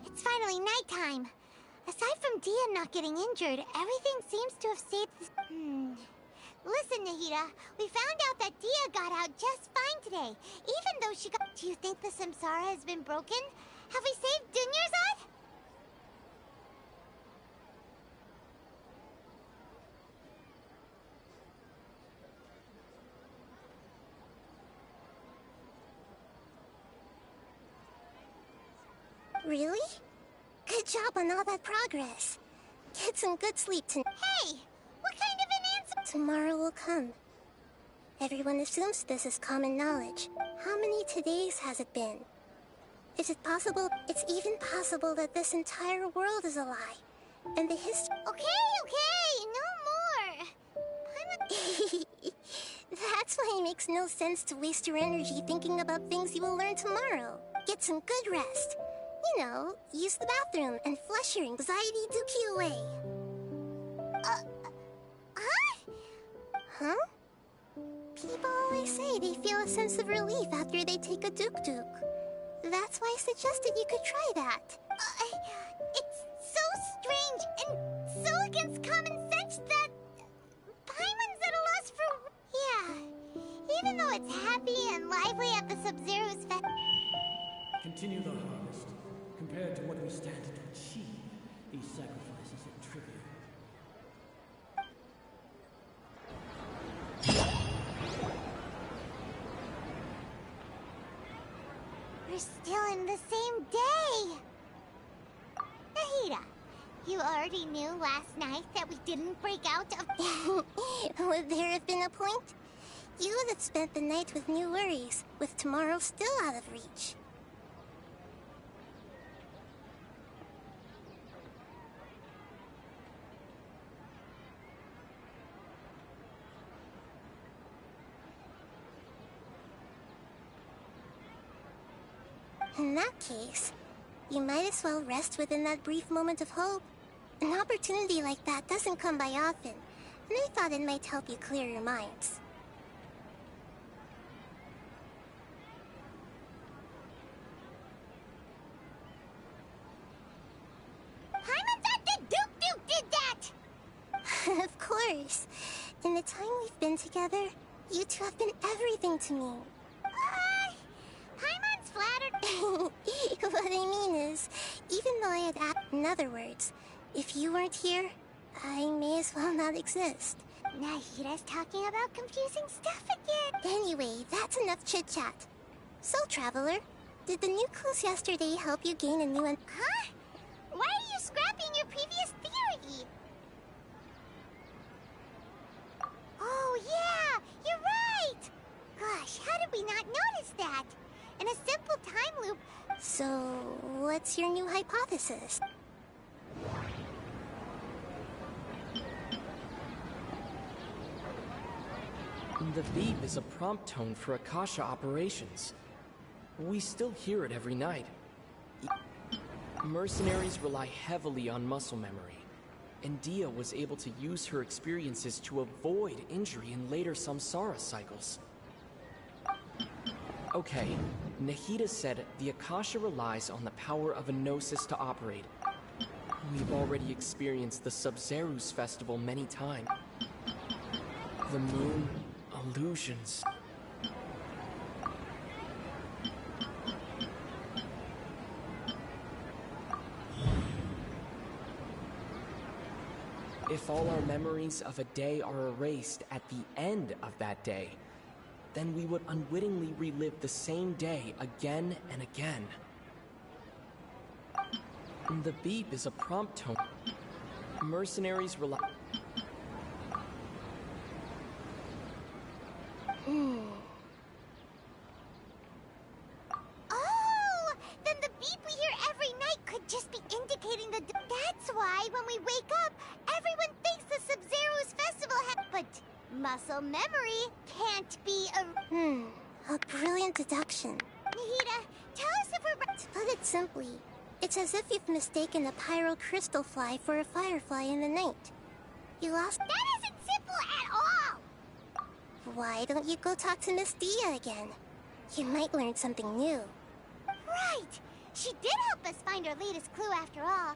It's finally nighttime. Aside from Dia not getting injured, everything seems to have stayed... Listen, Nahida, we found out that Dia got out just fine today, even though she got... Do you think the Samsara has been broken? Have we saved Dunyarzad? Really? Good job on all that progress. Get some good sleep tonight. Hey! What kind of an answer? Tomorrow will come. Everyone assumes this is common knowledge. How many todays has it been? Is it possible? It's even possible that this entire world is a lie. And the history... Okay, no more! That's why it makes no sense to waste your energy thinking about things you will learn tomorrow. Get some good rest. You know, use the bathroom and flush your anxiety dookie away. Huh? People always say they feel a sense of relief after they take a duk-duk. That's why I suggested you could try that. It's so strange and so against even though it's happy and lively at the Sub-Zero's Continue the harvest. Compared to what we stand to achieve, these sacrifices are trivial. We're still in the same day! Nahida, you already knew last night that we didn't break out of... Would there have been a point? You would have spent the night with new worries, with tomorrow still out of reach. In that case, you might as well rest within that brief moment of hope. An opportunity like that doesn't come by often, and I thought it might help you clear your minds. Duke did that! Of course. In the time we've been together, you two have been everything to me. Paimon's flattered. What I mean is, even though I had in other words, if you weren't here, I may as well not exist. Nahida's talking about confusing stuff again. Anyway, that's enough chit-chat. So, Traveler, did the new clues yesterday help you gain a new Huh? Why are you scrapping your previous theory? Oh, yeah! You're right! Gosh, how did we not notice that? In a simple time loop... So, what's your new hypothesis? The beep is a prompt tone for Akasha operations. We still hear it every night. Mercenaries rely heavily on muscle memory, and Dia was able to use her experiences to avoid injury in later samsara cycles. Okay, Nahida said the Akasha relies on the power of a gnosis to operate. We've already experienced the Sub-Zero's festival many times. The moon, illusions. If all our memories of a day are erased at the end of that day, then we would unwittingly relive the same day again and again. The beep is a prompt tone. Mercenaries rely... Oh! Then the beep we hear every night could just be indicating the... That's why when we wake up, everyone thinks the Sub-Zero's festival but muscle memory can't be a... A brilliant deduction. Nahida, tell us if we're... To put it simply, it's as if you've mistaken a pyro crystal fly for a firefly in the night. You lost... That isn't simple at all! Why don't you go talk to Miss Dia again? You might learn something new. Right! She did help us find our latest clue after all.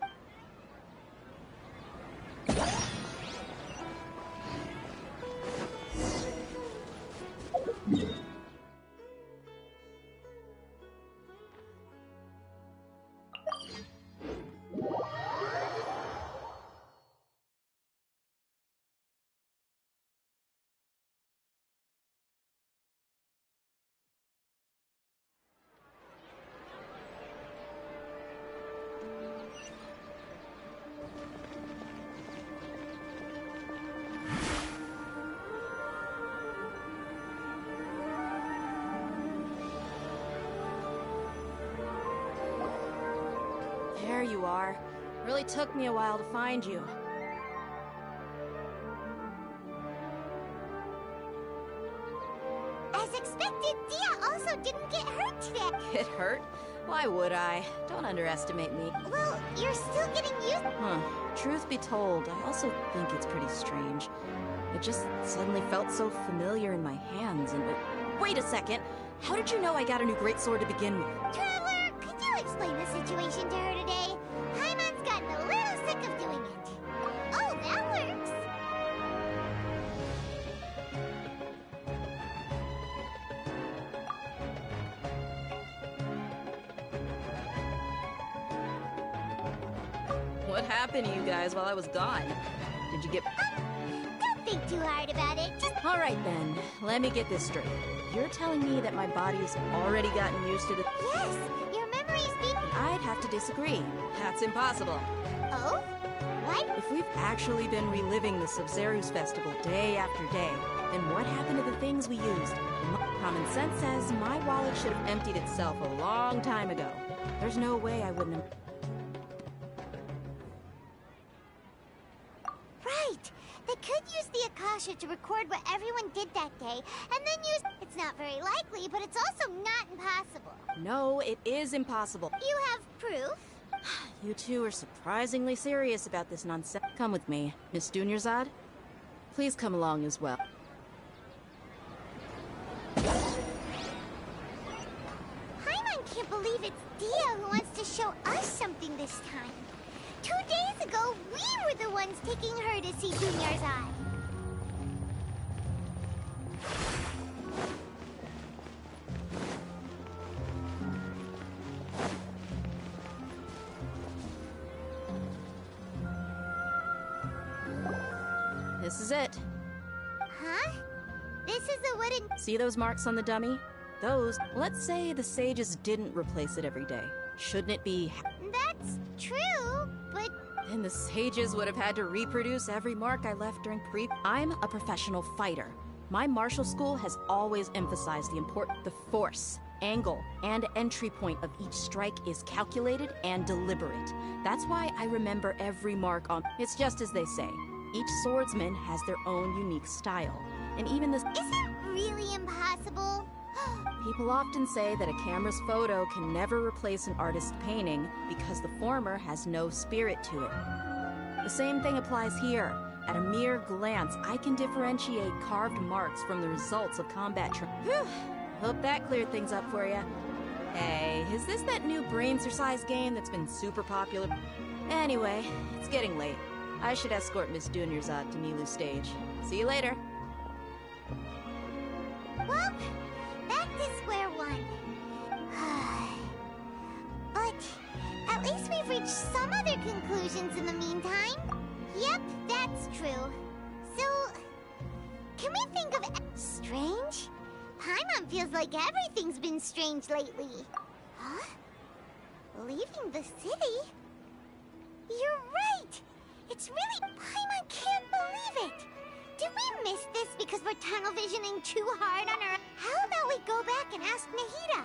There you are. Really took me a while to find you. As expected, Dia also didn't get hurt today. Get hurt? Why would I? Don't underestimate me. Well, you're still getting used... Truth be told, I also think it's pretty strange. It just suddenly felt so familiar in my hands and... Wait a second! How did you know I got a new greatsword to begin with? Traveler, could you explain the situation to her today? Paimon's gotten a little sick of doing it. Oh, that works. What happened to you guys while I was gone? Did you get... Don't think too hard about it. Just... All right then, let me get this straight. You're telling me that my body's already gotten used to the... Yes, your memories be... I'd have to disagree. That's impossible. Oh? What? If we've actually been reliving the Sumeru's festival day after day, then what happened to the things we used? Common sense says my wallet should have emptied itself a long time ago. There's no way I wouldn't have... Right! They could use the Akasha to record what everyone did that day, and then use... It's not very likely, but it's also not impossible. No, it is impossible. You have proof? You two are surprisingly serious about this nonsense. Come with me. Miss Dunyarzad, please come along as well. Paimon can't believe it's Dia who wants to show us something this time. 2 days ago, we were the ones taking her to see Dunyarzad. This is it. Huh? This is a wooden... See those marks on the dummy? Those, let's say the sages didn't replace it every day. Shouldn't it be... That's true, but... Then the sages would have had to reproduce every mark I left during I'm a professional fighter. My martial school has always emphasized the force, angle, and entry point of each strike is calculated and deliberate. That's why I remember every mark on... It's just as they say. Each swordsman has their own unique style. And even this... Is it really impossible? People often say that a camera's photo can never replace an artist's painting because the former has no spirit to it. The same thing applies here. At a mere glance, I can differentiate carved marks from the results of combat Whew! Hope that cleared things up for you. Hey, is this that new brain exercise game that's been super popular? Anyway, it's getting late. I should escort Miss Dunyarzad to Nilu's stage. See you later. Well, back to square one. But at least we've reached some other conclusions in the meantime. Yep, that's true. So, can we think of... Strange? Paimon feels like everything's been strange lately. Huh? Leaving the city? You're right! It's really... Paimon can't believe it! Did we miss this because we're tunnel visioning too hard on our... How about we go back and ask Nahida?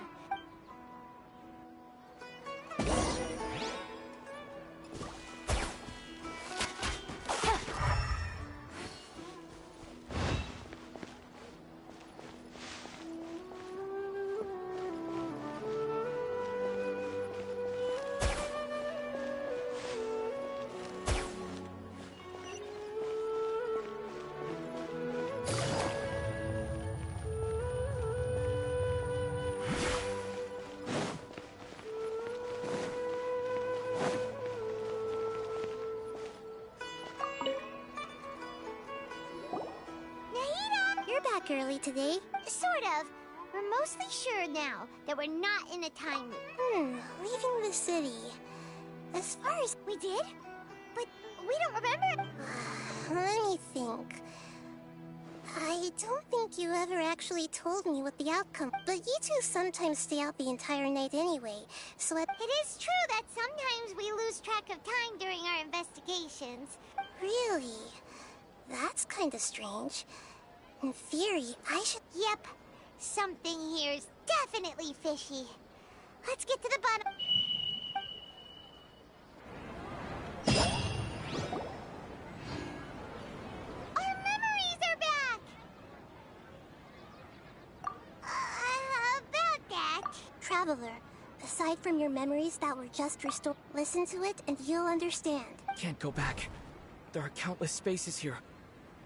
Early today? Sort of. We're mostly sure now that we're not in a time loop. Leaving the city. As far as... We did? But we don't remember... Let me think. I don't think you ever actually told me what the outcome... But you two sometimes stay out the entire night anyway, so It is true that sometimes we lose track of time during our investigations. Really? That's kinda strange. In theory, I should... Yep. Something here's definitely fishy. Let's get to the bottom. Our memories are back! About that... Traveler, aside from your memories that were just restored, listen to it and you'll understand. Can't go back. There are countless spaces here.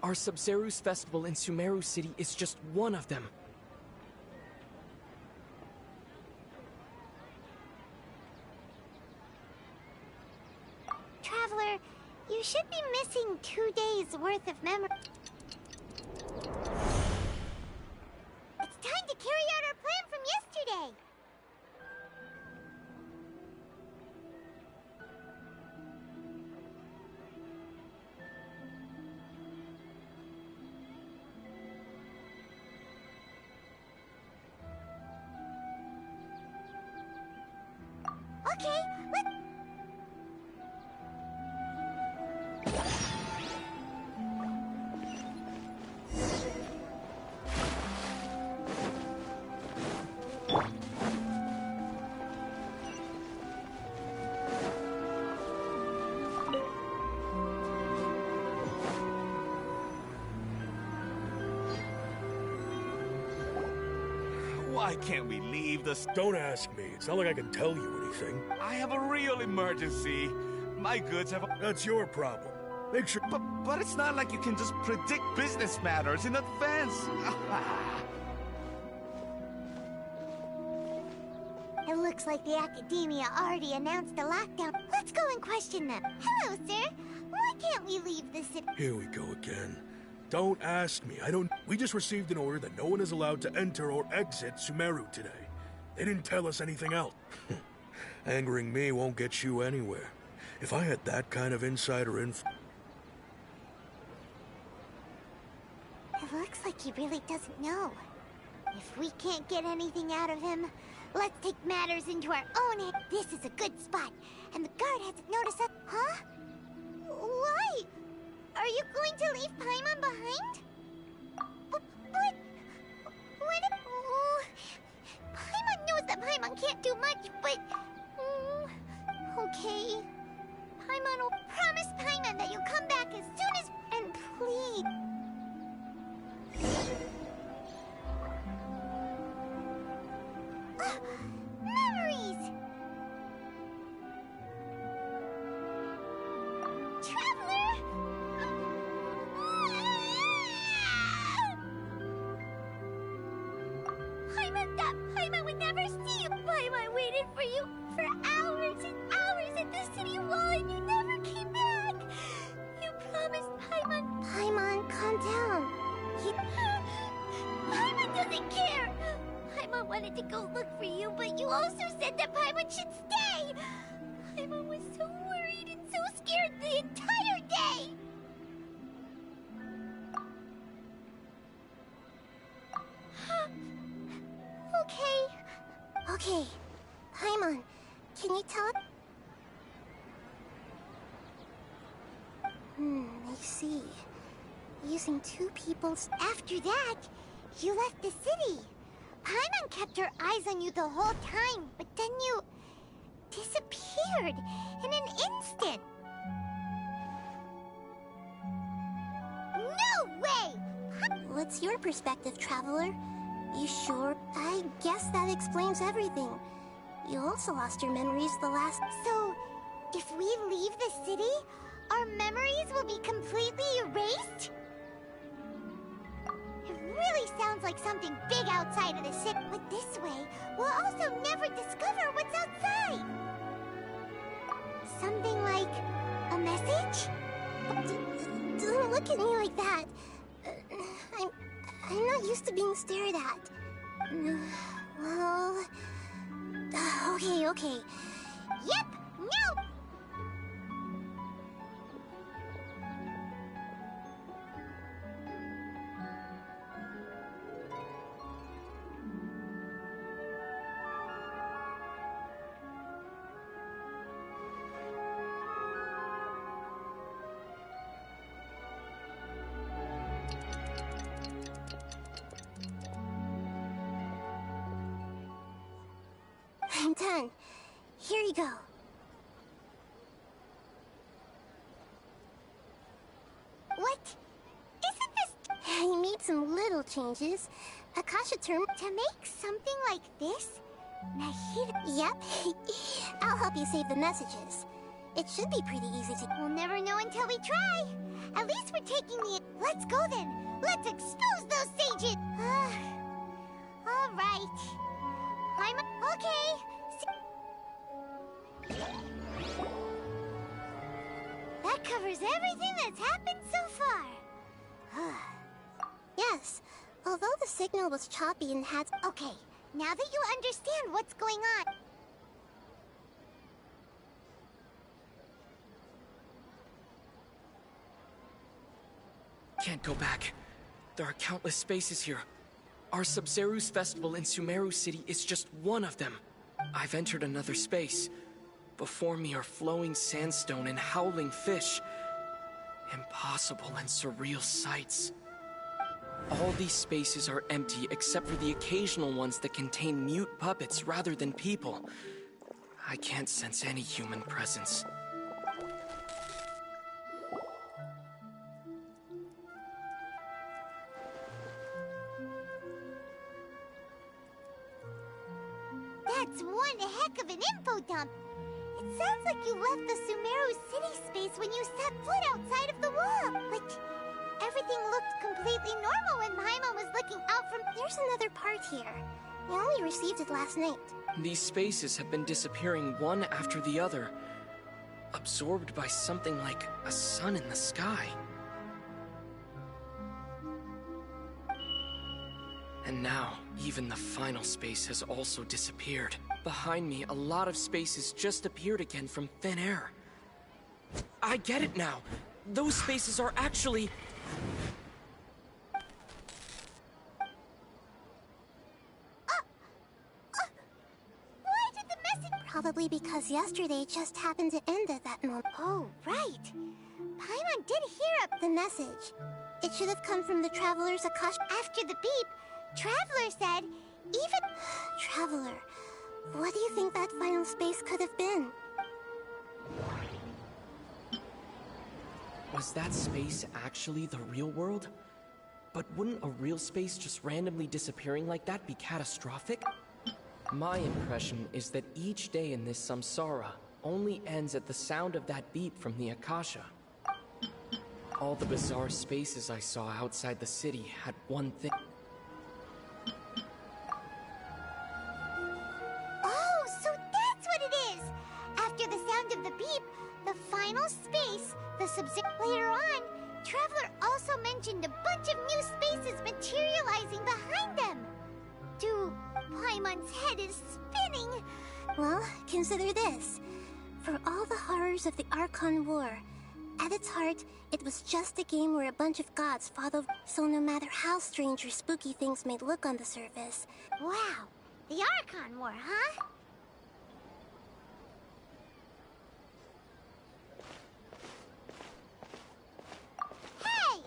Our Sumeru's festival in Sumeru City is just one of them. Traveler, you should be missing 2 days worth of memory. It's time to carry out our plan from yesterday. Okay, Why can't we leave the... Don't ask me. It's not like I can tell you anything. I have a real emergency. My goods have... That's your problem. Make sure... But it's not like you can just predict business matters in advance. it looks like the Academia already announced the lockdown. Let's go and question them. Hello, sir. Why can't we leave the city? Here we go again. Don't ask me. We just received an order that no one is allowed to enter or exit Sumeru today. They didn't tell us anything else. Angering me won't get you anywhere. If I had that kind of insider info... It looks like he really doesn't know. If we can't get anything out of him, let's take matters into our own hands. This is a good spot, and the guard hasn't noticed us. Huh? Why? Are you going to leave Paimon behind? But... Oh, Paimon knows that Paimon can't do much, but... okay. Paimon will promise Paimon that you'll come back as soon as... And please... Memories! Traveler! Paimon would never see you! Paimon waited for you for hours and hours at the city wall and you never came back! You promised Paimon... Paimon, calm down. Paimon doesn't care! Paimon wanted to go look for you, but you also said that Paimon should stay! Paimon was so worried and so scared the entire day! Okay, Paimon, can you tell... I see. Using two people's... After that, you left the city. Paimon kept her eyes on you the whole time, but then you... disappeared in an instant. No way! What's your perspective, Traveler? You sure? I guess that explains everything. You also lost your memories the last... So, if we leave the city, our memories will be completely erased? It really sounds like something big outside of the city. But this way, we'll also never discover what's outside. Something like a message? Don't look at me like that. I'm not used to being stared at. Well... Okay. Yep! No! I'm done. Here you go. What? Isn't this... I made some little changes. Akasha term... To make something like this? Nahida... Yep. I'll help you save the messages. It should be pretty easy to... We'll never know until we try. At least we're taking the... Let's go then. Let's expose those sages. All right. I'm... Okay. That covers everything that's happened so far. Yes. Although the signal was choppy and had... Okay. Now that you understand what's going on... Can't go back. There are countless spaces here. Our Sub-Zeru's festival in Sumeru City is just one of them. I've entered another space, Before me are flowing sandstone and howling fish. Impossible and surreal sights. All these spaces are empty except for the occasional ones that contain mute puppets rather than people. I can't sense any human presence. That's one heck of an info dump. It sounds like you left the Sumeru city space when you set foot outside of the wall. Like, everything looked completely normal when Paimon was looking out from... There's another part here. We only received it last night. These spaces have been disappearing one after the other, absorbed by something like a sun in the sky. And now, even the final space has also disappeared. Behind me, a lot of spaces just appeared again from thin air. I get it now! Those spaces are actually... Why did the message... Probably because yesterday just happened to end at that moment. Oh, right. Paimon did hear the message. It should have come from the Traveler's Akasha. After the beep, Traveler said, even... Traveler, what do you think that final space could have been? Was that space actually the real world? But wouldn't a real space just randomly disappearing like that be catastrophic? My impression is that each day in this samsara only ends at the sound of that beep from the Akasha. All the bizarre spaces I saw outside the city had one thing. Oh, so that's what it is! After the sound of the beep, the final space, the later on, Traveler also mentioned a bunch of new spaces materializing behind them. Paimon's head is spinning. Well, consider this. For all the horrors of the Archon War, at its heart, it was just a game where a bunch of gods fought over. So no matter how strange or spooky things may look on the surface... Wow, the Archon War, huh? Hey!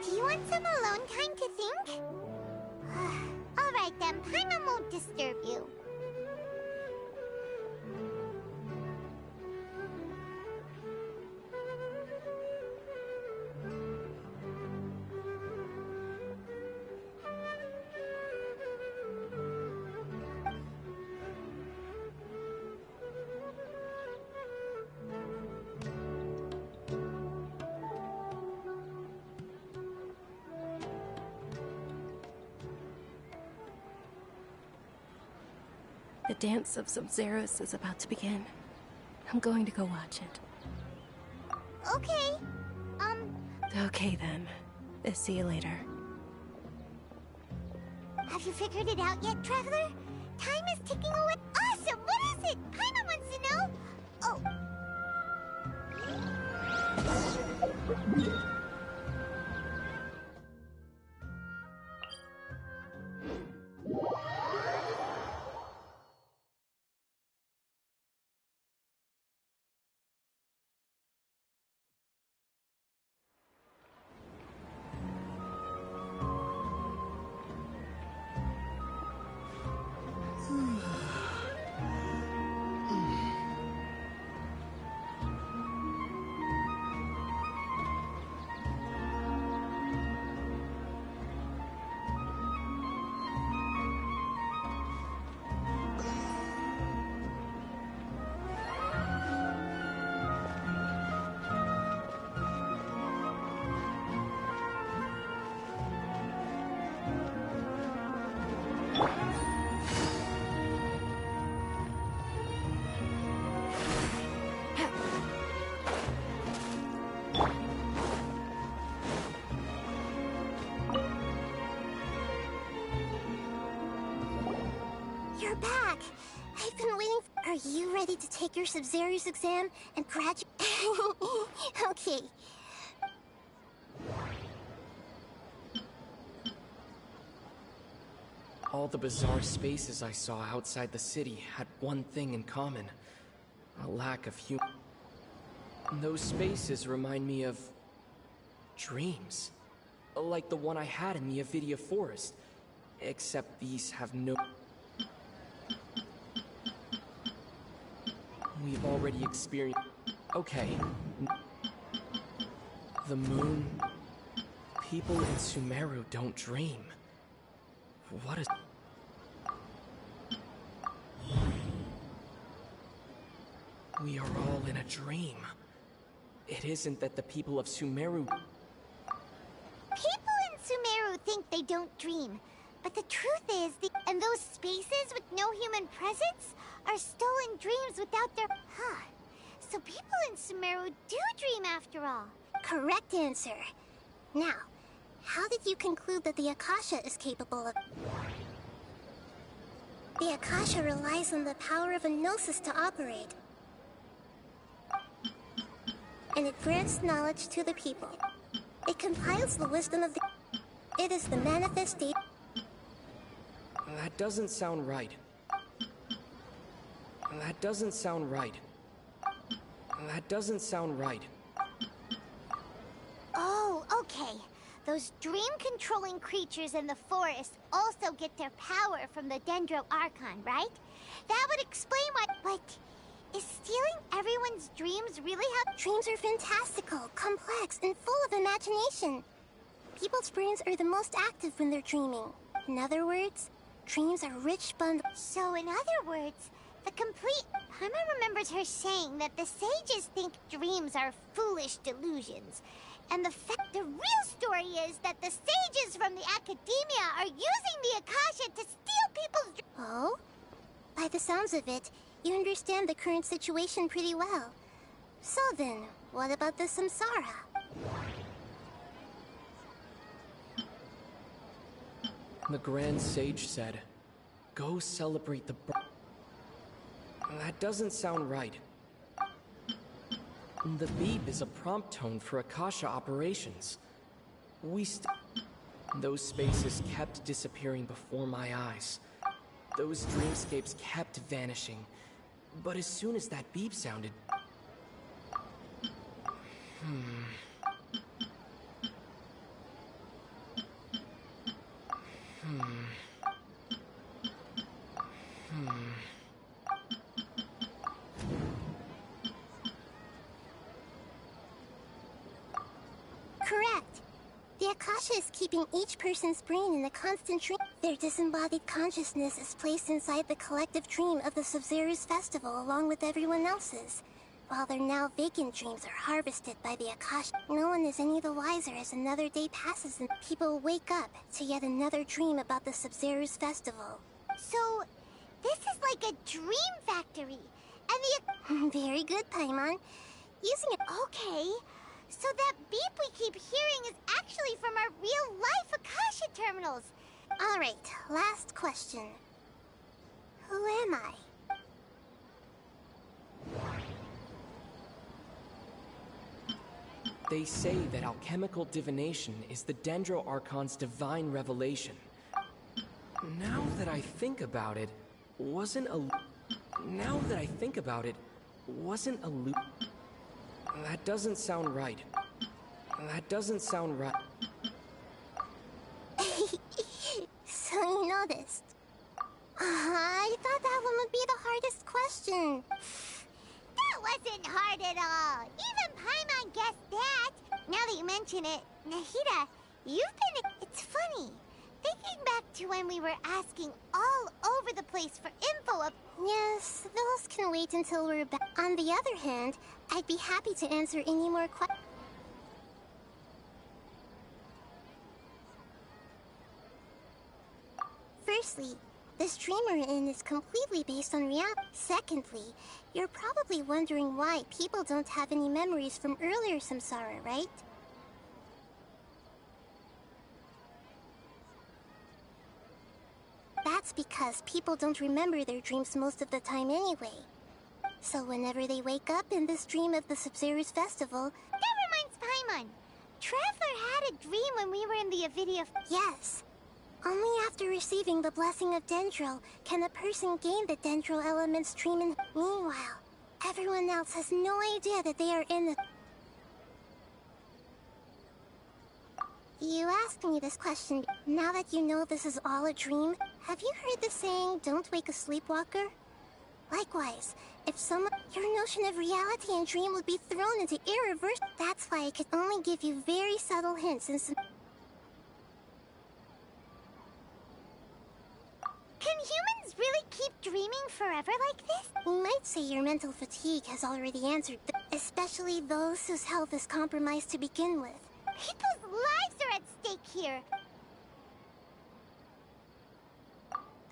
Do you want some alone time to think? Alright then, Paimon won't disturb you. The dance of Sub-Zeros is about to begin. I'm going to go watch it. Okay. Okay then. See you later. Have you figured it out yet, Traveler? Time is ticking away. Awesome! What is it? Paimon wants to know. Oh. You're back! I've been waiting. Are you ready to take your Sub-Zero's exam and graduate? Okay. All the bizarre spaces I saw outside the city had one thing in common. A lack of human. Those spaces remind me of dreams. Like the one I had in the Avidia Forest. Except these have no... We've already experienced... Okay. The moon... People in Sumeru don't dream. What is... We are all in a dream. It isn't that the people of Sumeru... People in Sumeru think they don't dream. But the truth is, and those spaces with no human presence are stolen dreams without their... Huh. So people in Sumeru do dream after all. Correct answer. Now, how did you conclude that the Akasha is capable of... The Akasha relies on the power of a gnosis to operate. And it grants knowledge to the people. It compiles the wisdom of the... It is the manifestation... That doesn't sound right. That doesn't sound right. That doesn't sound right. Oh, okay. Those dream-controlling creatures in the forest also get their power from the Dendro Archon, right? That would explain why... But is stealing everyone's dreams really how... Dreams are fantastical, complex, and full of imagination. People's brains are the most active when they're dreaming. In other words, dreams are rich bundles. So in other words, the complete... Paimon remembers her saying that the sages think dreams are foolish delusions. And the real story is that the sages from the academia are using the Akasha to steal people's dreams. Oh? By the sounds of it, you understand the current situation pretty well. So then, what about the Samsara? The Grand Sage said, "Go celebrate the birth." That doesn't sound right. The beep is a prompt tone for Akasha operations. Those spaces kept disappearing before my eyes. Those dreamscapes kept vanishing. But as soon as that beep sounded... Correct. The Akasha is keeping each person's brain in a constant dream. Their disembodied consciousness is placed inside the collective dream of the Sub-Zero's festival along with everyone else's, while their now vacant dreams are harvested by the Akasha. No one is any the wiser as another day passes and people wake up to yet another dream about the Sub-Zero's festival. So, this is like a dream factory, and the... Very good, Paimon. Using it... Okay, so that beep we keep hearing is actually from our real-life Akasha terminals. Alright, last question. Who am I? They say that alchemical divination is the Dendro Archon's divine revelation. Now that I think about it, wasn't a... That doesn't sound right. That doesn't sound right. So you noticed. I thought that one would be the hardest question. That wasn't hard at all. Even Paimon guessed that. Now that you mention it, Nahida, you've been... It's funny. Thinking back to when we were asking all over the place for info of... Yes, those can wait until we're back. On the other hand, I'd be happy to answer any more questions. Firstly, this dream we're in is completely based on reality. Secondly, you're probably wondering why people don't have any memories from earlier samsara, right? That's That's because people don't remember their dreams most of the time anyway. So whenever they wake up in this dream of the Sub-Zero's festival... That reminds Paimon. Traveler had a dream when we were in the Avidia... Yes. Only after receiving the blessing of Dendro can a person gain the Dendro element's dream in... Meanwhile, everyone else has no idea that they are in the... You asked me this question. Now that you know this is all a dream, have you heard the saying, don't wake a sleepwalker? Likewise, if your notion of reality and dream would be thrown into irreversible... That's why I could only give you very subtle hints and some... Can humans really keep dreaming forever like this? We might say your mental fatigue has already answered, especially those whose health is compromised to begin with. People's lives are at stake here.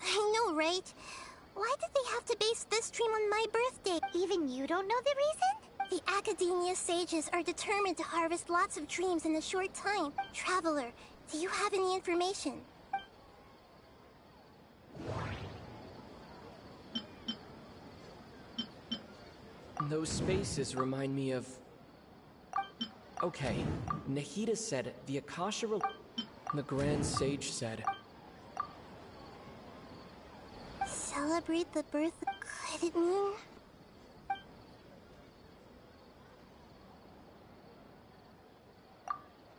I know, right? Why did they have to base this dream on my birthday? Even you don't know the reason? The Academia sages are determined to harvest lots of dreams in a short time. Traveler, do you have any information? Those spaces remind me of... Okay, Nahida said the Akasha... The Grand Sage said... Celebrate the birth... Could it mean...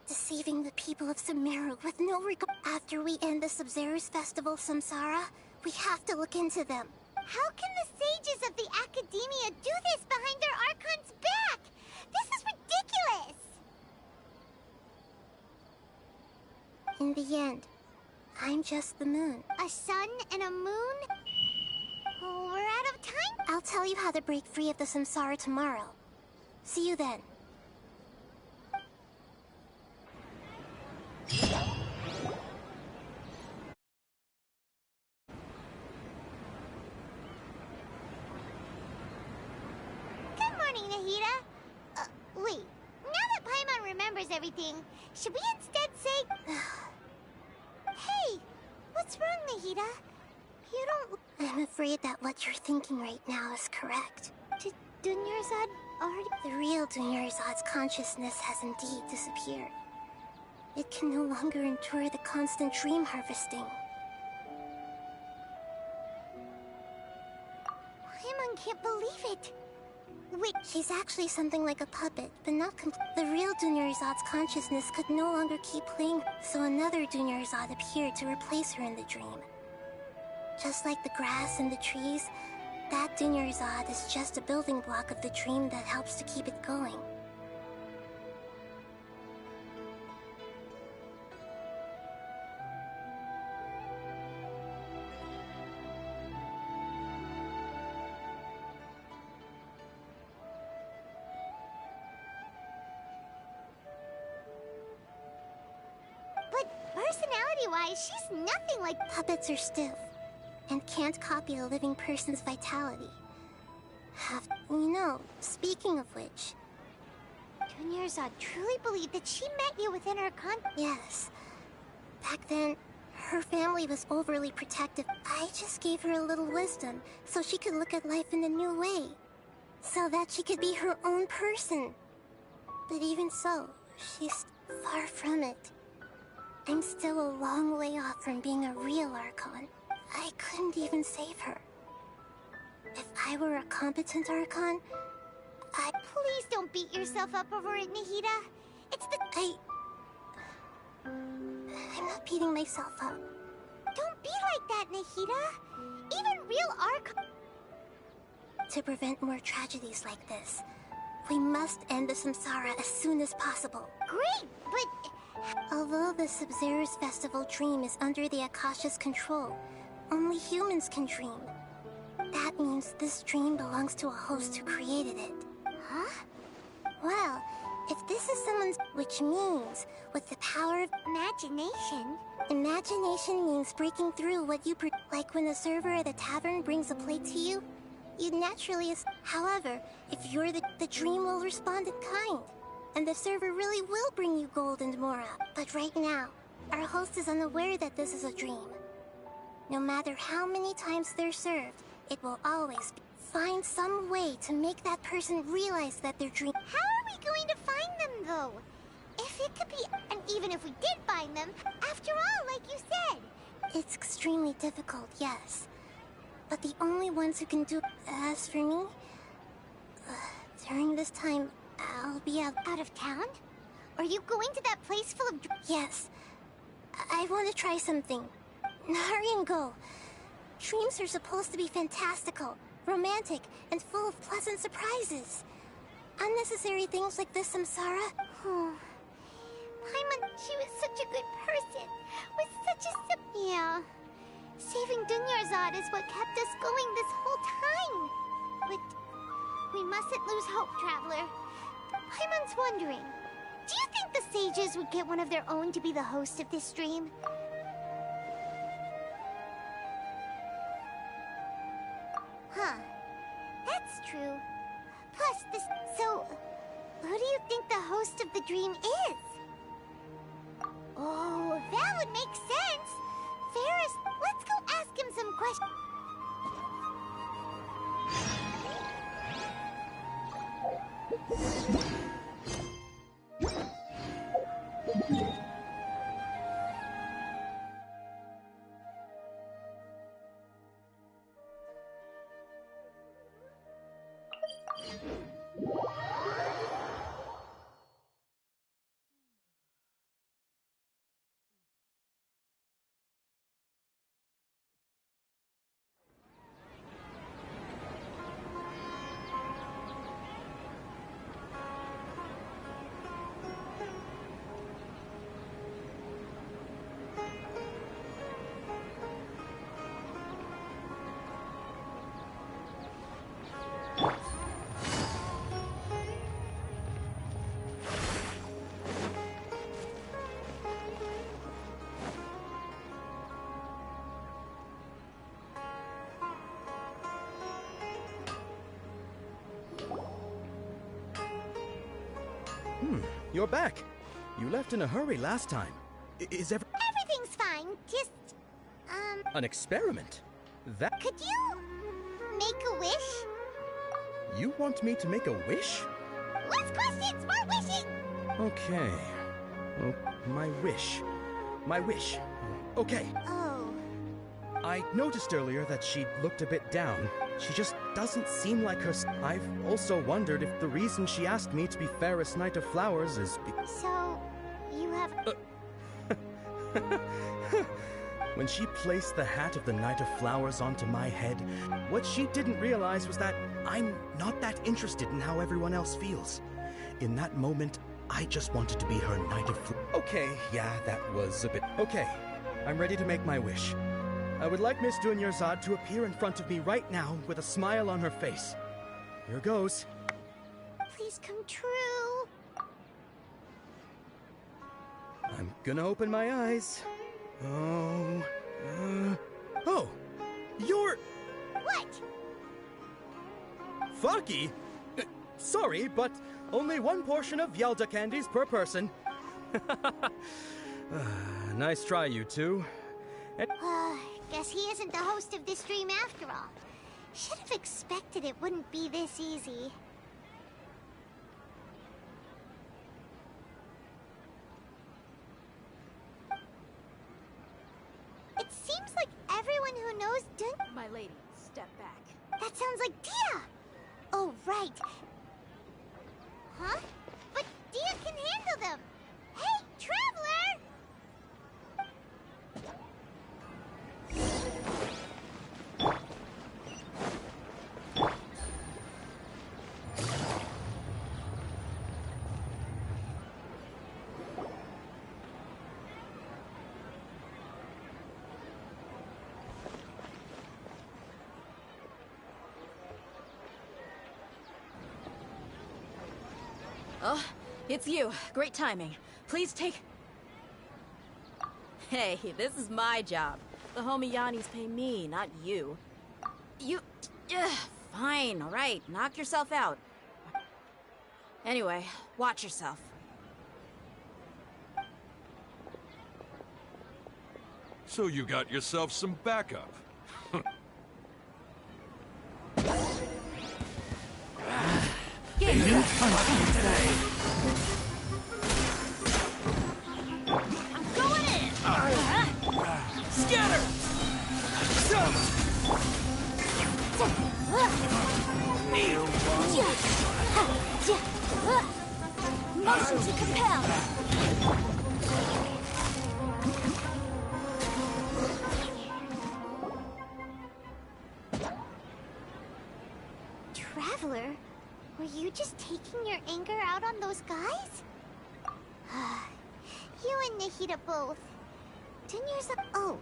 Deceiving the people of Sumeru with no regard... After we end the Sub-Zero's festival, Samsara, we have to look into them. How can the sages of the Academia do this behind their Archon's back? This is ridiculous! In the end, I'm just the moon. A sun and a moon? Oh, we're out of time? I'll tell you how to break free of the samsara tomorrow. See you then. Good morning, Nahida. Wait. Now that Paimon remembers everything, should we instead say... Hey, what's wrong, Nahida? You don't... I'm afraid that what you're thinking right now is correct. Did Dunyarzad already... The real Dunyarzad's consciousness has indeed disappeared. It can no longer endure the constant dream harvesting. Paimon can't believe it. Wait, she's actually something like a puppet, but not complete. The real Dunyarzad's consciousness could no longer keep playing, so another Dunyarzad appeared to replace her in the dream. Just like the grass and the trees, that Dunyarzad is just a building block of the dream that helps to keep it going. But personality-wise, she's nothing like... Puppets are stiff, and can't copy a living person's vitality. Speaking of which... Dunyarzad truly believed that she met you within her Yes. Back then, her family was overly protective. I just gave her a little wisdom, so she could look at life in a new way. So that she could be her own person. But even so, she's far from it. I'm still a long way off from being a real Archon. I couldn't even save her. If I were a competent Archon, Please don't beat yourself up over it, Nahida. It's the... I'm not beating myself up. Don't be like that, Nahida. Even real Archon... To prevent more tragedies like this, we must end the samsara as soon as possible. Great, but... Although the Sub-Zero's festival dream is under the Akasha's control, only humans can dream. That means this dream belongs to a host who created it. Huh? Well, if this is someone's... Which means, with the power of... Imagination? Imagination means breaking through what you... Like when the server at the tavern brings a plate to you, you'd naturally... However, if you're the dream will respond in kind. And the server really will bring you gold and Mora. But right now, our host is unaware that this is a dream. No matter how many times they're served, it will always find some way to make that person realize that their dream. How are we going to find them, though? If it could be, and even if we did find them, after all, like you said. It's extremely difficult, yes. But the only ones who can do it, as for me, during this time, I'll be out of town? Are you going to that place full of... Yes. I want to try something. Hurry and go. Dreams are supposed to be fantastical, romantic, and full of pleasant surprises. Unnecessary things like this samsara. Paimon, she was such a good person. Was such a... Yeah. Saving Dunyarzad is what kept us going this whole time. But we mustn't lose hope, Traveler. Paimon's wondering, do you think the sages would get one of their own to be the host of this stream? Huh. That's true. Plus, this... So, who do you think the host of the dream is? Oh, that would make sense. Ferris, let's go ask him some questions. You're back. You left in a hurry last time. Is Everything's fine. Just, an experiment? That... Could you make a wish? You want me to make a wish? Less questions, more wishing! Okay. Well, my wish. My wish. Okay. Oh. I noticed earlier that she looked a bit down. She just doesn't seem like her... I've also wondered if the reason she asked me to be Fairest Knight of Flowers is So, you have... When she placed the hat of the Knight of Flowers onto my head, what she didn't realize was that I'm not that interested in how everyone else feels. In that moment, I just wanted to be her Knight of Flowers. Okay, yeah, that was a bit... Okay, I'm ready to make my wish. I would like Miss Dunyarzad to appear in front of me right now with a smile on her face. Here goes. Please come true. I'm gonna open my eyes. Oh, you're... What? Faki? Sorry, but only one portion of Yalda candies per person. Nice try, you two. Guess he isn't the host of this stream after all. Should have expected it wouldn't be this easy. It seems like everyone who knows My lady, step back. That sounds like Dia! Oh, right. Huh? But Dia can handle them! Hey, Traveler! Oh, it's you. Great timing. Please take... Hey, this is my job. The homie Yannis pay me, not you. You... Fine, alright. Knock yourself out. Anyway, watch yourself. So you got yourself some backup. Get new punch today. I'm going in! Scatter! Motion to compel! Traveler, were you just taking your anger out on those guys? You and Nahida both. Oh,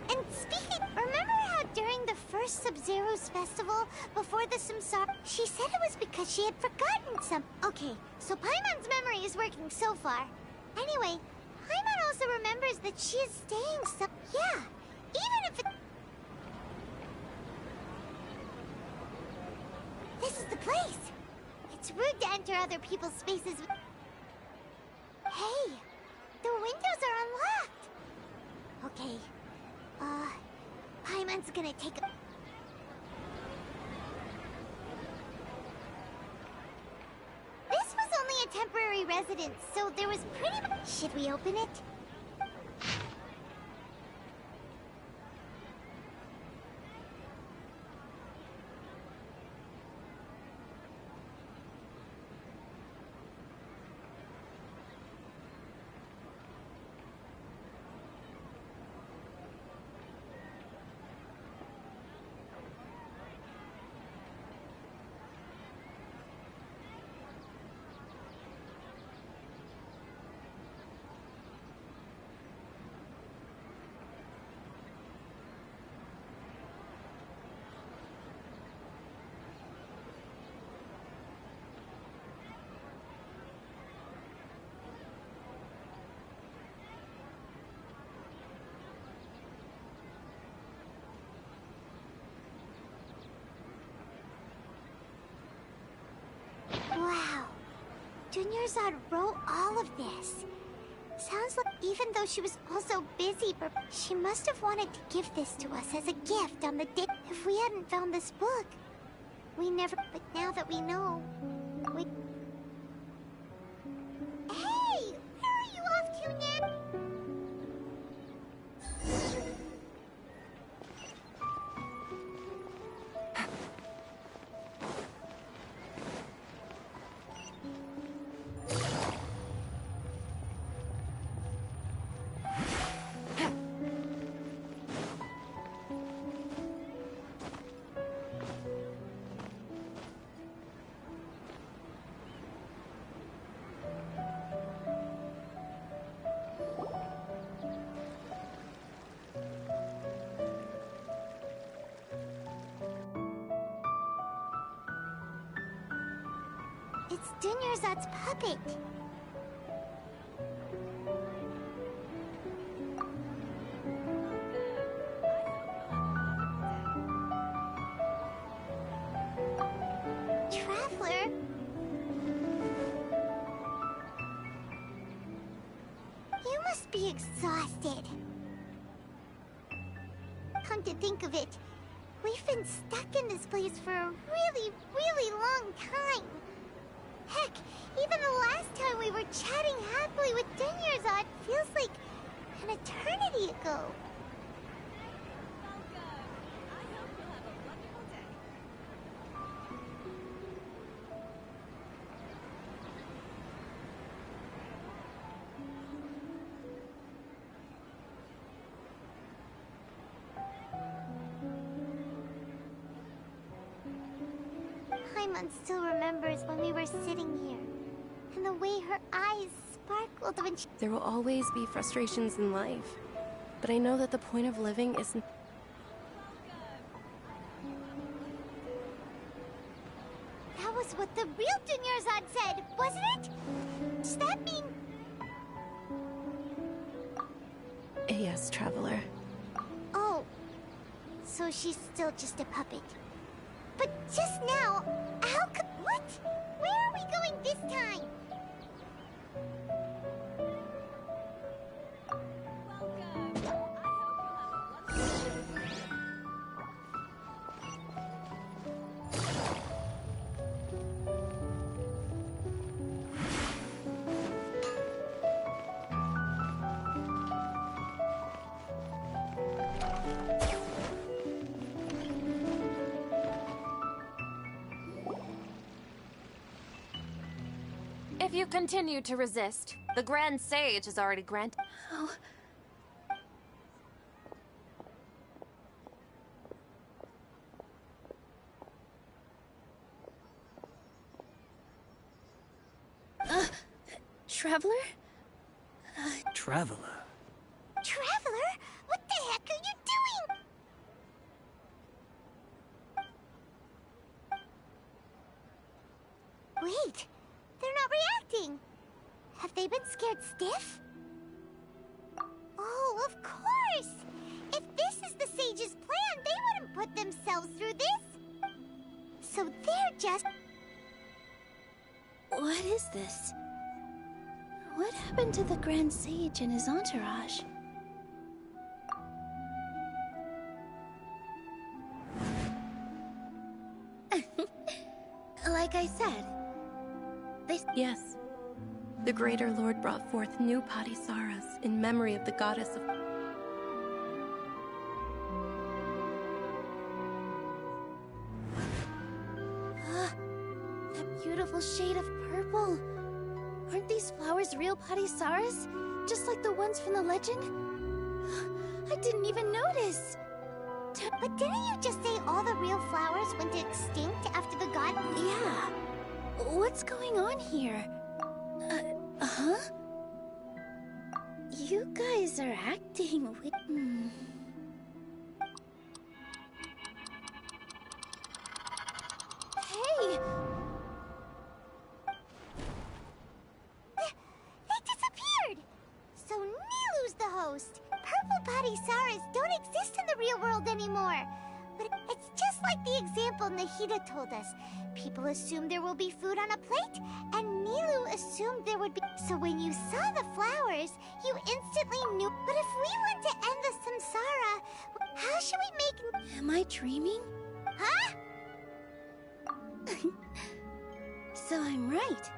and speaking, remember how during the first Sub-Zero's festival, before the Samsara, she said it was because she had forgotten some. Okay, so Paimon's memory is working so far. Anyway, Paimon also remembers that she is staying some. Yeah, even if it. This is the place. It's rude to enter other people's spaces. Hey, the windows are unlocked. Okay, Paimon's gonna take a... This was only a temporary residence, so there was pretty much... Should we open it? Wow. Dunyarzad wrote all of this. Sounds like even though she was also busy, but she must have wanted to give this to us as a gift on the day. If we hadn't found this book, we never... But now that we know, we... Hey! Where are you off to now? It's Dunyarzad's puppet. Traveler? You must be exhausted. Come to think of it, we've been stuck in this place for a really, really long time. Heck, even the last time we were chatting happily with Dunyarzad feels like an eternity ago. Paimon still remembers when we were sitting here, and the way her eyes sparkled when she... There will always be frustrations in life, but I know that the point of living isn't... That was what the real Dunyarzad said, wasn't it? Does that mean... Yes, Traveler. Oh, so she's still just a puppet. But just now, how could... What? Where are we going this time? If you continue to resist, the Grand Sage has already granted. Oh. Traveler? Traveler? Traveler? What the heck are you doing? Wait, they're not reacting. Have they been scared stiff? Oh, of course! If this is the Sage's plan, they wouldn't put themselves through this. So they're just... What is this? What happened to the Grand Sage and his entourage? Like I said, Yes. The Greater Lord brought forth new Padisaras in memory of the goddess of... That beautiful shade of purple. Aren't these flowers real Padisaras? Just like the ones from the legend? I didn't even notice. But didn't you just say all the real flowers went extinct after the god? Yeah. What's going on here? Huh? You guys are acting weird. Hey! They disappeared! So Nilu's the host. Purple Padisaras don't exist in the real world anymore. But it's just like the example Nahida told us. People assumed there will be food on a plate, and Nilu assumed there would be... So when you saw the flowers, you instantly knew... But if we want to end the samsara, how should we make... Am I dreaming? Huh? So I'm right.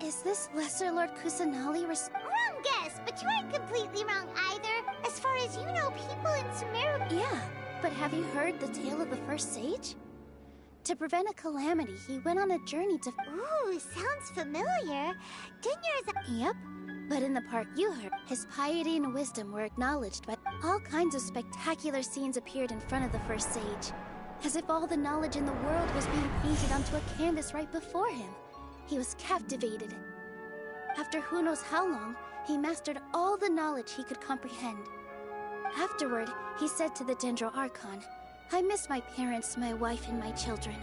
Is this Lesser Lord Kusanali Wrong guess, but you aren't completely wrong either. As far as you know, people in Sumeru... Yeah, but have you heard the tale of the first sage? To prevent a calamity, he went on a journey to... Ooh, sounds familiar. Yep, but in the part you heard, his piety and wisdom were acknowledged by... All kinds of spectacular scenes appeared in front of the first sage, as if all the knowledge in the world was being painted onto a canvas right before him. He was captivated. After who knows how long, he mastered all the knowledge he could comprehend. Afterward, he said to the Dendro Archon, "I miss my parents, my wife, and my children."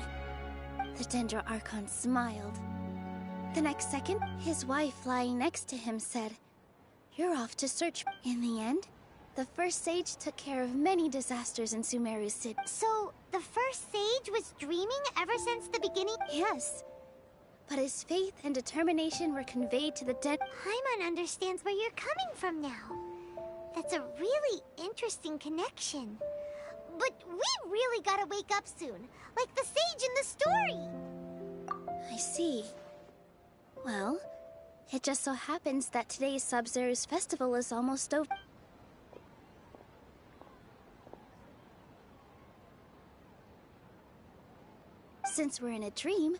The Dendro Archon smiled. The next second, his wife lying next to him said, "You're off to search." In the end, the first sage took care of many disasters in Sumeru City. So, the first sage was dreaming ever since the beginning? Yes. But his faith and determination were conveyed to the dead. Paimon understands where you're coming from now. That's a really interesting connection. But we really gotta wake up soon, like the sage in the story. I see. Well, it just so happens that today's Sub-Zero's festival is almost over. Since we're in a dream,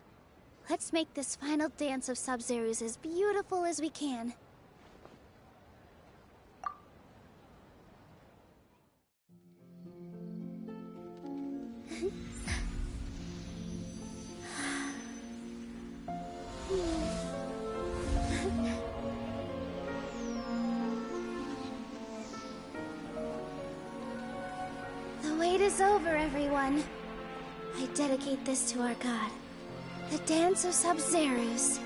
let's make this final dance of Sub-Zero's as beautiful as we can. The wait is over, everyone. I dedicate this to our god, the dance of Sub-Zero's.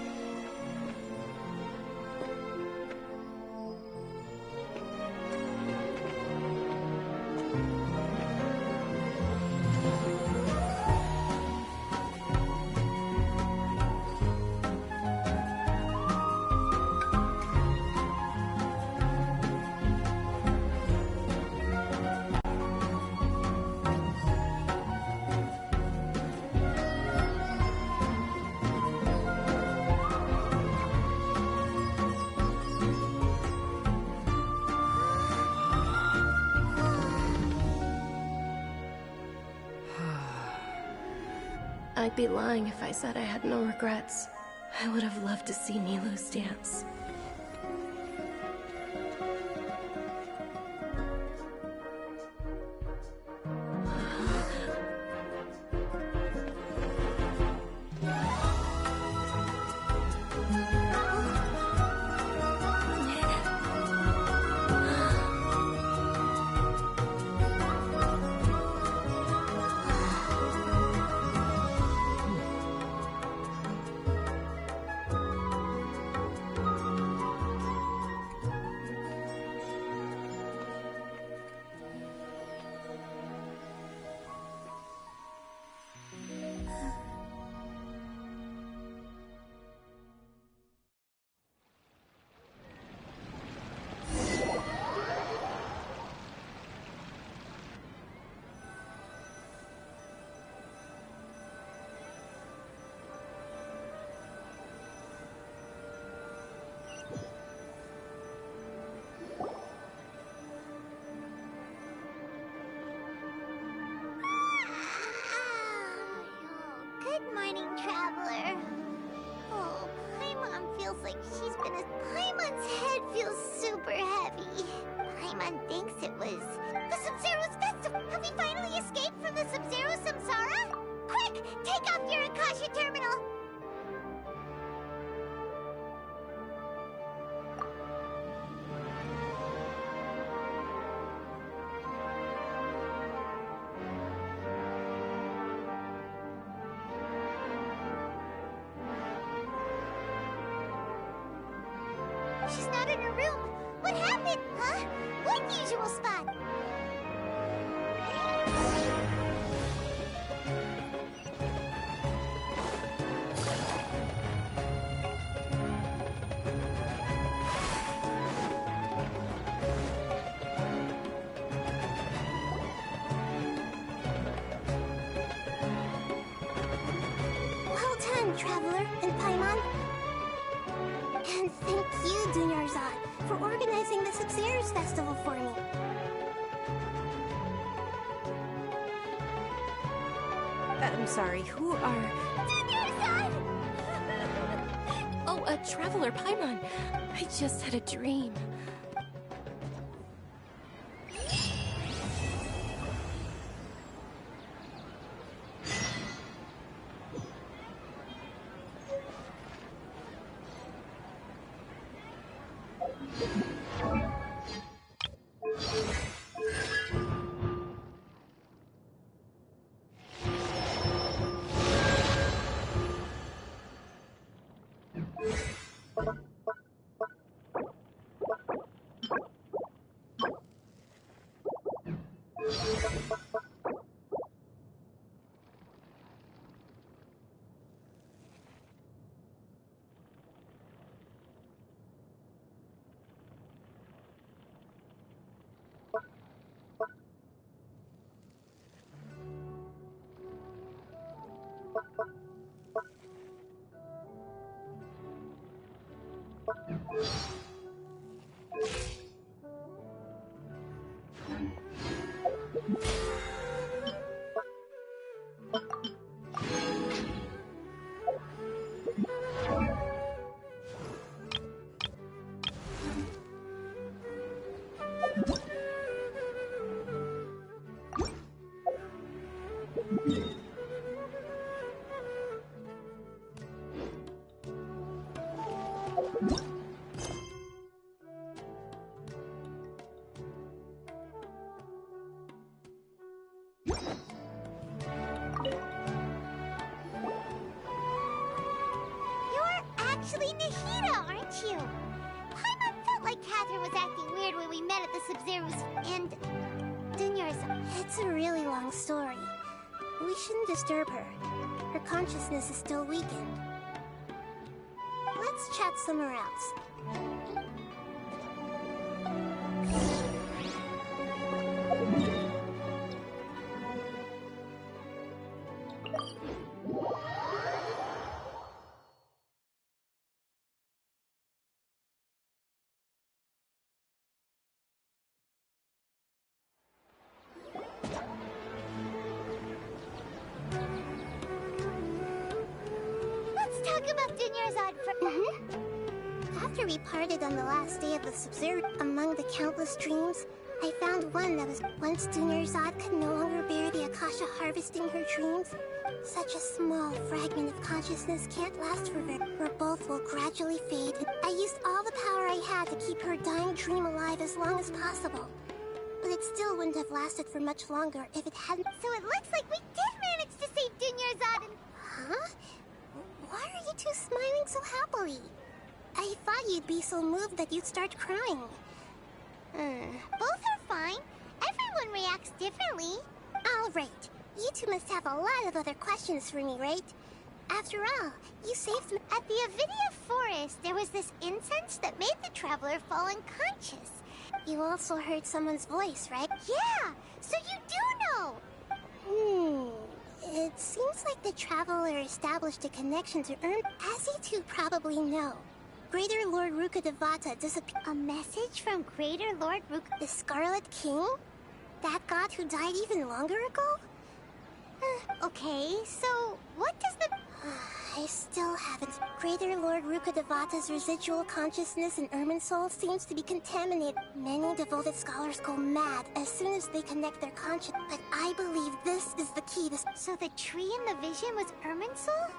I'd be lying if I said I had no regrets. I would have loved to see Nilou's dance. Good morning, traveler. Oh, Paimon feels like she's been Paimon's head feels super heavy. Paimon thinks it was the Sub-Zero's festival. Have we finally escaped from the Sub-Zero Samsara? Quick, take off your Akasha terminal. She's not in her room. What happened? Huh? What usual spot? Well done, Traveler and Paimon. And thank you, Dunyarzad, for organizing the Sub-Zero's festival for me. I'm sorry, who are... Dunyarzad! Oh, a Traveler Paimon. I just had a dream. Actually Nahida, aren't you? Paimon felt like Catherine was acting weird when we met at the Sub-Zero's and... Dunyarzad. It's a really long story. We shouldn't disturb her. Her consciousness is still weakened. Let's chat somewhere else. talk about Dunyarzad for... After we parted on the last day of the Sumeru, among the countless dreams, I found one that was once Dunyarzad could no longer bear the Akasha harvesting her dreams. Such a small fragment of consciousness can't last forever, where both will gradually fade. I used all the power I had to keep her dying dream alive as long as possible. But it still wouldn't have lasted for much longer if it hadn't. So it looks like we did manage to save Dunyarzad and... Huh? Why are you two smiling so happily? I thought you'd be so moved that you'd start crying. Both are fine. Everyone reacts differently. All right. You two must have a lot of other questions for me, right? After all, you saved me. At the Avidia Forest, there was this incense that made the traveler fall unconscious. You also heard someone's voice, right? Yeah, so you do know. It seems like the traveler established a connection to as you two probably know. Greater Lord Rukkhadevata disappeared. A message from Greater Lord The Scarlet King? That god who died even longer ago? Okay, so what does the... I still haven't. Greater Lord Rukkhadevata's residual consciousness in Irminsul seems to be contaminated. Many devoted scholars go mad as soon as they connect their conscience. But I believe this is the key to... So the tree in the vision was Irminsul?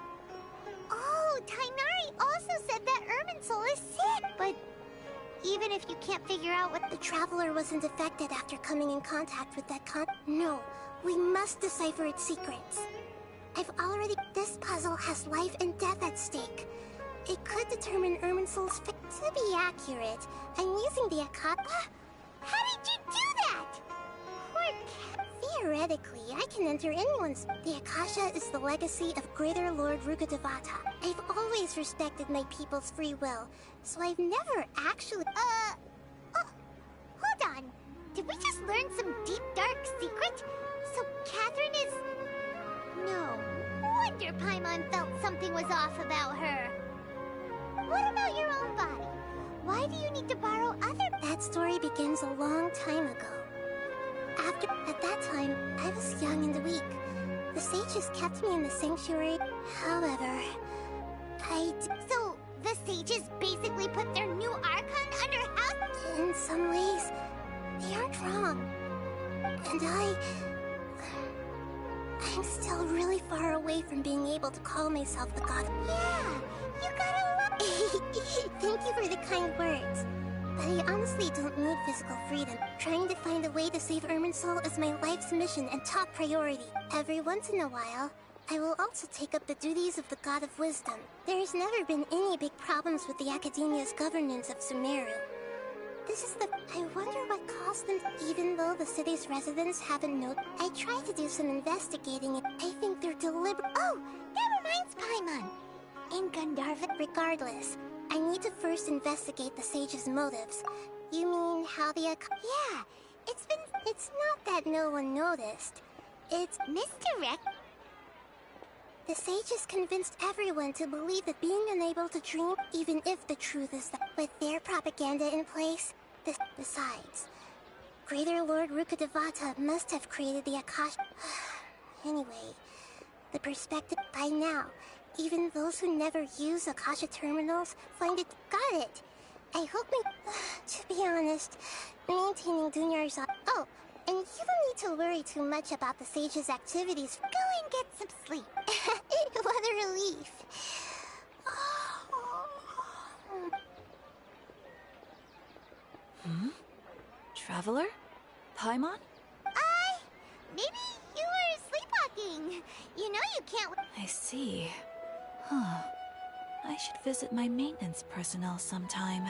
Oh, Tainari also said that Irminsul is sick. But even if you can't figure out what... The traveler wasn't affected after coming in contact with that No, we must decipher its secrets. I've already... This puzzle has life and death at stake. It could determine Irminsul's fate. To be accurate, I'm using the Akasha... How did you do that? Theoretically, I can enter anyone's... The Akasha is the legacy of Greater Lord Rukkhadevata. I've always respected my people's free will, so I've never actually... Hold on. Did we just learn some deep, dark secret? So Catherine is... No wonder Paimon felt something was off about her. What about your own body? Why do you need to borrow other... That story begins a long time ago. At that time, I was young and weak. The sages kept me in the sanctuary. However, So, the sages basically put their new Archon under house? In some ways, they aren't wrong. And I'm still really far away from being able to call myself the god. Yeah, you gotta love... Thank you for the kind words. But I honestly don't need physical freedom. Trying to find a way to save Irminsul is my life's mission and top priority. Every once in a while, I will also take up the duties of the God of Wisdom. There has never been any big problems with the Academia's governance of Sumeru. I wonder what caused them, even though the city's residents haven't noticed. I tried to do some investigating and I think they're deliberate. Oh, that reminds Paimon. In Gandharva... Regardless, I need to first investigate the sage's motives. You mean how the Yeah, It's not that no one noticed. It's... misdirect. The sages convinced everyone to believe that being unable to dream, even if the truth is that, with their propaganda in place, besides, Greater Lord Rukkhadevata must have created the Akasha. Anyway, the perspective by now, even those who never use Akasha terminals find it. Got it. I hope to be honest, maintaining Dunyarzad. Oh, and you don't need to worry too much about the sage's activities. Go and get some sleep. What a relief. Traveler? Paimon? Maybe you were sleepwalking. You know you can't... I see. Huh. I should visit my maintenance personnel sometime.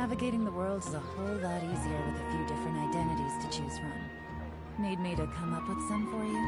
Navigating the world is a whole lot easier with a few different identities to choose from. Need me to come up with some for you?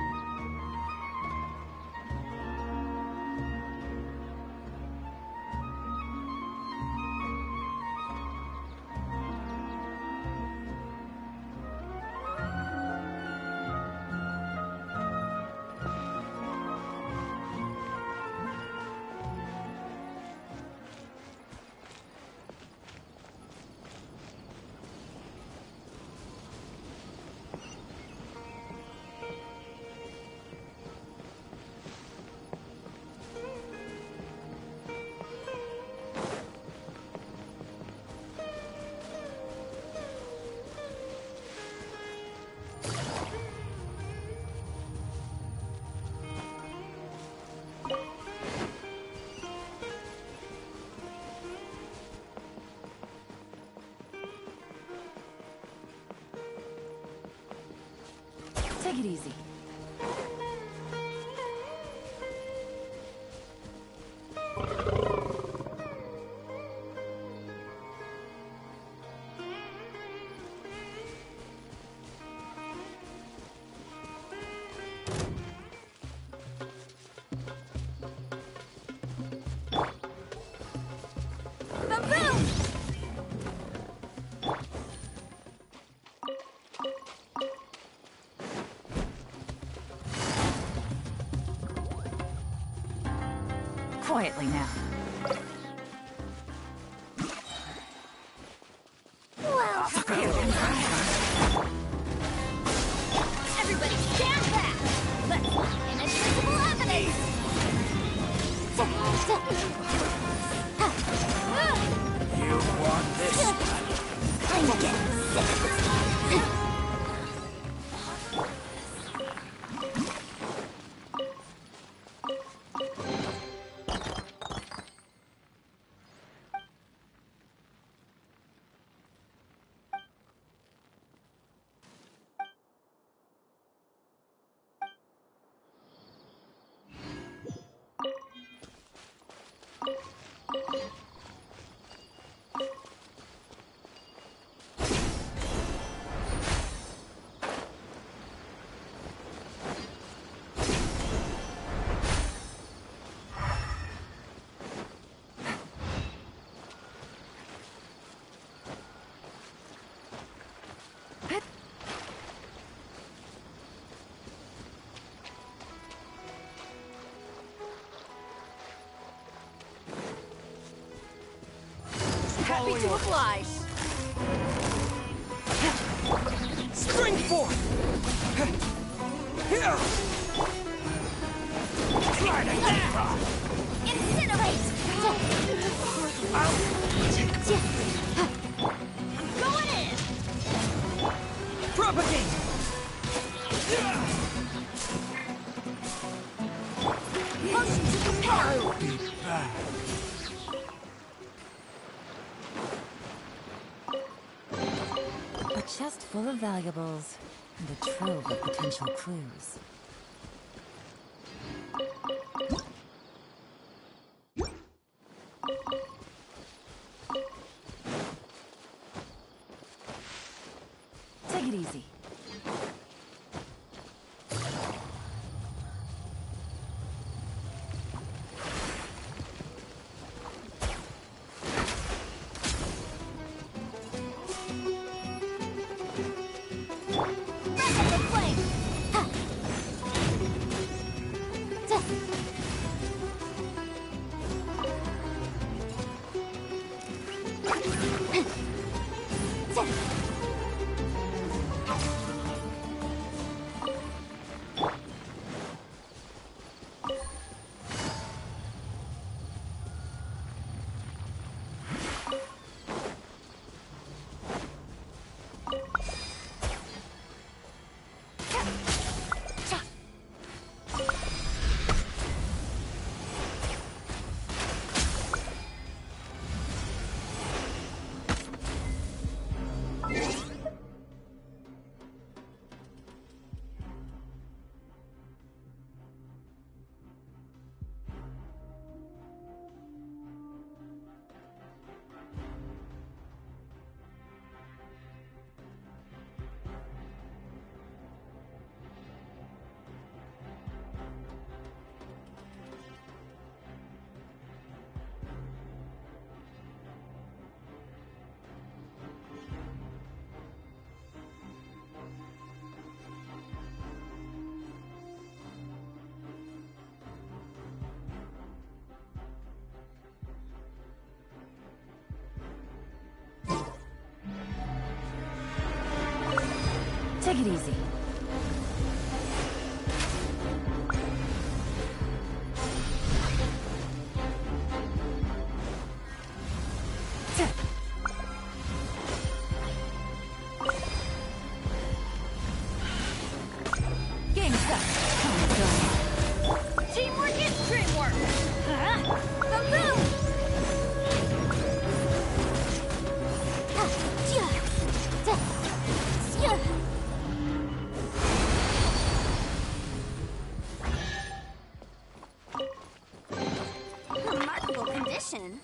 Take it easy. Quietly now. Well, everybody stand back! Let's find inadmissible evidence! You want this? I'm getting sick. Happy to oblige. Spring forth! Here! Try to incinerate! Going in! Propagate! Motion to compel! I'll be back. A chest full of valuables and a trove of potential clues. Take it easy. Take it easy. Game set. Teamwork is dreamwork! Huh? Boom! Remarkable condition.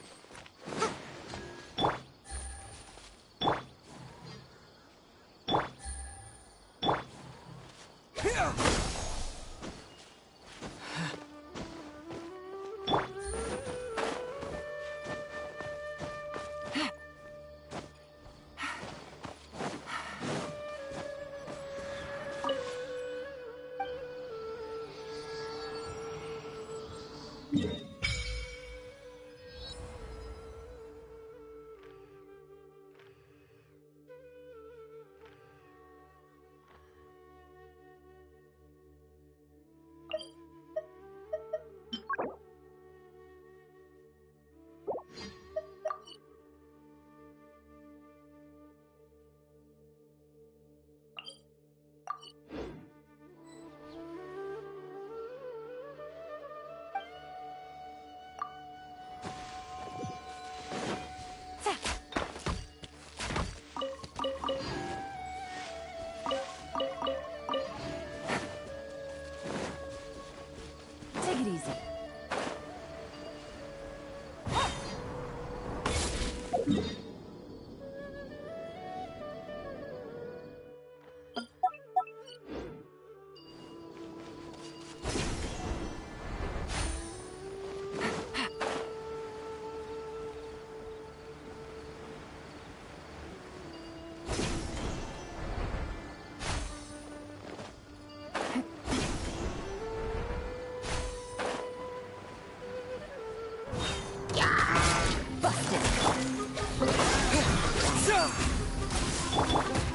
Take it easy.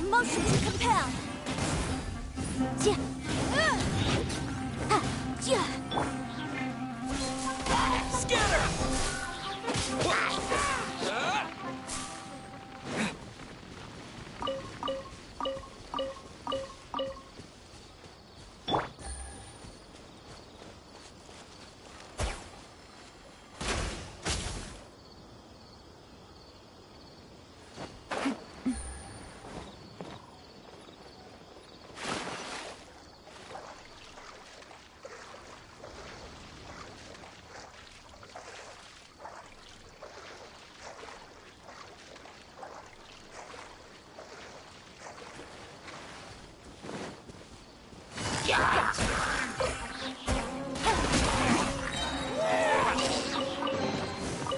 Motion to compel.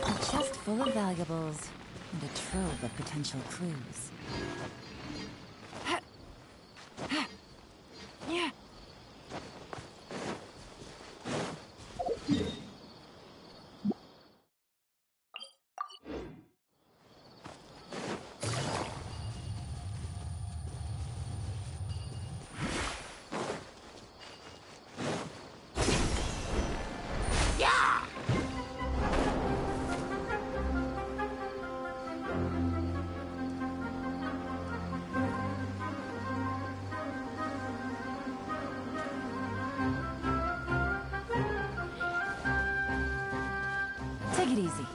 A chest full of valuables and a trove of potential clues. Take it easy.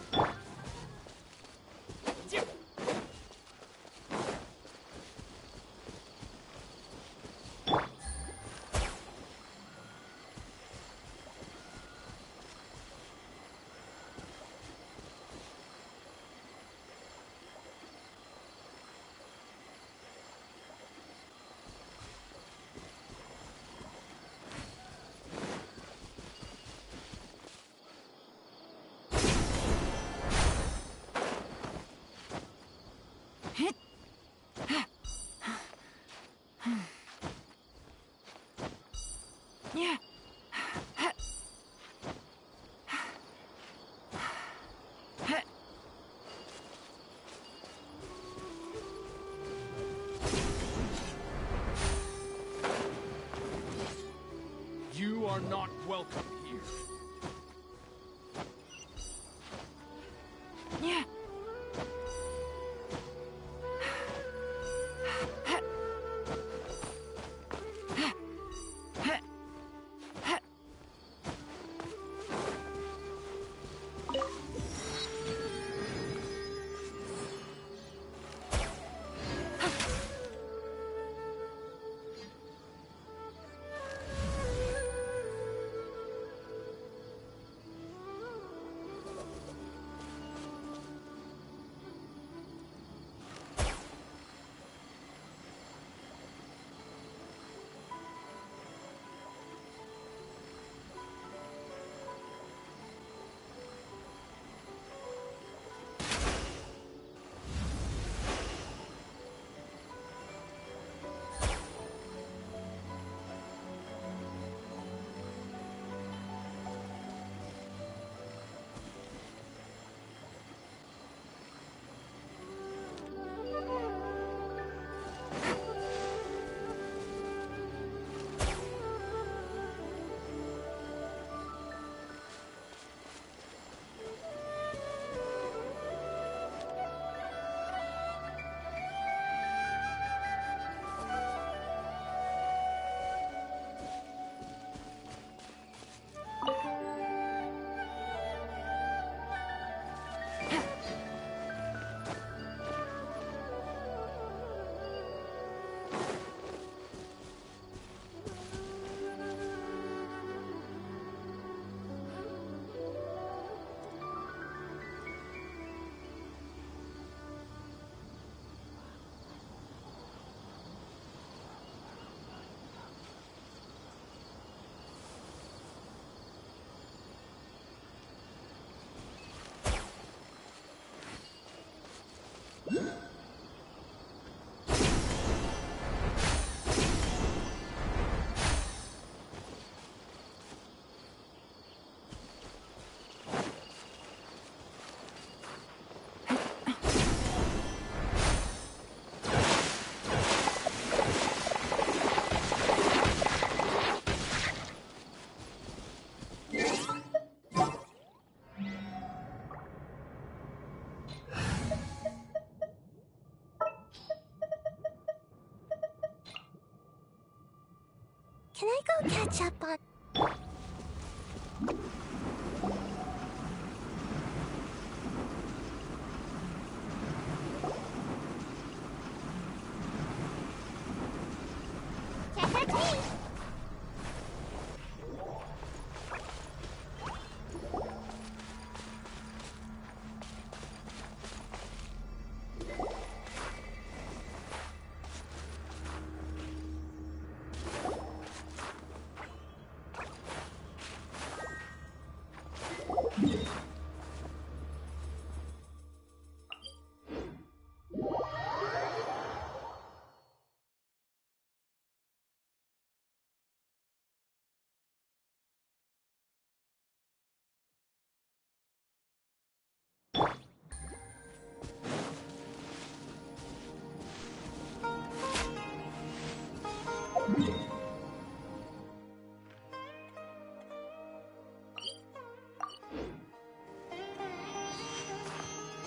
are not welcome here. Yeah. Can I go catch up on... Can't catch me!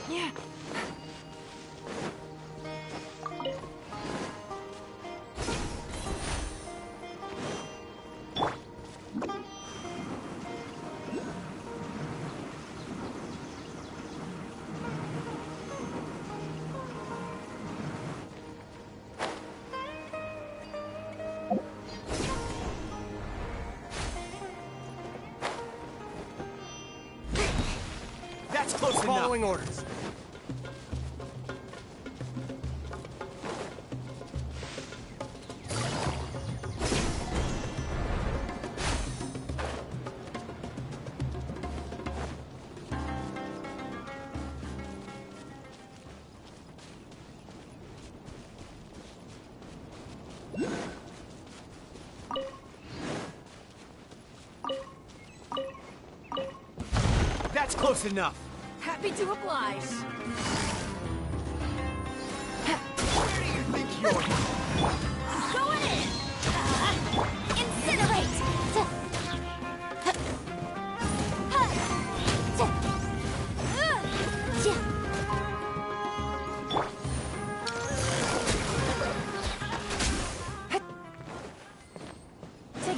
Yeah. That's close enough. Following orders. That's close enough. Happy to oblige. Where do you think you're Going in! Incinerate!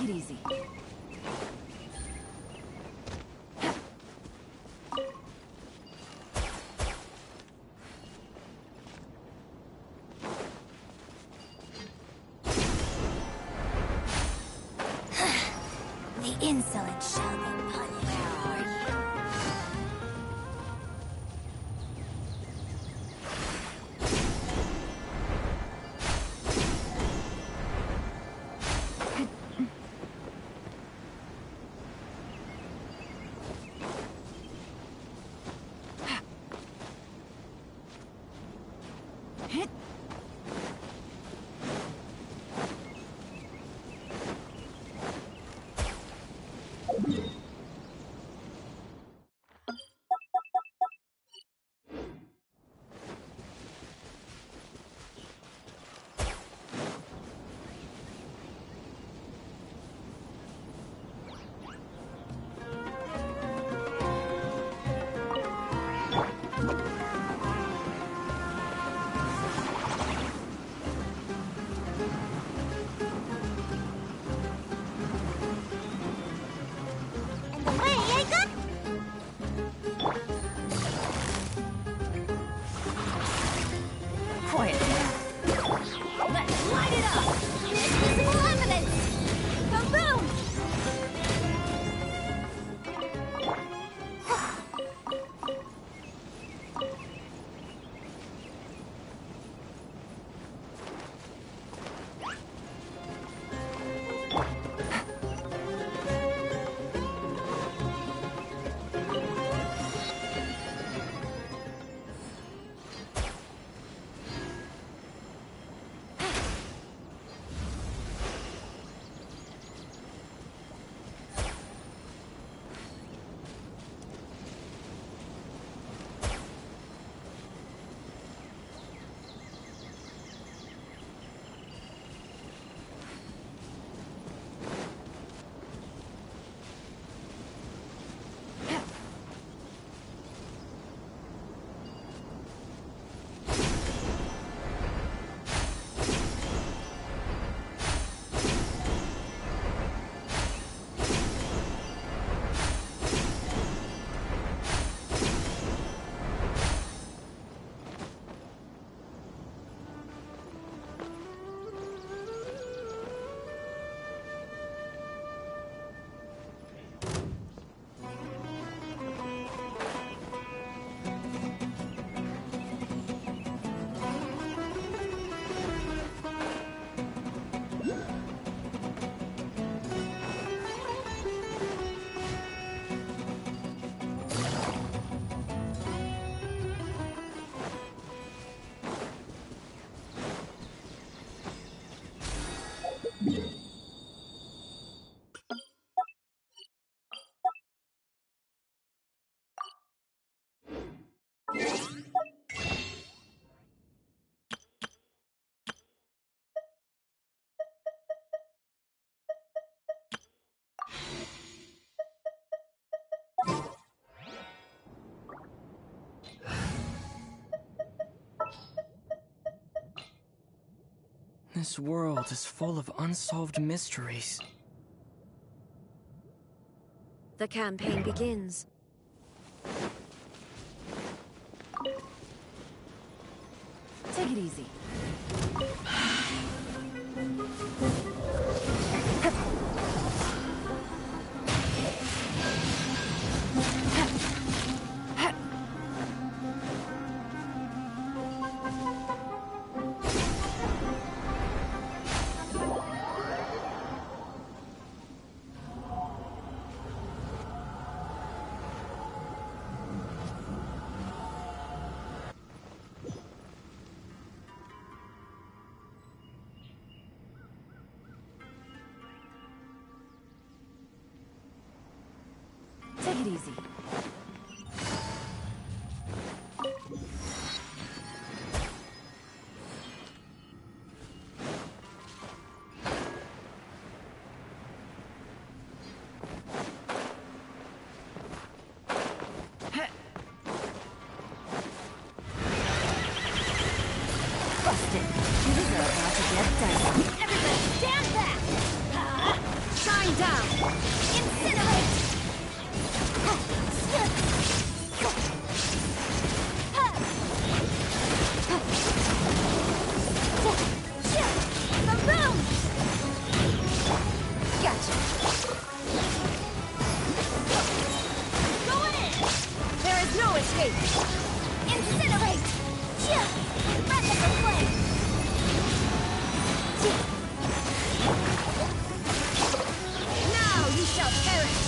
Take it easy. The insolent shall be punished. Where are you? Quiet. Let's light it up! Invisible evidence! Kaboom! This world is full of unsolved mysteries. The campaign begins. Take it easy. Bearing down! Incinerate! Maroon! Gotcha! Go in! There is no escape! Incinerate! Breath of the flame! Now you shall perish!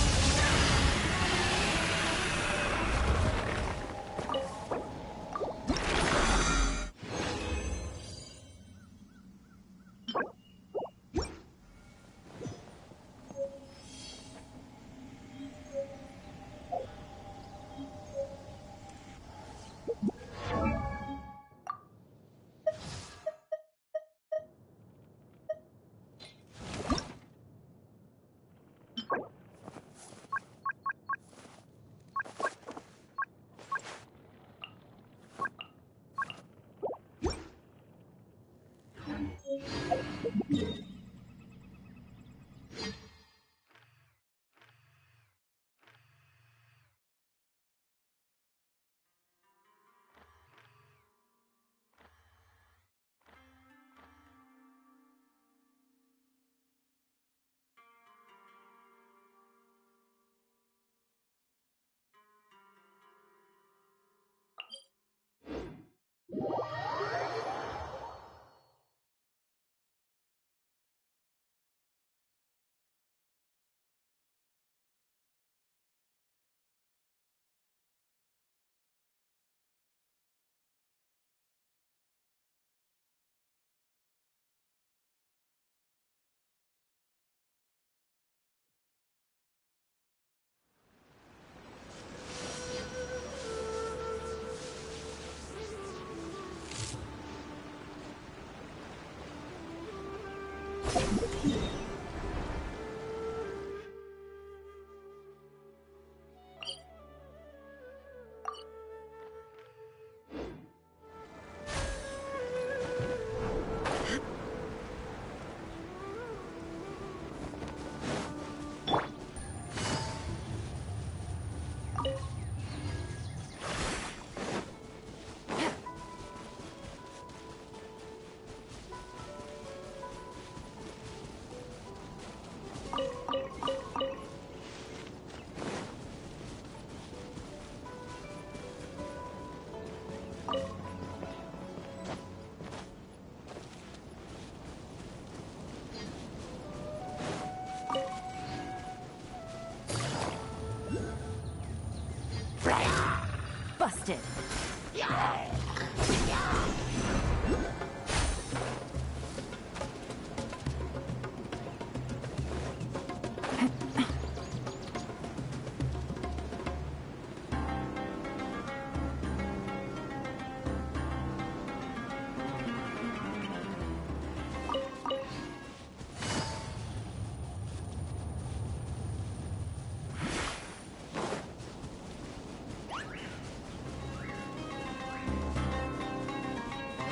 Busted.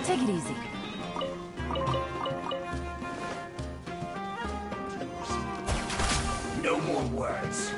Take it easy. No more words.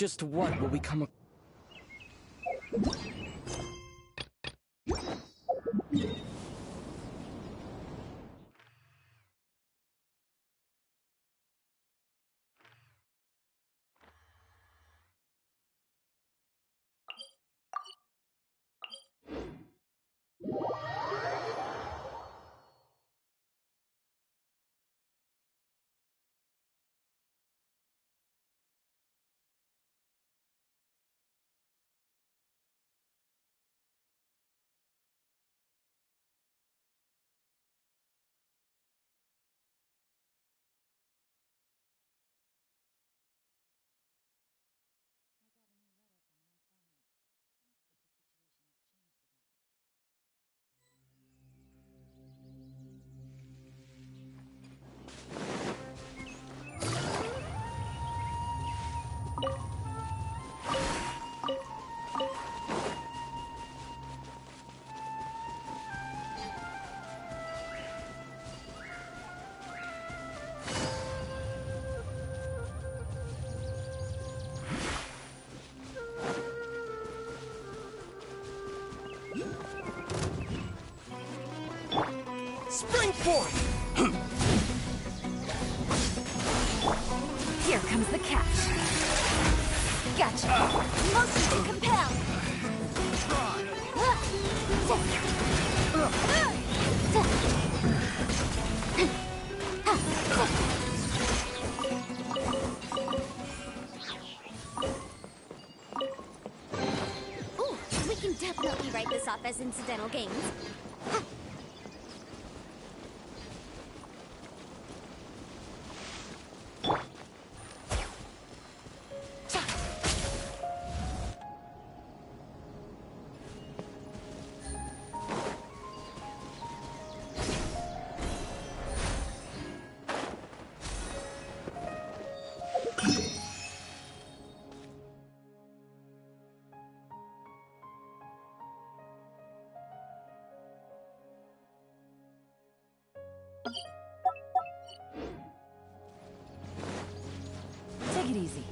Just what will we come Spring forth! Here comes the catch. Gotcha. Motion to compel. Ooh, we can definitely write this off as incidental gains. Take it easy.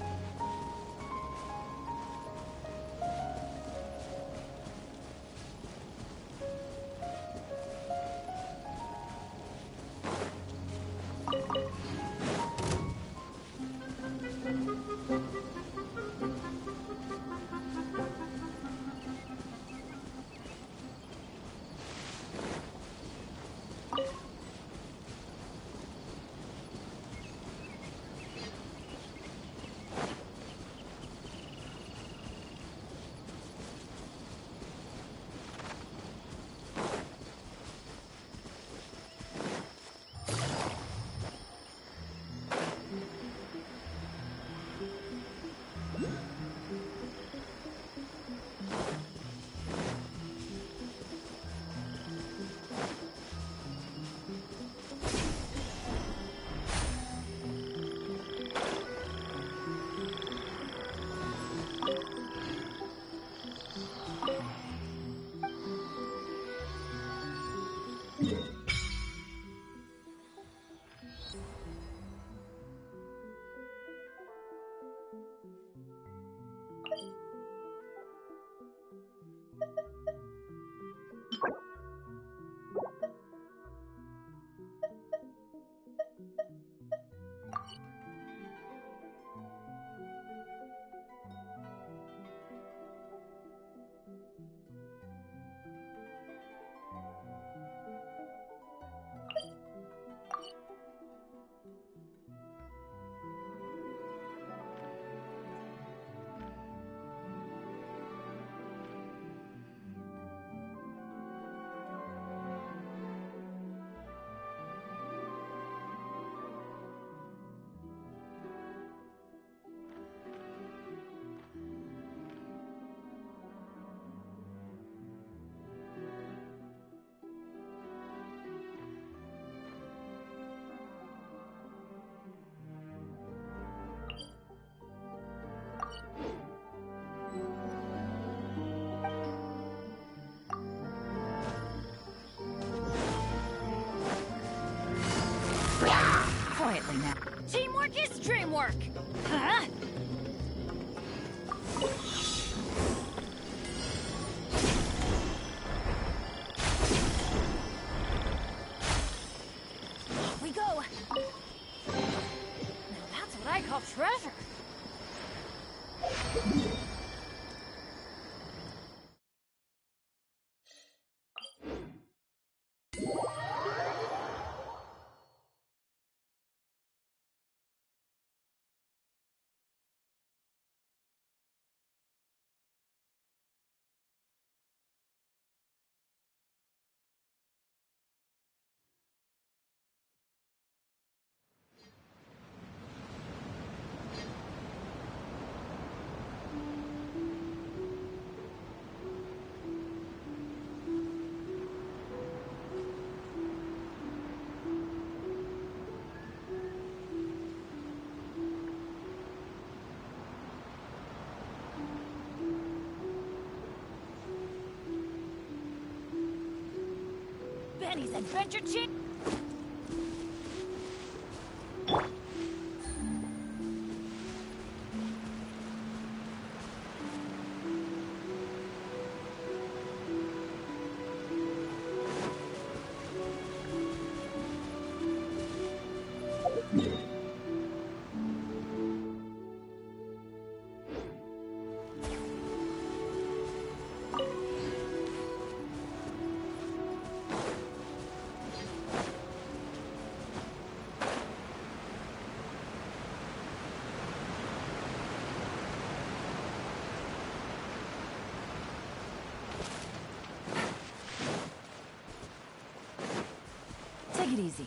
Quietly now. Teamwork is dreamwork! Huh? Penny's adventure chick? Take it easy.